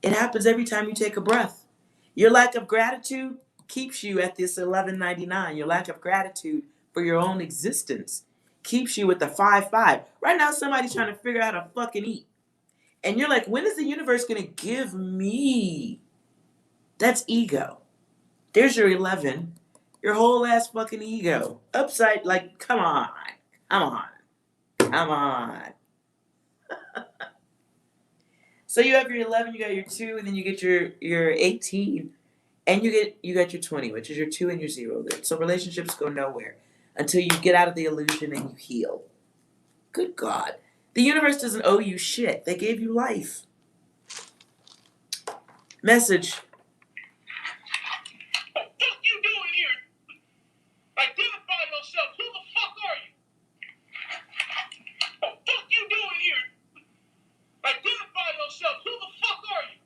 It happens every time you take a breath. Your lack of gratitude keeps you at this 1199. Your lack of gratitude for your own existence keeps you with the 5-5. Right now, somebody's trying to figure out how to fucking eat. And you're like, when is the universe going to give me? That's ego. There's your 11. Your whole ass fucking ego. Upside, like, come on. Come on. Come on. So you have your 11, you got your 2, and then you get your 18. And you got your 20, which is your 2 and your 0. So relationships go nowhere until you get out of the illusion and you heal. Good God. The universe doesn't owe you shit. They gave you life. Message. What the fuck you doing here? Identify yourself. Who the fuck are you? What the fuck you doing here? Identify yourself. Who the fuck are you?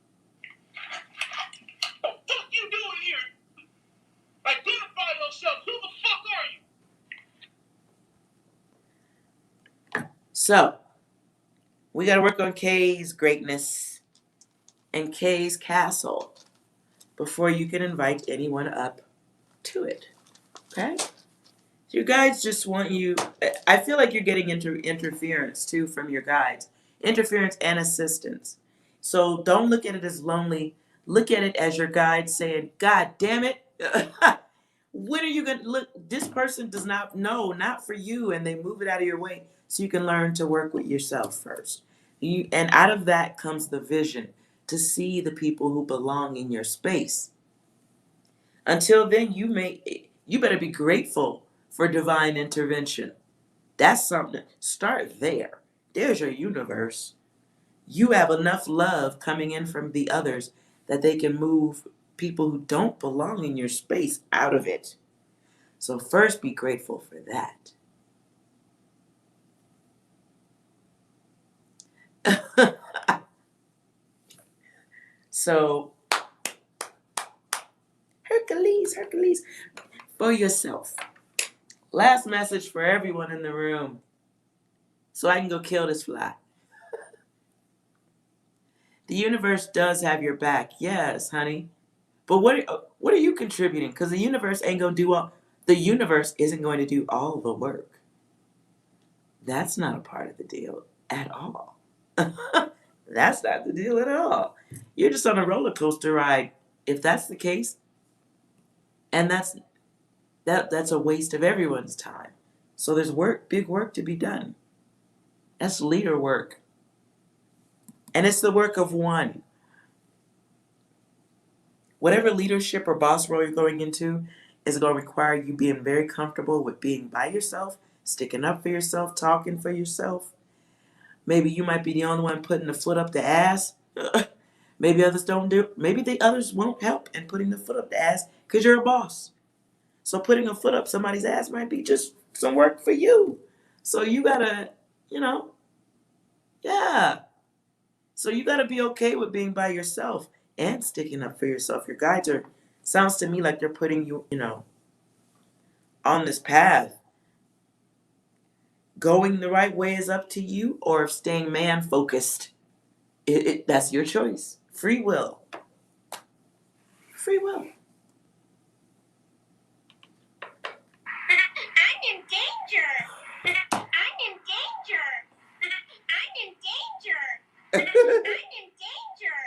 What the fuck you doing here? Identify yourself. Who the fuck are you? So, we got to work on Kay's greatness and Kay's castle before you can invite anyone up to it. Okay? Your guides just want you. I feel like you're getting interference too from your guides. interference and assistance. So don't look at it as lonely. Look at it as your guide saying, God damn it. When are you going to look? This person does not know, not for you. And they move it out of your way so you can learn to work with yourself first. And out of that comes the vision to see the people who belong in your space. Until then, you better be grateful for divine intervention. That's something. Start there. There's your universe. You have enough love coming in from the others that they can move people who don't belong in your space out of it. So first be grateful for that. So Hercules, for yourself. Last message for everyone in the room so I can go kill this fly. The universe does have your back. Yes, honey. But what are you contributing? Because the universe ain't going to do all. The universe isn't going to do all the work. That's not a part of the deal at all. That's not the deal at all. You're just on a roller coaster ride. If that's the case, and that's a waste of everyone's time. So there's big work to be done. That's leader work. And it's the work of one. Whatever leadership or boss role you're going into is going to require you being very comfortable with being by yourself, sticking up for yourself, talking for yourself. Maybe you might be the only one putting the foot up the ass. Maybe others don't do. Maybe the others won't help in putting the foot up the ass because you're a boss. So putting a foot up somebody's ass might be just some work for you. So you gotta, yeah. So you gotta be okay with being by yourself and sticking up for yourself. Your guides sounds to me like they're putting you, on this path. Going the right way is up to you, or if staying man focused, that's your choice. Free will. Free will. I'm in danger. I'm in danger. I'm in danger. I'm in danger.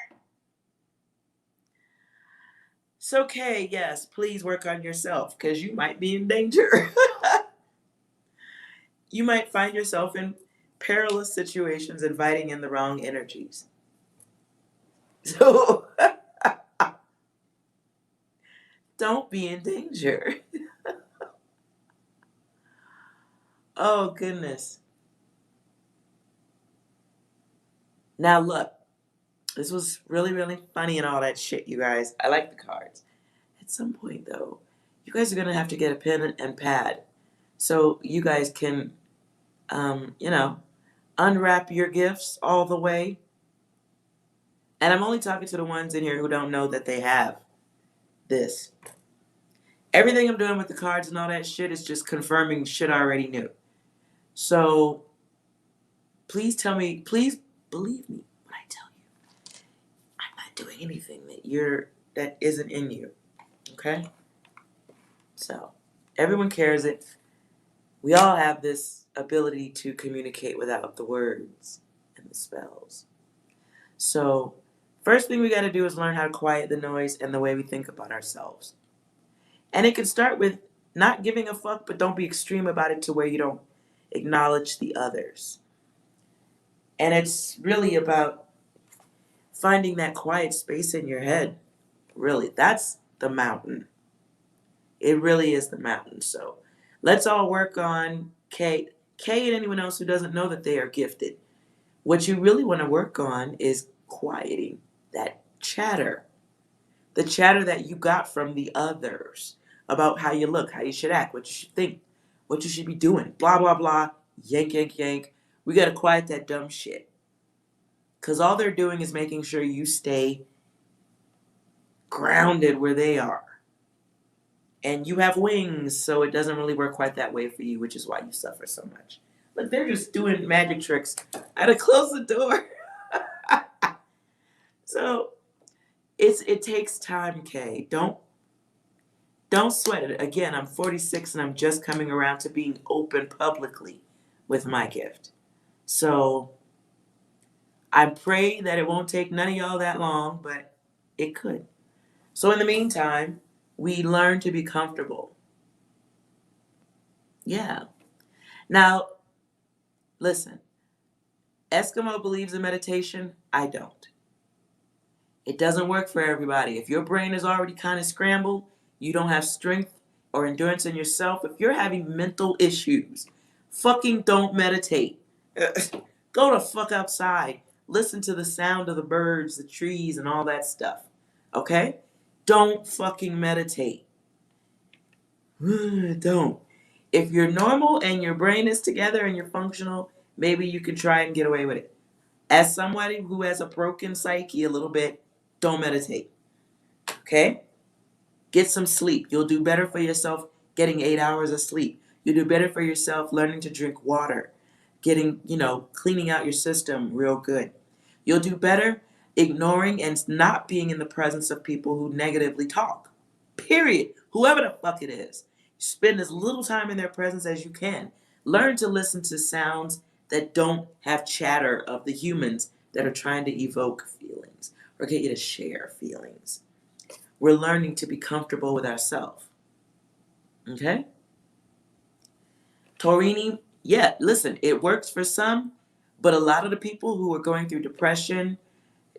It's okay, yes, please work on yourself because you might be in danger. You might find yourself in perilous situations inviting in the wrong energies. So don't be in danger. Oh, goodness. Now, look, this was really, really funny and all that shit, you guys. I like the cards. At some point, though, you guys are going to have to get a pen and pad so you guys can, unwrap your gifts all the way. And I'm only talking to the ones in here who don't know that they have this. Everything I'm doing with the cards and all that shit is just confirming shit I already knew. So please believe me when I tell you. I'm not doing anything that isn't in you. Okay? So everyone cares it. We all have this ability to communicate without the words and the spells. So first thing we got to do is learn how to quiet the noise and the way we think about ourselves. And it can start with not giving a fuck, but don't be extreme about it to where you don't acknowledge the others. And it's really about finding that quiet space in your head. Really, that's the mountain. It really is the mountain. So let's all work on Kay and anyone else who doesn't know that they are gifted. What you really want to work on is quieting that chatter. The chatter that you got from the others about how you look, how you should act, what you should think, what you should be doing, blah, blah, blah, yank, yank, yank. We got to quiet that dumb shit. Because all they're doing is making sure you stay grounded where they are. And you have wings, so it doesn't really work quite that way for you, which is why you suffer so much. But they're just doing magic tricks. I had to close the door. So it takes time, Kay. Don't sweat it. Again, I'm 46 and I'm just coming around to being open publicly with my gift. So I pray that it won't take none of y'all that long, but it could. So in the meantime, we learn to be comfortable. Yeah. Now, listen, Eskimo believes in meditation. I don't. It doesn't work for everybody. If your brain is already kind of scrambled, you don't have strength or endurance in yourself, if you're having mental issues, fucking don't meditate. Go the fuck outside. Listen to the sound of the birds, the trees, and all that stuff. Okay? Don't fucking meditate. Don't. If you're normal and your brain is together and you're functional, maybe you can try and get away with it. As somebody who has a broken psyche a little bit, don't meditate. Okay? Get some sleep. You'll do better for yourself getting 8 hours of sleep. You'll do better for yourself learning to drink water, getting, cleaning out your system real good. You'll do better ignoring and not being in the presence of people who negatively talk. Period. Whoever the fuck it is. Spend as little time in their presence as you can. Learn to listen to sounds that don't have chatter of the humans that are trying to evoke feelings or get you to share feelings. We're learning to be comfortable with ourselves. Okay? Torini, yeah, listen, it works for some, but a lot of the people who are going through depression,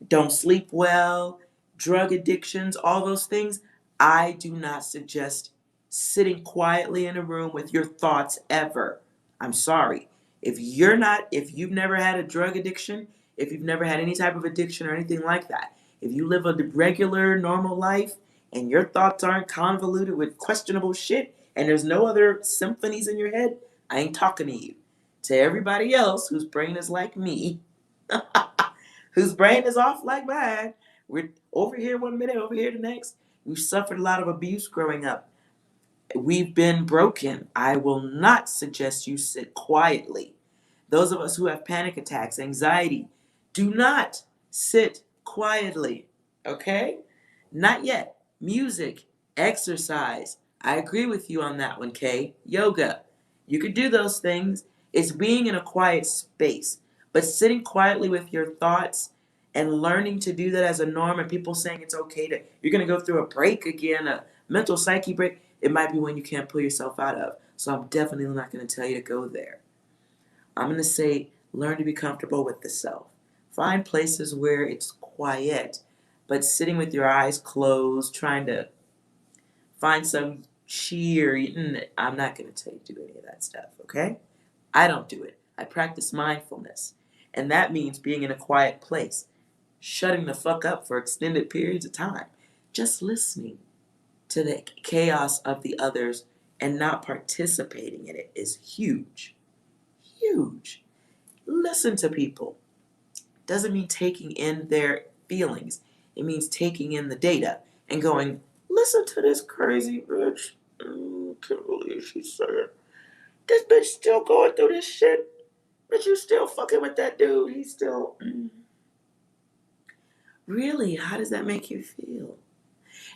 don't sleep well, drug addictions, all those things, I do not suggest sitting quietly in a room with your thoughts ever. I'm sorry. If you've never had a drug addiction, if you've never had any type of addiction or anything like that, if you live a regular, normal life and your thoughts aren't convoluted with questionable shit and there's no other symphonies in your head, I ain't talking to you. To everybody else whose brain is like me, whose brain is off like mine. We're over here one minute, over here the next. We've suffered a lot of abuse growing up. We've been broken. I will not suggest you sit quietly. Those of us who have panic attacks, anxiety, do not sit quietly. Okay? Not yet. Music, exercise. I agree with you on that one, Kay. Yoga. You could do those things. It's being in a quiet space. But sitting quietly with your thoughts and learning to do that as a norm and people saying it's okay to, you're going to go through a break again, a mental psyche break, it might be one you can't pull yourself out of. So I'm definitely not going to tell you to go there. I'm going to say learn to be comfortable with the self. Find places where it's quiet, but sitting with your eyes closed, trying to find some cheer. I'm not going to tell you to do any of that stuff, okay? I don't do it. I practice mindfulness. And that means being in a quiet place, shutting the fuck up for extended periods of time, just listening to the chaos of the others and not participating in it is huge. Huge. Listen to people. Doesn't mean taking in their feelings. It means taking in the data and going, listen to this crazy bitch. Can't believe she's saying this bitch still going through this shit. But you still fucking with that dude. He's still. Really? How does that make you feel?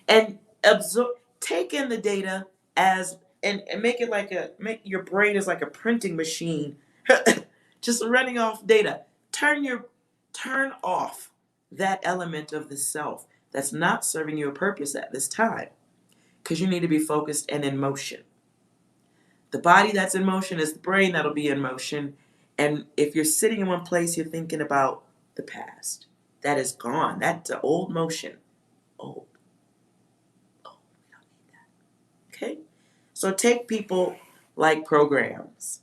And absorb, take in the data as and make it like make your brain is like a printing machine, just running off data. Turn off that element of the self that's not serving you a purpose at this time, because you need to be focused and in motion. The body that's in motion is the brain that'll be in motion. And if you're sitting in one place, you're thinking about the past. That is gone. That's an old motion. Old. Oh, we don't need that. Okay? So take people like programs.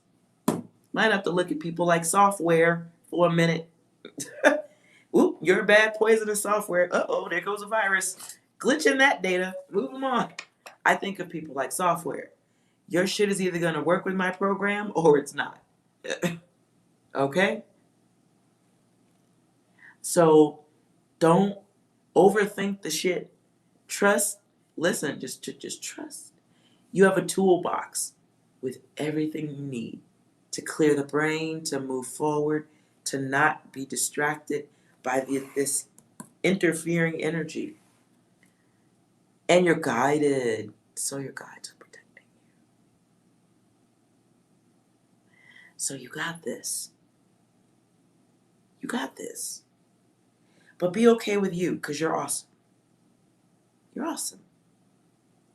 Might have to look at people like software for a minute. Oop, you're a bad poisonous software. Uh-oh, there goes a virus. Glitch in that data. Move them on. I think of people like software. Your shit is either going to work with my program or it's not. Okay? So don't overthink the shit. Trust. Listen, just trust. You have a toolbox with everything you need to clear the brain, to move forward, to not be distracted by this interfering energy. And you're guided. So your guides are protecting you. So you got this. You got this. But be okay with you, because you're awesome. You're awesome.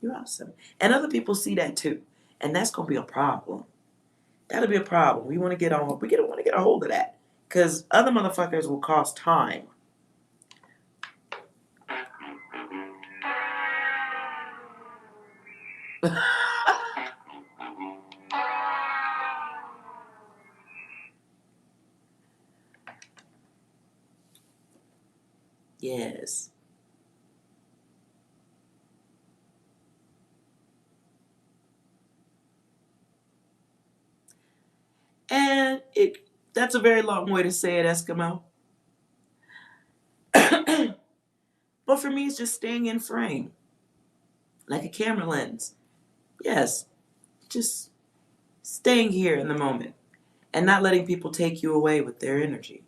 You're awesome. And other people see that too. And that's going to be a problem. That'll be a problem. We want to get want to get a hold of that. Because other motherfuckers will cost time. Yes. And that's a very long way to say it, Eskimo. But for me, it's just staying in frame. Like a camera lens. Yes. Just staying here in the moment. And not letting people take you away with their energy.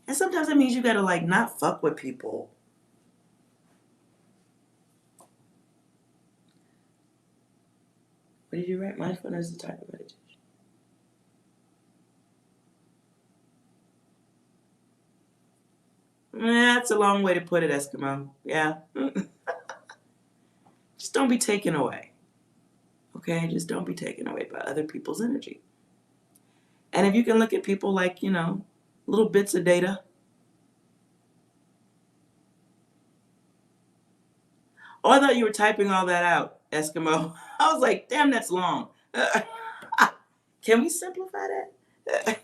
And sometimes that means you gotta like not fuck with people. What did you write? Mindfulness is a type of meditation. That's a long way to put it, Eskimo. Yeah. Just don't be taken away. Okay? Just don't be taken away by other people's energy. And if you can look at people like, little bits of data. Oh, I thought you were typing all that out, Eskimo. I was like, damn, that's long. Can we simplify that?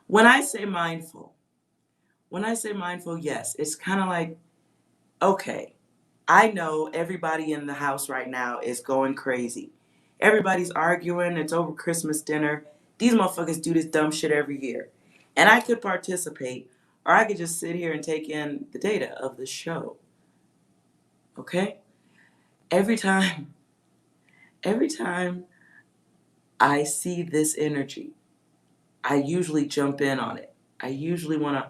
When I say mindful, yes, it's kind of like, okay, I know everybody in the house right now is going crazy. Everybody's arguing. It's over Christmas dinner. These motherfuckers do this dumb shit every year. And I could participate, or I could just sit here and take in the data of the show. Okay? Every time I see this energy, I usually jump in on it. I usually want to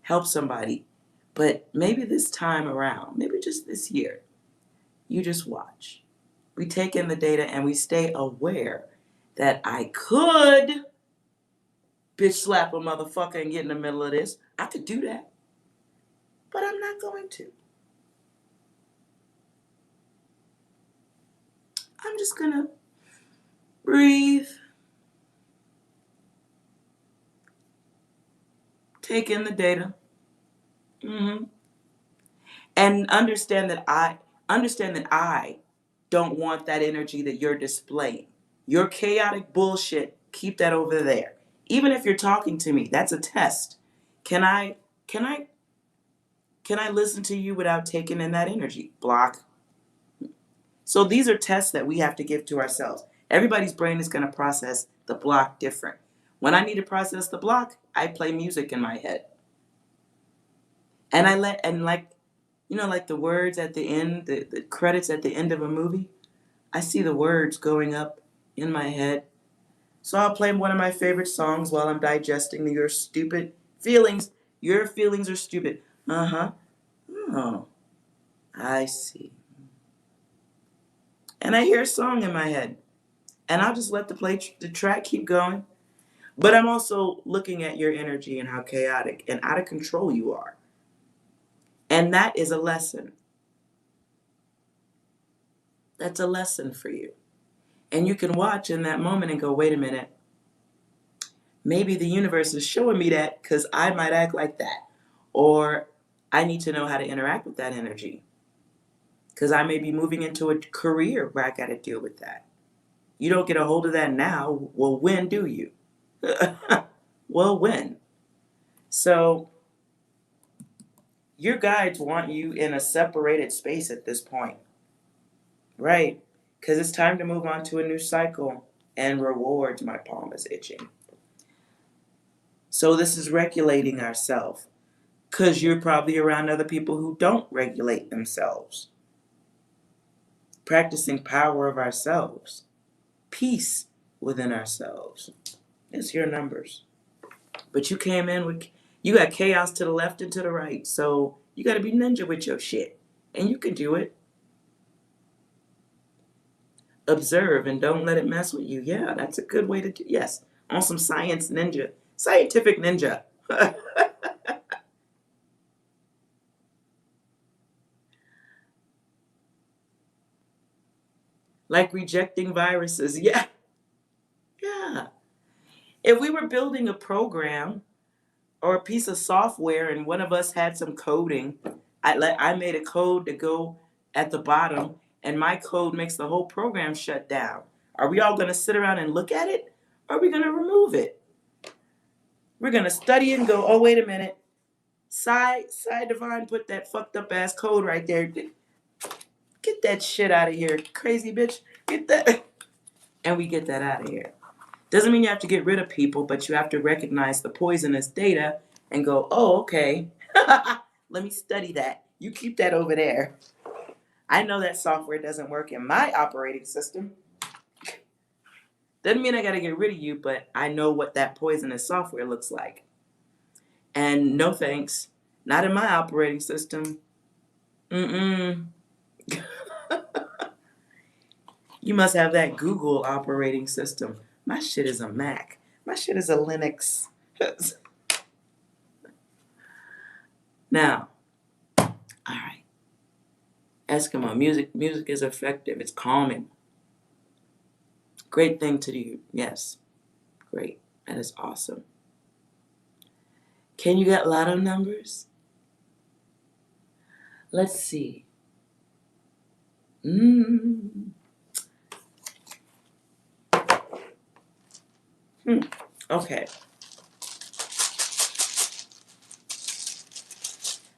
help somebody. But maybe this time around, maybe just this year, you just watch. We take in the data and we stay aware that I could bitch slap a motherfucker and get in the middle of this. I could do that. But I'm not going to. I'm just going to breathe. Take in the data. And understand that I don't want that energy that you're displaying. Your chaotic bullshit, keep that over there. Even if you're talking to me, that's a test. Can I can I can I listen to you without taking in that energy? Block. So these are tests that we have to give to ourselves. Everybody's brain is going to process the block different. When I need to process the block, I play music in my head. And like the words at the end, the credits at the end of a movie, I see the words going up in my head. So I'll play one of my favorite songs while I'm digesting your stupid feelings. Your feelings are stupid. Uh-huh. Oh, I see. And I hear a song in my head. And I'll just let the track keep going. But I'm also looking at your energy and how chaotic and out of control you are. And that is a lesson. That's a lesson for you. And you can watch in that moment and go, wait a minute. Maybe the universe is showing me that because I might act like that. Or I need to know how to interact with that energy. Because I may be moving into a career where I got to deal with that. You don't get a hold of that now. Well, when do you? Well, when? So your guides want you in a separated space at this point. Right? Because it's time to move on to a new cycle. And rewards, my palm is itching. So this is regulating ourselves. Because you're probably around other people who don't regulate themselves. Practicing power of ourselves. Peace within ourselves. It's your numbers. But you came in with, you got chaos to the left and to the right. So you got to be ninja with your shit. And you can do it. Observe and don't let it mess with you. Yeah, that's a good way to do. Yes, on some science ninja. Scientific ninja. Like rejecting viruses. Yeah. Yeah. If we were building a program or a piece of software and one of us had some coding, I made a code to go at the bottom and my code makes the whole program shut down. Are we all going to sit around and look at it? Or are we going to remove it? We're going to study it and go, oh, wait a minute. PsiDivine put that fucked up ass code right there. Get that shit out of here, crazy bitch. Get that. And we get that out of here. Doesn't mean you have to get rid of people, but you have to recognize the poisonous data and go, oh, okay. Let me study that. You keep that over there. I know that software doesn't work in my operating system. Doesn't mean I got to get rid of you, but I know what that poisonous software looks like. And no thanks. Not in my operating system. Mm-mm. You must have that Google operating system. My shit is a Mac. My shit is a Linux. Now, all right. Eskimo music is effective. It's calming. Great thing to do. Yes. Great. That is awesome. Can you get lotto numbers? Let's see. Okay.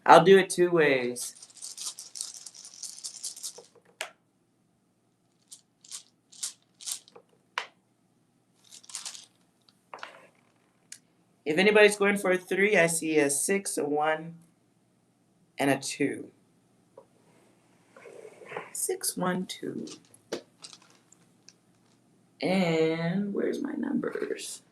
I'll do it two ways. If anybody's going for a 3, I see a 6, a 1, and a 2. 6, 1, 2. And where's my numbers?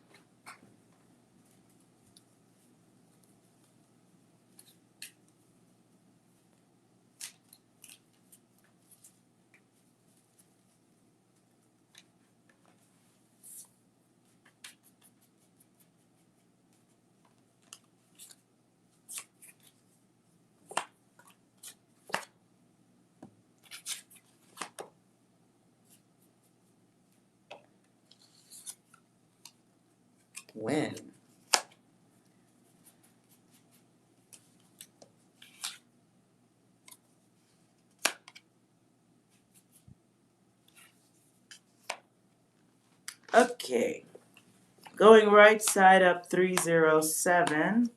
When? Okay. Going right side up 307.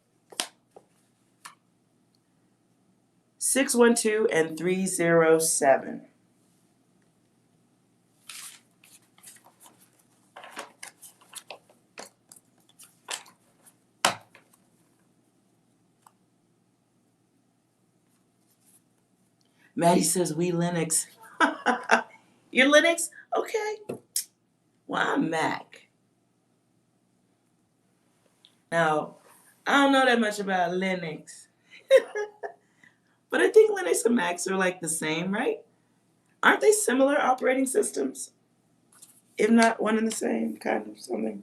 612 and 307. Maddie says we Linux. You're Linux? Okay. Well, I'm Mac. Now, I don't know that much about Linux. But I think Linux and Macs are like the same, right? Aren't they similar operating systems? If not one and the same, kind of something.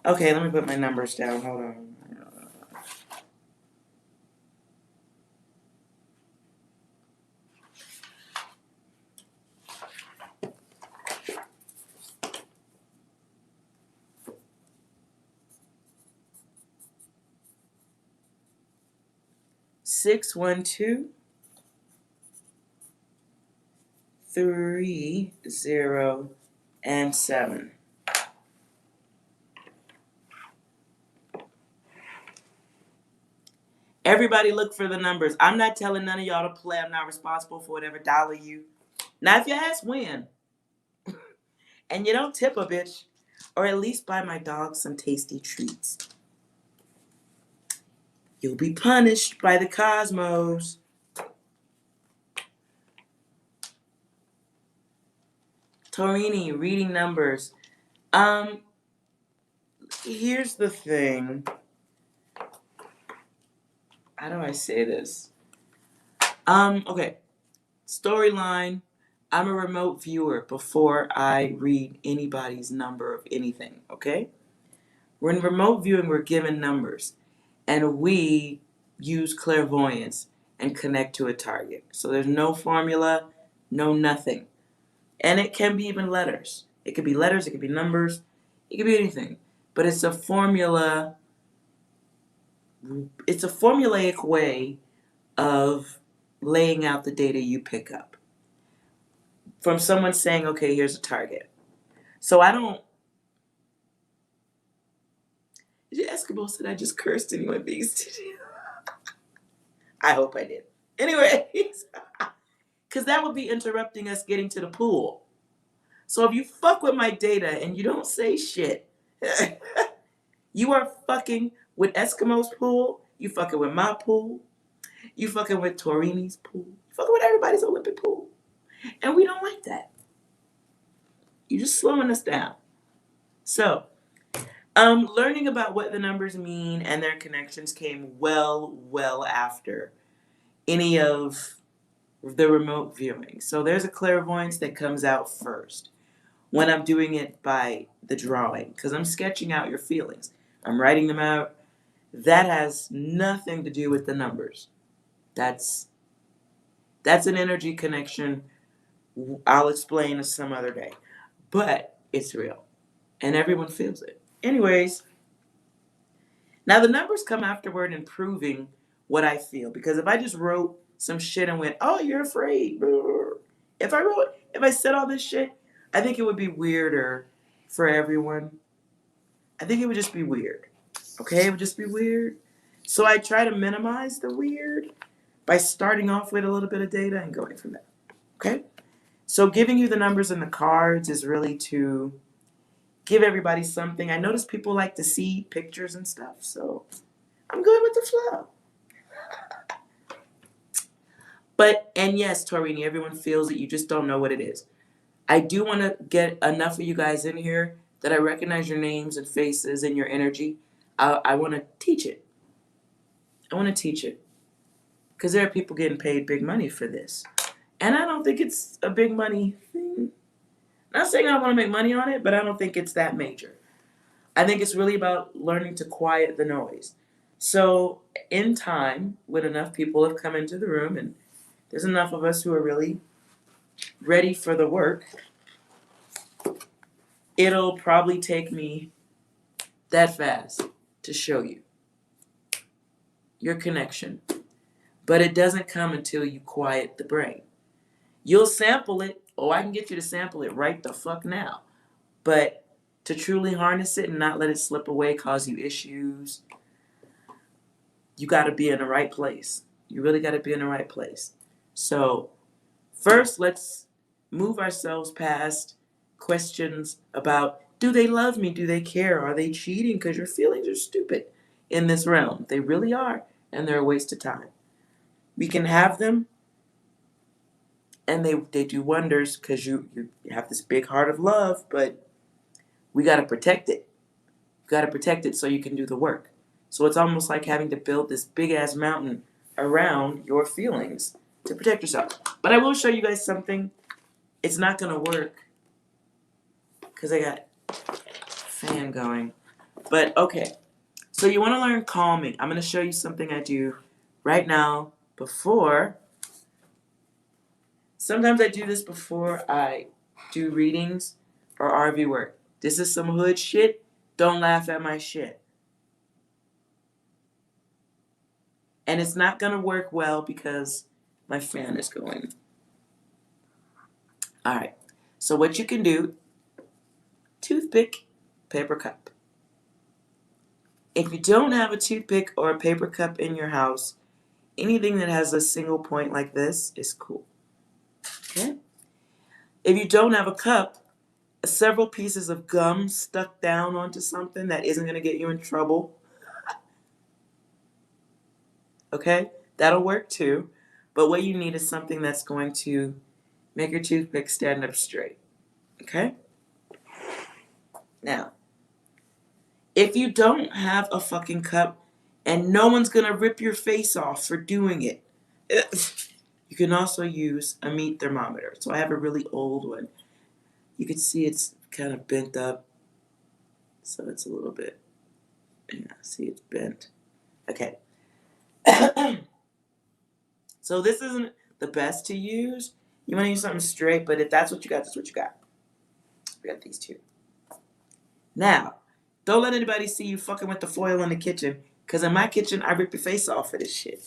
Okay, let me put my numbers down. Hold on. 612 307. Everybody look for the numbers. I'm not telling none of y'all to play. I'm not responsible for whatever dollar you. Now, if your ass win and you don't tip a bitch, or at least buy my dog some tasty treats, you'll be punished by the cosmos. Torini, reading numbers. Here's the thing. How do I say this? Okay. Storyline. I'm a remote viewer before I read anybody's number of anything, okay? We're in remote viewing, we're given numbers, and we use clairvoyance and connect to a target. So there's no formula, no nothing. And it can be even letters. It could be letters, it could be numbers, it could be anything. But it's a formula, it's a formulaic way of laying out the data you pick up. From someone saying, okay, here's a target. So I don't. Did Eskimo said I just cursed anyone beings today? I hope I did. Anyways, because that would be interrupting us getting to the pool. So if you fuck with my data and you don't say shit, you are fucking with Eskimo's pool, you fucking with my pool, you fucking with Torini's pool, you fucking with everybody's Olympic pool. And we don't like that. You're just slowing us down. So, learning about what the numbers mean and their connections came well after any of the remote viewing. So there's a clairvoyance that comes out first when I'm doing it by the drawing, because I'm sketching out your feelings. I'm writing them out. That has nothing to do with the numbers. That's an energy connection I'll explain some other day. But it's real. And everyone feels it. Anyways, now the numbers come afterward in proving what I feel. Because if I just wrote some shit and went, oh, you're afraid. If I said all this shit, I think it would be weirder for everyone. I think it would just be weird. Okay? It would just be weird. So I try to minimize the weird by starting off with a little bit of data and going from there. Okay? So giving you the numbers and the cards is really to give everybody something. I notice people like to see pictures and stuff, so I'm going with the flow. And yes, Torini, everyone feels it. You just don't know what it is. I do want to get enough of you guys in here that I recognize your names and faces and your energy. I want to teach it. I want to teach it. Because there are people getting paid big money for this. And I don't think it's a big money thing. Not saying I want to make money on it, but I don't think it's that major. I think it's really about learning to quiet the noise. So in time, when enough people have come into the room and there's enough of us who are really ready for the work, it'll probably take me that fast to show you your connection. But it doesn't come until you quiet the brain. You'll sample it. Oh, I can get you to sample it right the fuck now. But to truly harness it and not let it slip away, cause you issues, you got to be in the right place. You really got to be in the right place. So first, let's move ourselves past questions about, do they love me? Do they care? Are they cheating? Because your feelings are stupid in this realm. They really are. And they're a waste of time. We can have them. And they do wonders because you have this big heart of love. But we got to protect it. You got to protect it so you can do the work. So it's almost like having to build this big-ass mountain around your feelings to protect yourself. But I will show you guys something. It's not going to work because I got fan going. But okay. So you want to learn calming. I'm going to show you something I do right now before. Sometimes I do this before I do readings or RV work. This is some hood shit. Don't laugh at my shit. And it's not going to work well because my fan is going. All right. So what you can do, toothpick, paper cup. If you don't have a toothpick or a paper cup in your house, anything that has a single point like this is cool. Okay? If you don't have a cup, several pieces of gum stuck down onto something that isn't going to get you in trouble. Okay? That'll work too. But what you need is something that's going to make your toothpick stand up straight. Okay? Now, if you don't have a fucking cup and no one's going to rip your face off for doing it, you can also use a meat thermometer. So I have a really old one. You can see it's kind of bent up. So it's a little bit. Yeah, see, it's bent. Okay. So this isn't the best to use. You want to use something straight, but if that's what you got, that's what you got. We got these two. Now, don't let anybody see you fucking with the foil in the kitchen, because in my kitchen, I rip your face off for this shit.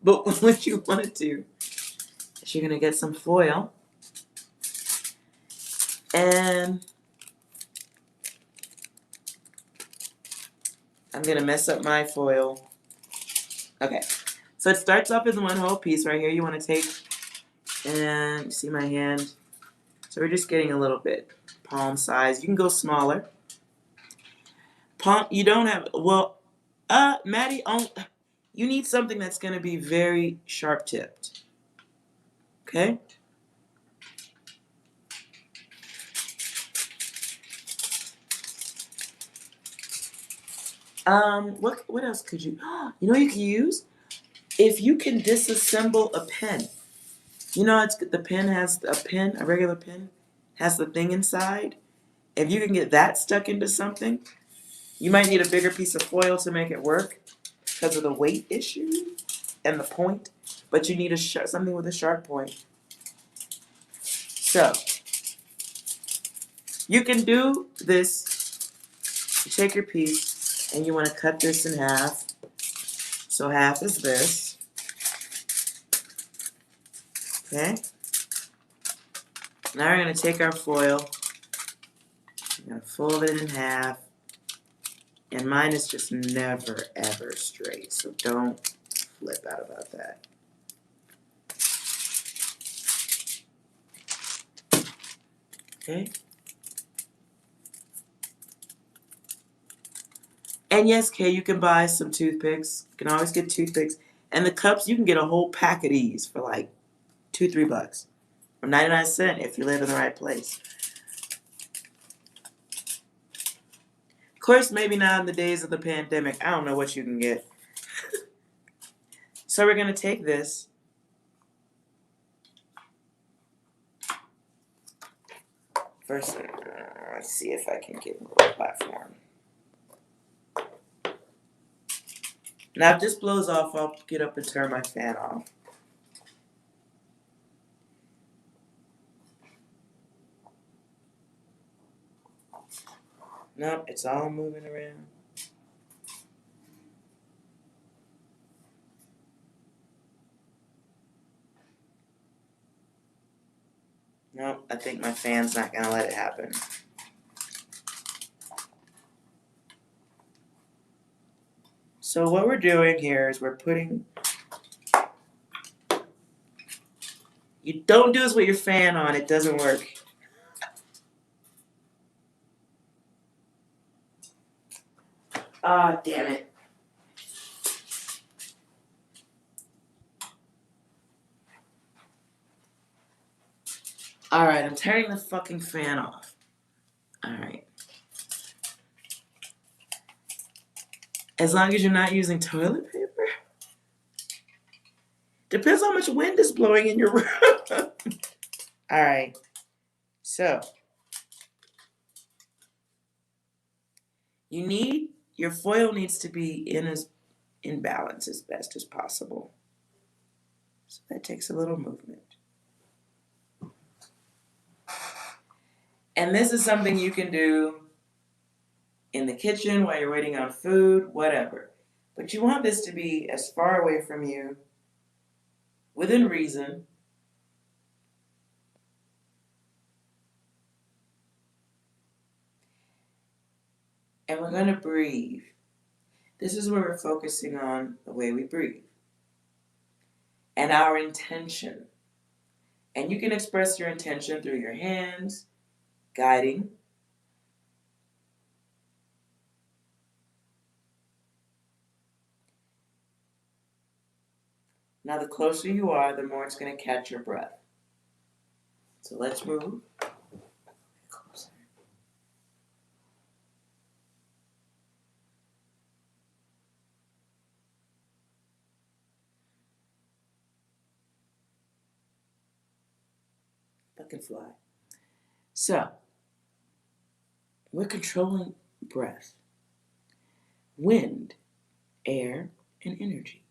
But what you want to do is you're going to get some foil, and I'm going to mess up my foil. Okay, so it starts off as one whole piece right here. You want to take, and you see my hand? So we're just getting a little bit palm size. You can go smaller. Palm, you don't have, well, Maddie, you need something that's going to be very sharp tipped. Okay? What else could you, you know what you could use? If you can disassemble a pen. You know, the pen has a pen, a regular pen, has the thing inside. If you can get that stuck into something, you might need a bigger piece of foil to make it work because of the weight issue and the point. But you need something with a sharp point. So, you can do this. You take your piece and you want to cut this in half. So half is this. Okay? Now we're going to take our foil. We're going to fold it in half. And mine is just never, ever straight. So don't flip out about that. Okay? And yes, Kay, you can buy some toothpicks. You can always get toothpicks. And the cups, you can get a whole pack of these for like $2-3. Or 99 cents if you live in the right place. Of course, maybe not in the days of the pandemic. I don't know what you can get. So we're going to take this. First, let's see if I can get a little platform. Now, if this blows off, I'll get up and turn my fan off. Nope, it's all moving around. Nope, I think my fan's not going to let it happen. So what we're doing here is we're putting... You don't do this with your fan on, it doesn't work. Ah, damn it. Alright, I'm turning the fucking fan off. Alright. As long as you're not using toilet paper. Depends how much wind is blowing in your room. Alright. So. Your foil needs to be in balance as best as possible. So that takes a little movement. And this is something you can do in the kitchen while you're waiting on food, whatever. But you want this to be as far away from you, within reason. And we're going to breathe. This is where we're focusing on the way we breathe. And our intention. And you can express your intention through your hands, guiding. Now, the closer you are, the more it's going to catch your breath. So let's move. Closer. Fucking fly. So, we're controlling breath. wind, air, and energy.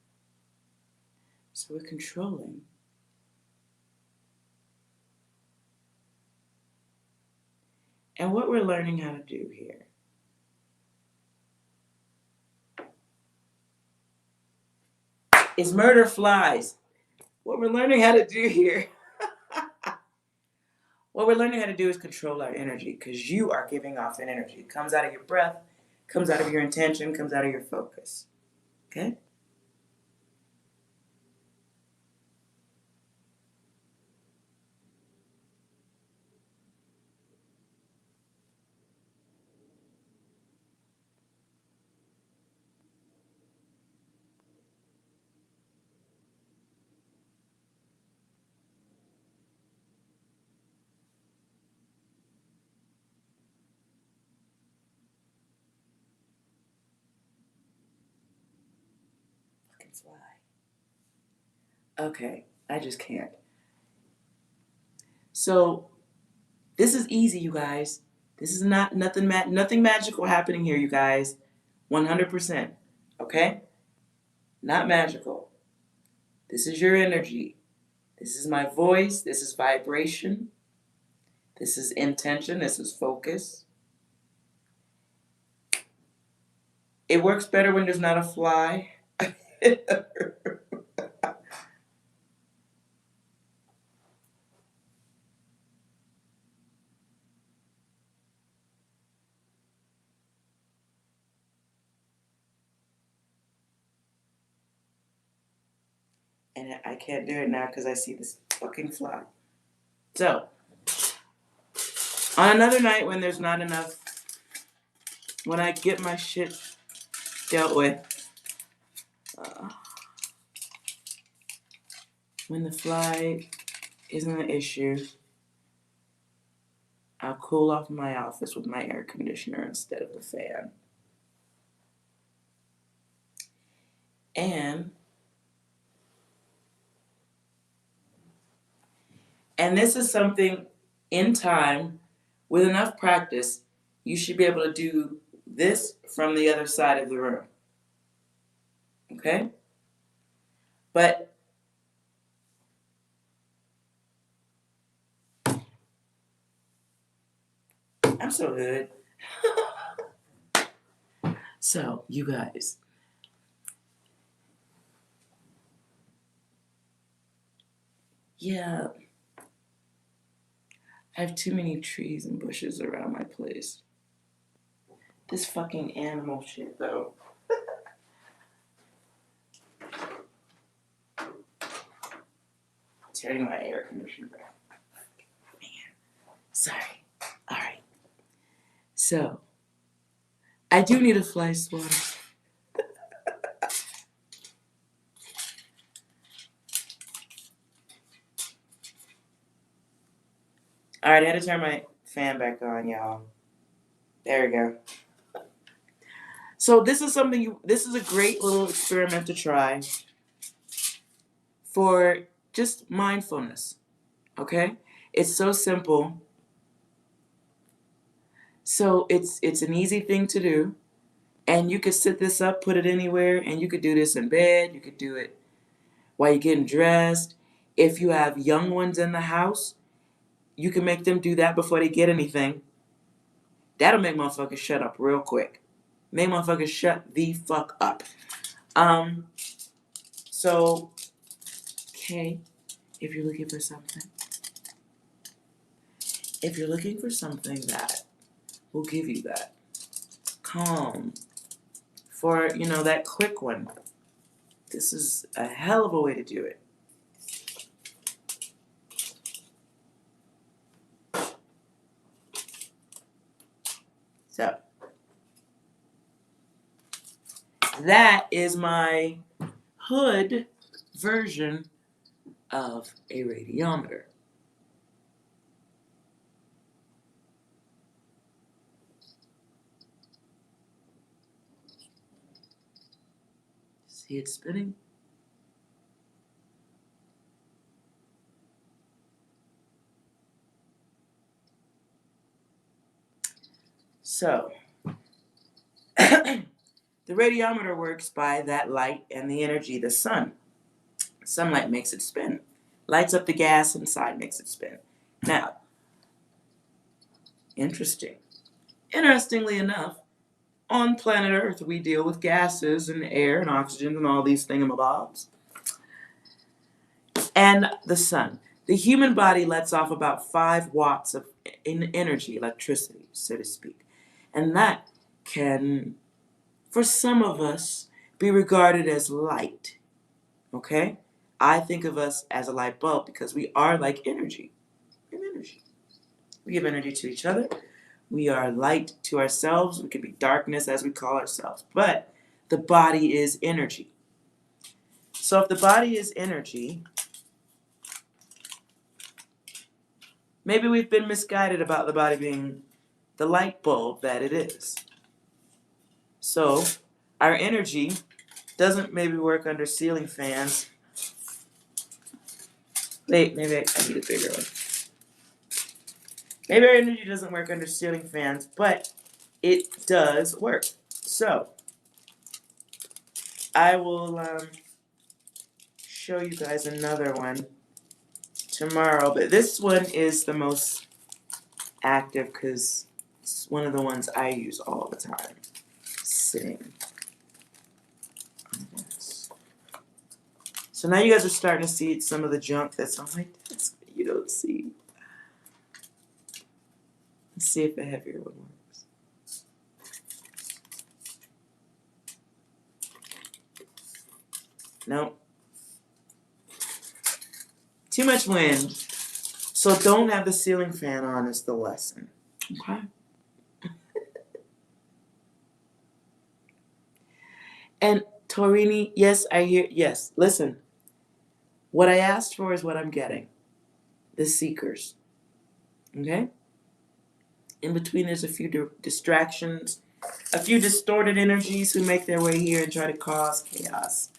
So we're controlling. And what we're learning how to do here is murder flies. What we're learning how to do here, what we're learning how to do is control our energy, because you are giving off an energy. It comes out of your breath, comes out of your intention, comes out of your focus. Okay? Fucking fly. Okay, I just can't. So this is easy, you guys. This is not nothing magical happening here, you guys. 100%. Okay? Not magical. This is your energy. This is my voice. This is vibration. This is intention. This is focus. It works better when there's not a fly. And I can't do it now because I see this fucking fly. So, on another night when there's not enough, when I get my shit dealt with, when the fly isn't an issue, I'll cool off my office with my air conditioner instead of the fan. And this is something in time, with enough practice, you should be able to do this from the other side of the room. Okay? But I'm so good. So, you guys. Yeah. I have too many trees and bushes around my place. This fucking animal shit, though. Turning my air conditioner back. Man. Sorry. Alright. So, I do need a fly swatter. Alright, I had to turn my fan back on, y'all. There we go. So this is this is a great little experiment to try for just mindfulness, okay? It's so simple. So it's an easy thing to do. And you could set this up, put it anywhere, and you could do this in bed. You could do it while you're getting dressed. If you have young ones in the house, you can make them do that before they get anything. That'll make motherfuckers shut up real quick. Make motherfuckers shut the fuck up. So, okay, if you're looking for something, that will give you that calm for, that quick one, this is a hell of a way to do it. So, that is my hood version of a radiometer. See it spinning? So, the The radiometer works by that light and the energy, the sun. Sunlight makes it spin. Lights up the gas inside, makes it spin. Now, interestingly enough, on planet Earth, we deal with gases and air and oxygen and all these thingamabobs. And the sun. The human body lets off about 5 watts of energy, electricity, so to speak. And that can, for some of us, be regarded as light. Okay? I think of us as a light bulb because we are like energy. We're energy. We give energy to each other. We are light to ourselves. We can be darkness as we call ourselves. But the body is energy. So if the body is energy, maybe we've been misguided about the body being the light bulb that it is. So our energy doesn't maybe work under ceiling fans. Wait, maybe I need a bigger one. Maybe our energy doesn't work under ceiling fans, but it does work. So I will show you guys another one tomorrow, but this one is the most active because it's one of the ones I use all the time. Sitting on this. So now you guys are starting to see some of the junk that's on my desk that you don't see. Let's see if the heavier one works. No. Too much wind. So don't have the ceiling fan on is the lesson. Okay? And Torini, yes, I hear, yes, listen. What I asked for is what I'm getting. The seekers. Okay? In between, there's a few distractions, a few distorted energies who make their way here and try to cause chaos.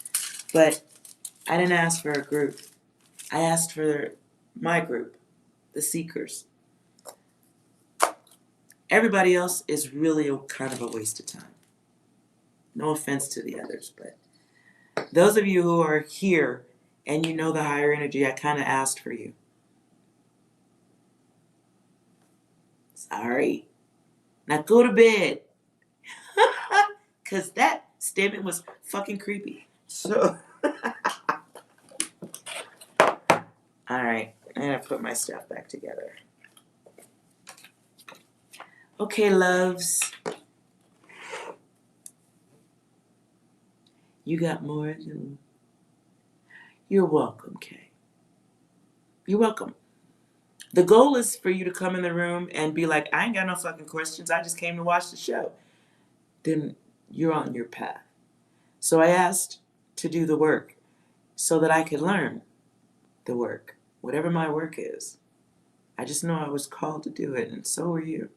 But I didn't ask for a group. I asked for my group, the seekers. Everybody else is really kind of a waste of time. No offense to the others, but those of you who are here and you know the higher energy, I kind of asked for you. Sorry. Now go to bed. Because that statement was fucking creepy. So, alright. I gotta put my stuff back together. Okay, loves. You got more than... You're welcome, Kay. You're welcome. The goal is for you to come in the room and be like, I ain't got no fucking questions. I just came to watch the show. Then you're on your path. So I asked to do the work so that I could learn the work, whatever my work is. I just know I was called to do it, and so are you.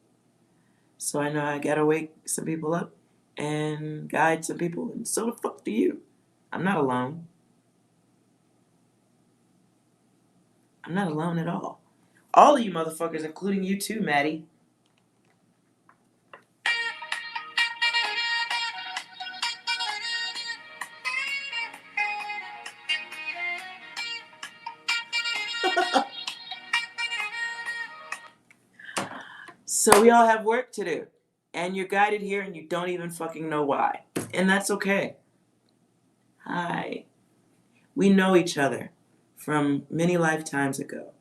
So I know I gotta wake some people up and guide some people, and so the fuck do you. I'm not alone. I'm not alone at all. All of you motherfuckers, including you too, Maddie. So we all have work to do. And you're guided here and you don't even fucking know why. And that's okay. Hi. We know each other from many lifetimes ago.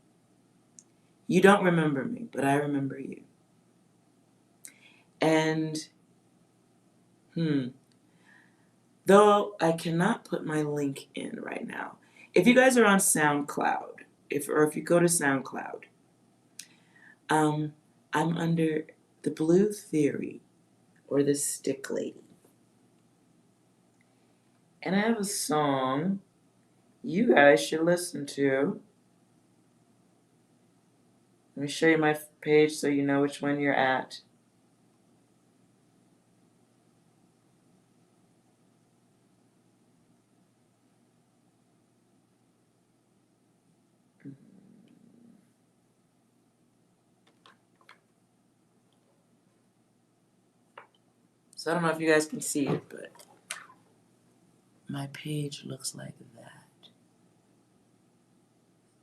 You don't remember me, but I remember you. And, though I cannot put my link in right now. If you guys are on SoundCloud, or if you go to SoundCloud, I'm under the Blue Theory or the Stick Lady. And I have a song you guys should listen to. Let me show you my page so you know which one you're at. So I don't know if you guys can see it, but my page looks like that.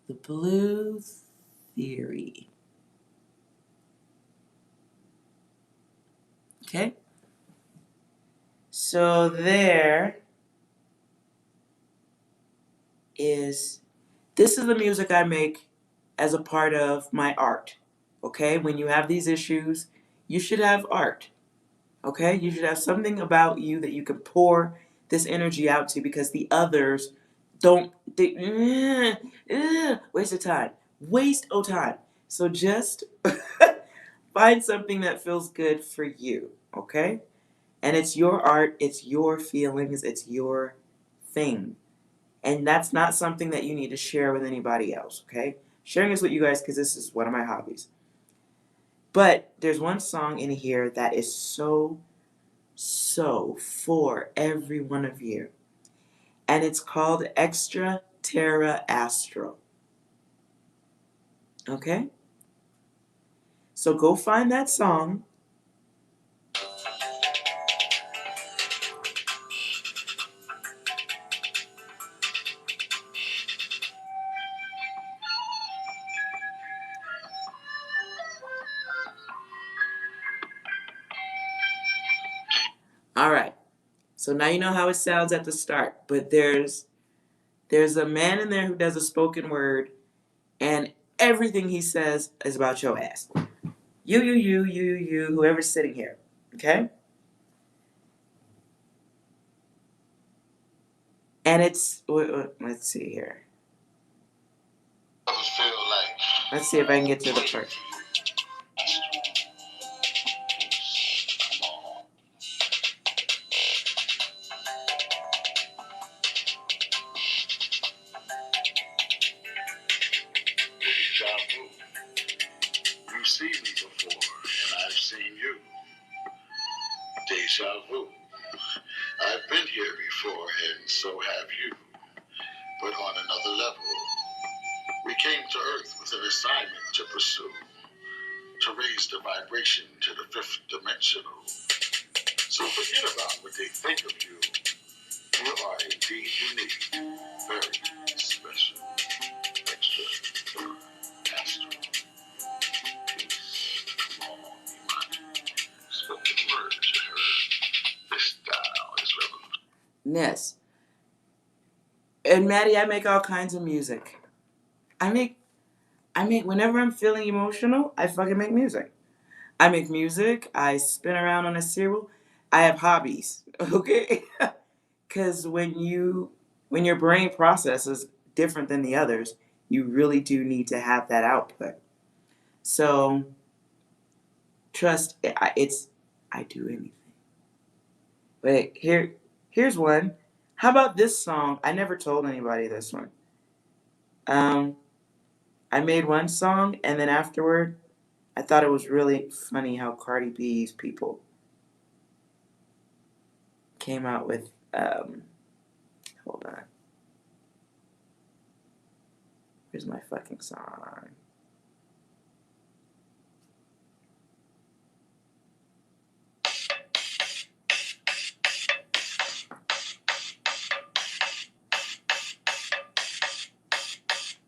The Blue Theory. Okay? So there is, this is the music I make as a part of my art. Okay? When you have these issues, you should have art. Okay? You should have something about you that you can pour this energy out to, because the others don't, waste of time. Waste of time. So just find something that feels good for you. Okay? And it's your art, it's your feelings, it's your thing. And that's not something that you need to share with anybody else, okay? Sharing is with you guys because this is one of my hobbies. But there's one song in here that is so for every one of you. And it's called Extra Terra Astro. Okay? So go find that song. All right. So now you know how it sounds at the start, but there's a man in there who does a spoken word, and everything he says is about your ass. You, whoever's sitting here. Okay? And it's, let's see here. Let's see if I can get to the part. You've seen me before, and I've seen you. Deja vu. I've been here before, and so have you. But on another level. We came to Earth with an assignment to pursue, to raise the vibration to the fifth dimensional. So forget about what they think of you. You are indeed unique, very special, extra, astral. Come on, spoken words you heard. This style is revolutionary. Yes. And Maddie, I make all kinds of music. I make, whenever I'm feeling emotional, I fucking make music. I make music. I spin around on a cereal. I have hobbies. Okay? Because when your brain processes different than the others, you really do need to have that output. So trust, I do anything. But here's one. How about this song? I never told anybody this one. I made one song, and then afterward, I thought it was really funny how Cardi B's people came out with. Hold on. Here's my fucking song.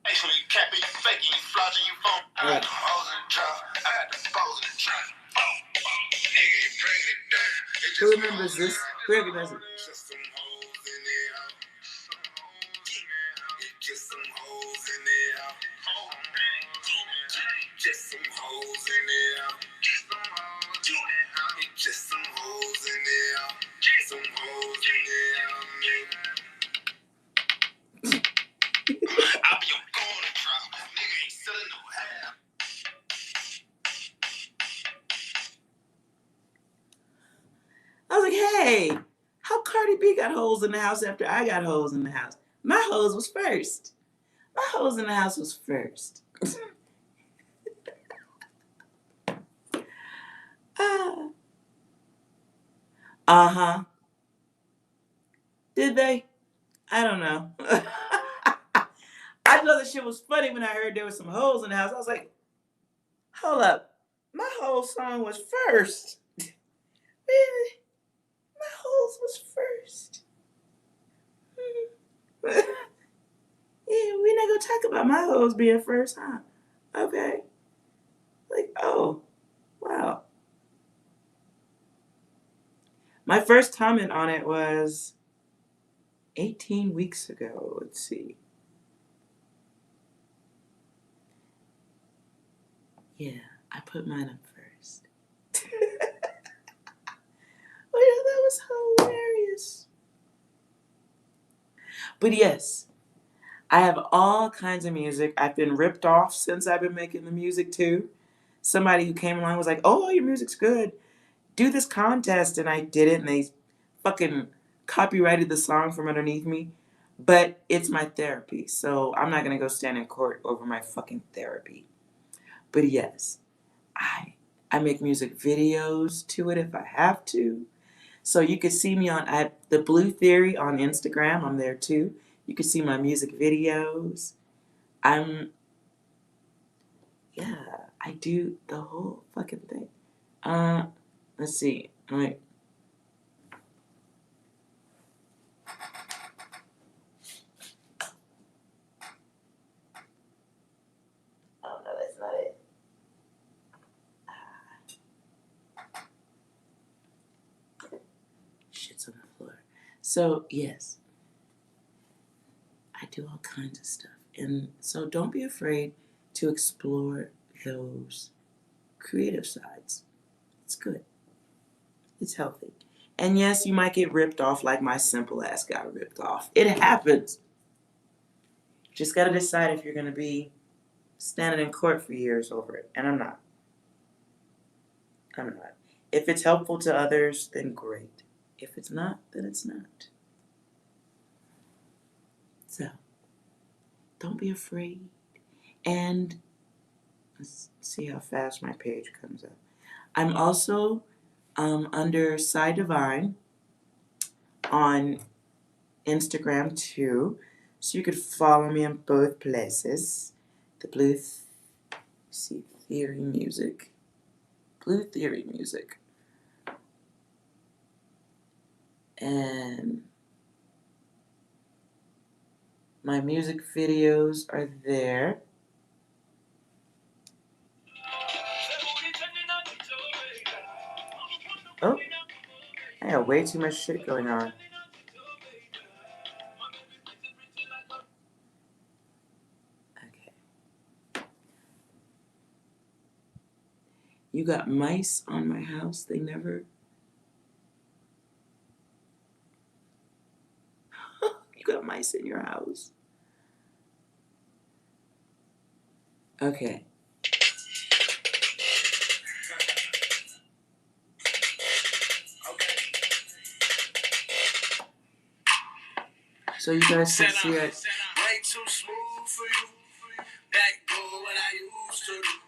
Actually, you capping, you faking, you flogging, you phone. I got the hoes in the trap, I got the balls in the trap. Nigga, you bring it down. Who remembers this? Who recognizes it? Just some hoes in there. Just some hoes in there. Just some hoes in there. Just some hoes in there. Some hoes in there. I be on corner drop. Nigga ain't selling no half. I was like, hey, how Cardi B got hoes in the house after I got hoes in the house? My hose was first. My hose in the house was first. Uh-huh. Did they? I don't know. I thought the shit was funny when I heard there was some hoes in the house. I was like, hold up. My whole song was first. Really? My hoes was first. about my hoes being first, huh? Okay. Like, oh, wow. My first comment on it was 18 weeks ago. Let's see. Yeah, I put mine up first. Oh, yeah, that was hilarious. But yes, I have all kinds of music. I've been ripped off since I've been making the music too. Somebody who came along was like, "Oh, your music's good. Do this contest," and I did it, and they fucking copyrighted the song from underneath me. But it's my therapy, so I'm not gonna go stand in court over my fucking therapy. But yes, I make music videos to it if I have to. So you can see me on the Blue Theory on Instagram. I'm there too. You can see my music videos. I'm yeah, I do the whole fucking thing. Uh, let's see. All right. Oh no, that's not it. Shit's on the floor. So yes, I do all kinds of stuff, and so don't be afraid to explore those creative sides. It's good. It's healthy. And yes, you might get ripped off like my simple ass got ripped off. It happens. Just gotta decide if you're gonna be standing in court for years over it. And I'm not. I'm not. If it's helpful to others, then great. If it's not, then it's not. So don't be afraid. And let's see how fast my page comes up. I'm also under PsiDivine on Instagram too. So you could follow me in both places. The Theory Music. Blue Theory Music. And my music videos are there. Oh, I got way too much shit going on. Okay. You got mice on my house. They never. You got mice in your house. Okay. So you guys can see it. Way too smooth for you. Back doing what I used to do.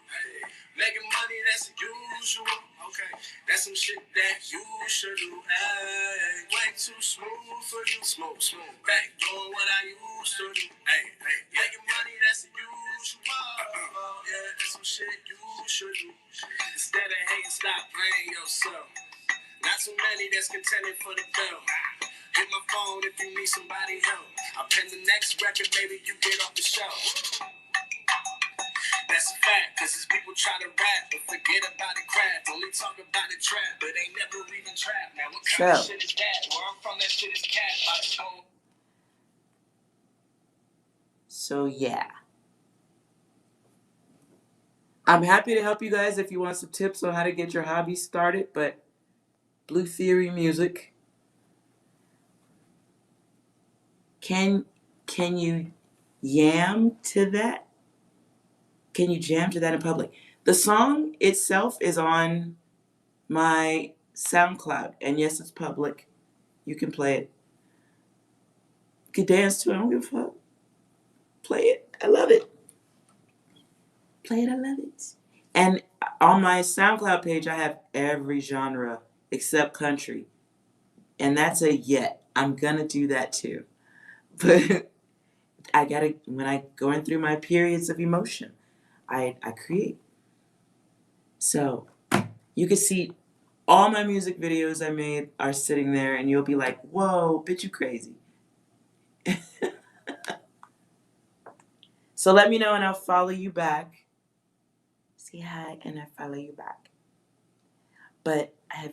Making money, that's usual. Okay, that's some shit that you should do. Hey, way too smooth for you. Smooth. Back doing what I used to do. Hey, making money, that's usual. Yeah, that's some shit you should do. Instead of hating, stop playing yourself. Not too many that's contending for the bill. Hit my phone if you need somebody help. I'll pen the next record, maybe you get off the shelf. That's a fact, cause these people try to rap, but forget about the craft. Only talk about the trap, but they never even trap. Now what kind of shit is that? Where I'm from, that shit is cat. So yeah. I'm happy to help you guys if you want some tips on how to get your hobby started, but Blue Theory Music. Can you yam to that? Can you jam to that in public? The song itself is on my SoundCloud, and yes, it's public. You can play it. You can dance to it. I don't give a fuck. Play it. I love it. Play it. I love it. And on my SoundCloud page, I have every genre except country, and that's a yet. I'm gonna do that too, but I gotta when I going through my periods of emotion, I create. So you can see all my music videos I made are sitting there, and you'll be like, "Whoa, bitch, you crazy." So let me know and I'll follow you back. Say hi and I follow you back. But I have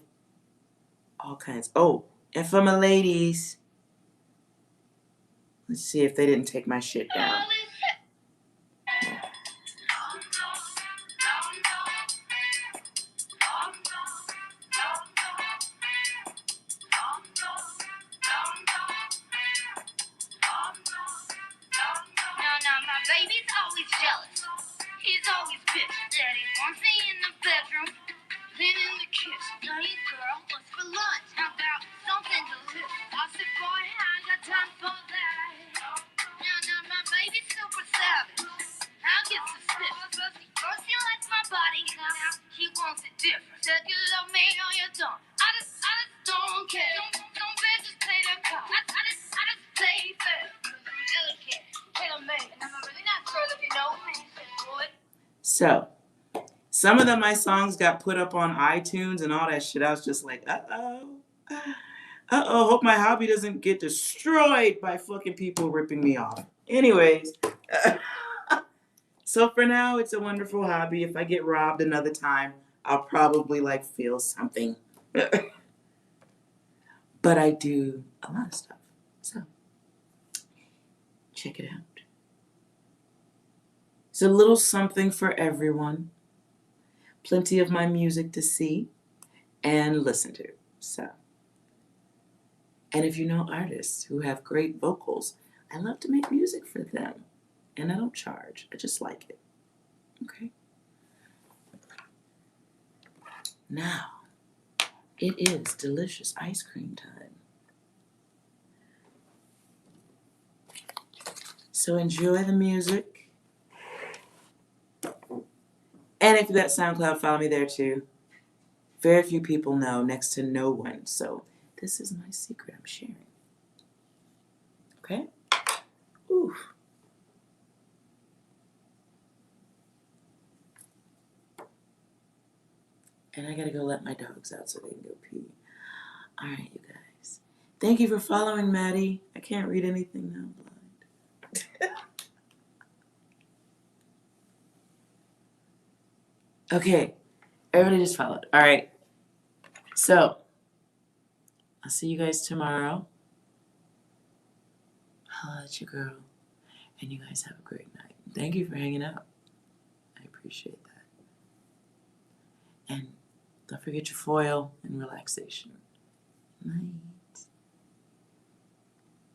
all kinds. Oh, and for my ladies, let's see if they didn't take my shit down. No, my baby's always jealous. He's always pissed. Daddy wants me in the bedroom, then in the kitchen. Hey girl, what's for lunch? How about something delicious? I said, boy, I ain't got time for that. No, my baby's super savage. I'll get suspicious. First he likes my body, now he wants it different. Said you love me or you don't. I just don't care. Don't bitches play their cards. I just play fair. Delicate, tailor-made, and I'm really not sure if you know me. Boy. So, some of my songs got put up on iTunes and all that shit. I was just like, uh-oh. Uh-oh, hope my hobby doesn't get destroyed by fucking people ripping me off. Anyways, so for now, it's a wonderful hobby. If I get robbed another time, I'll probably like feel something. But I do a lot of stuff. So, check it out. It's a little something for everyone. Plenty of my music to see and listen to. So, and if you know artists who have great vocals, I love to make music for them. And I don't charge. I just like it. Okay? Now, it is delicious ice cream time. So enjoy the music. And if you got SoundCloud, follow me there too. Very few people know, next to no one. So this is my secret I'm sharing. Okay? Oof. And I gotta go let my dogs out so they can go pee. All right, you guys. Thank you for following, Maddie. I can't read anything now, blind. Okay, everybody just followed. All right. So, I'll see you guys tomorrow. Holla at your girl. And you guys have a great night. Thank you for hanging out. I appreciate that. And don't forget your foil and relaxation. Night.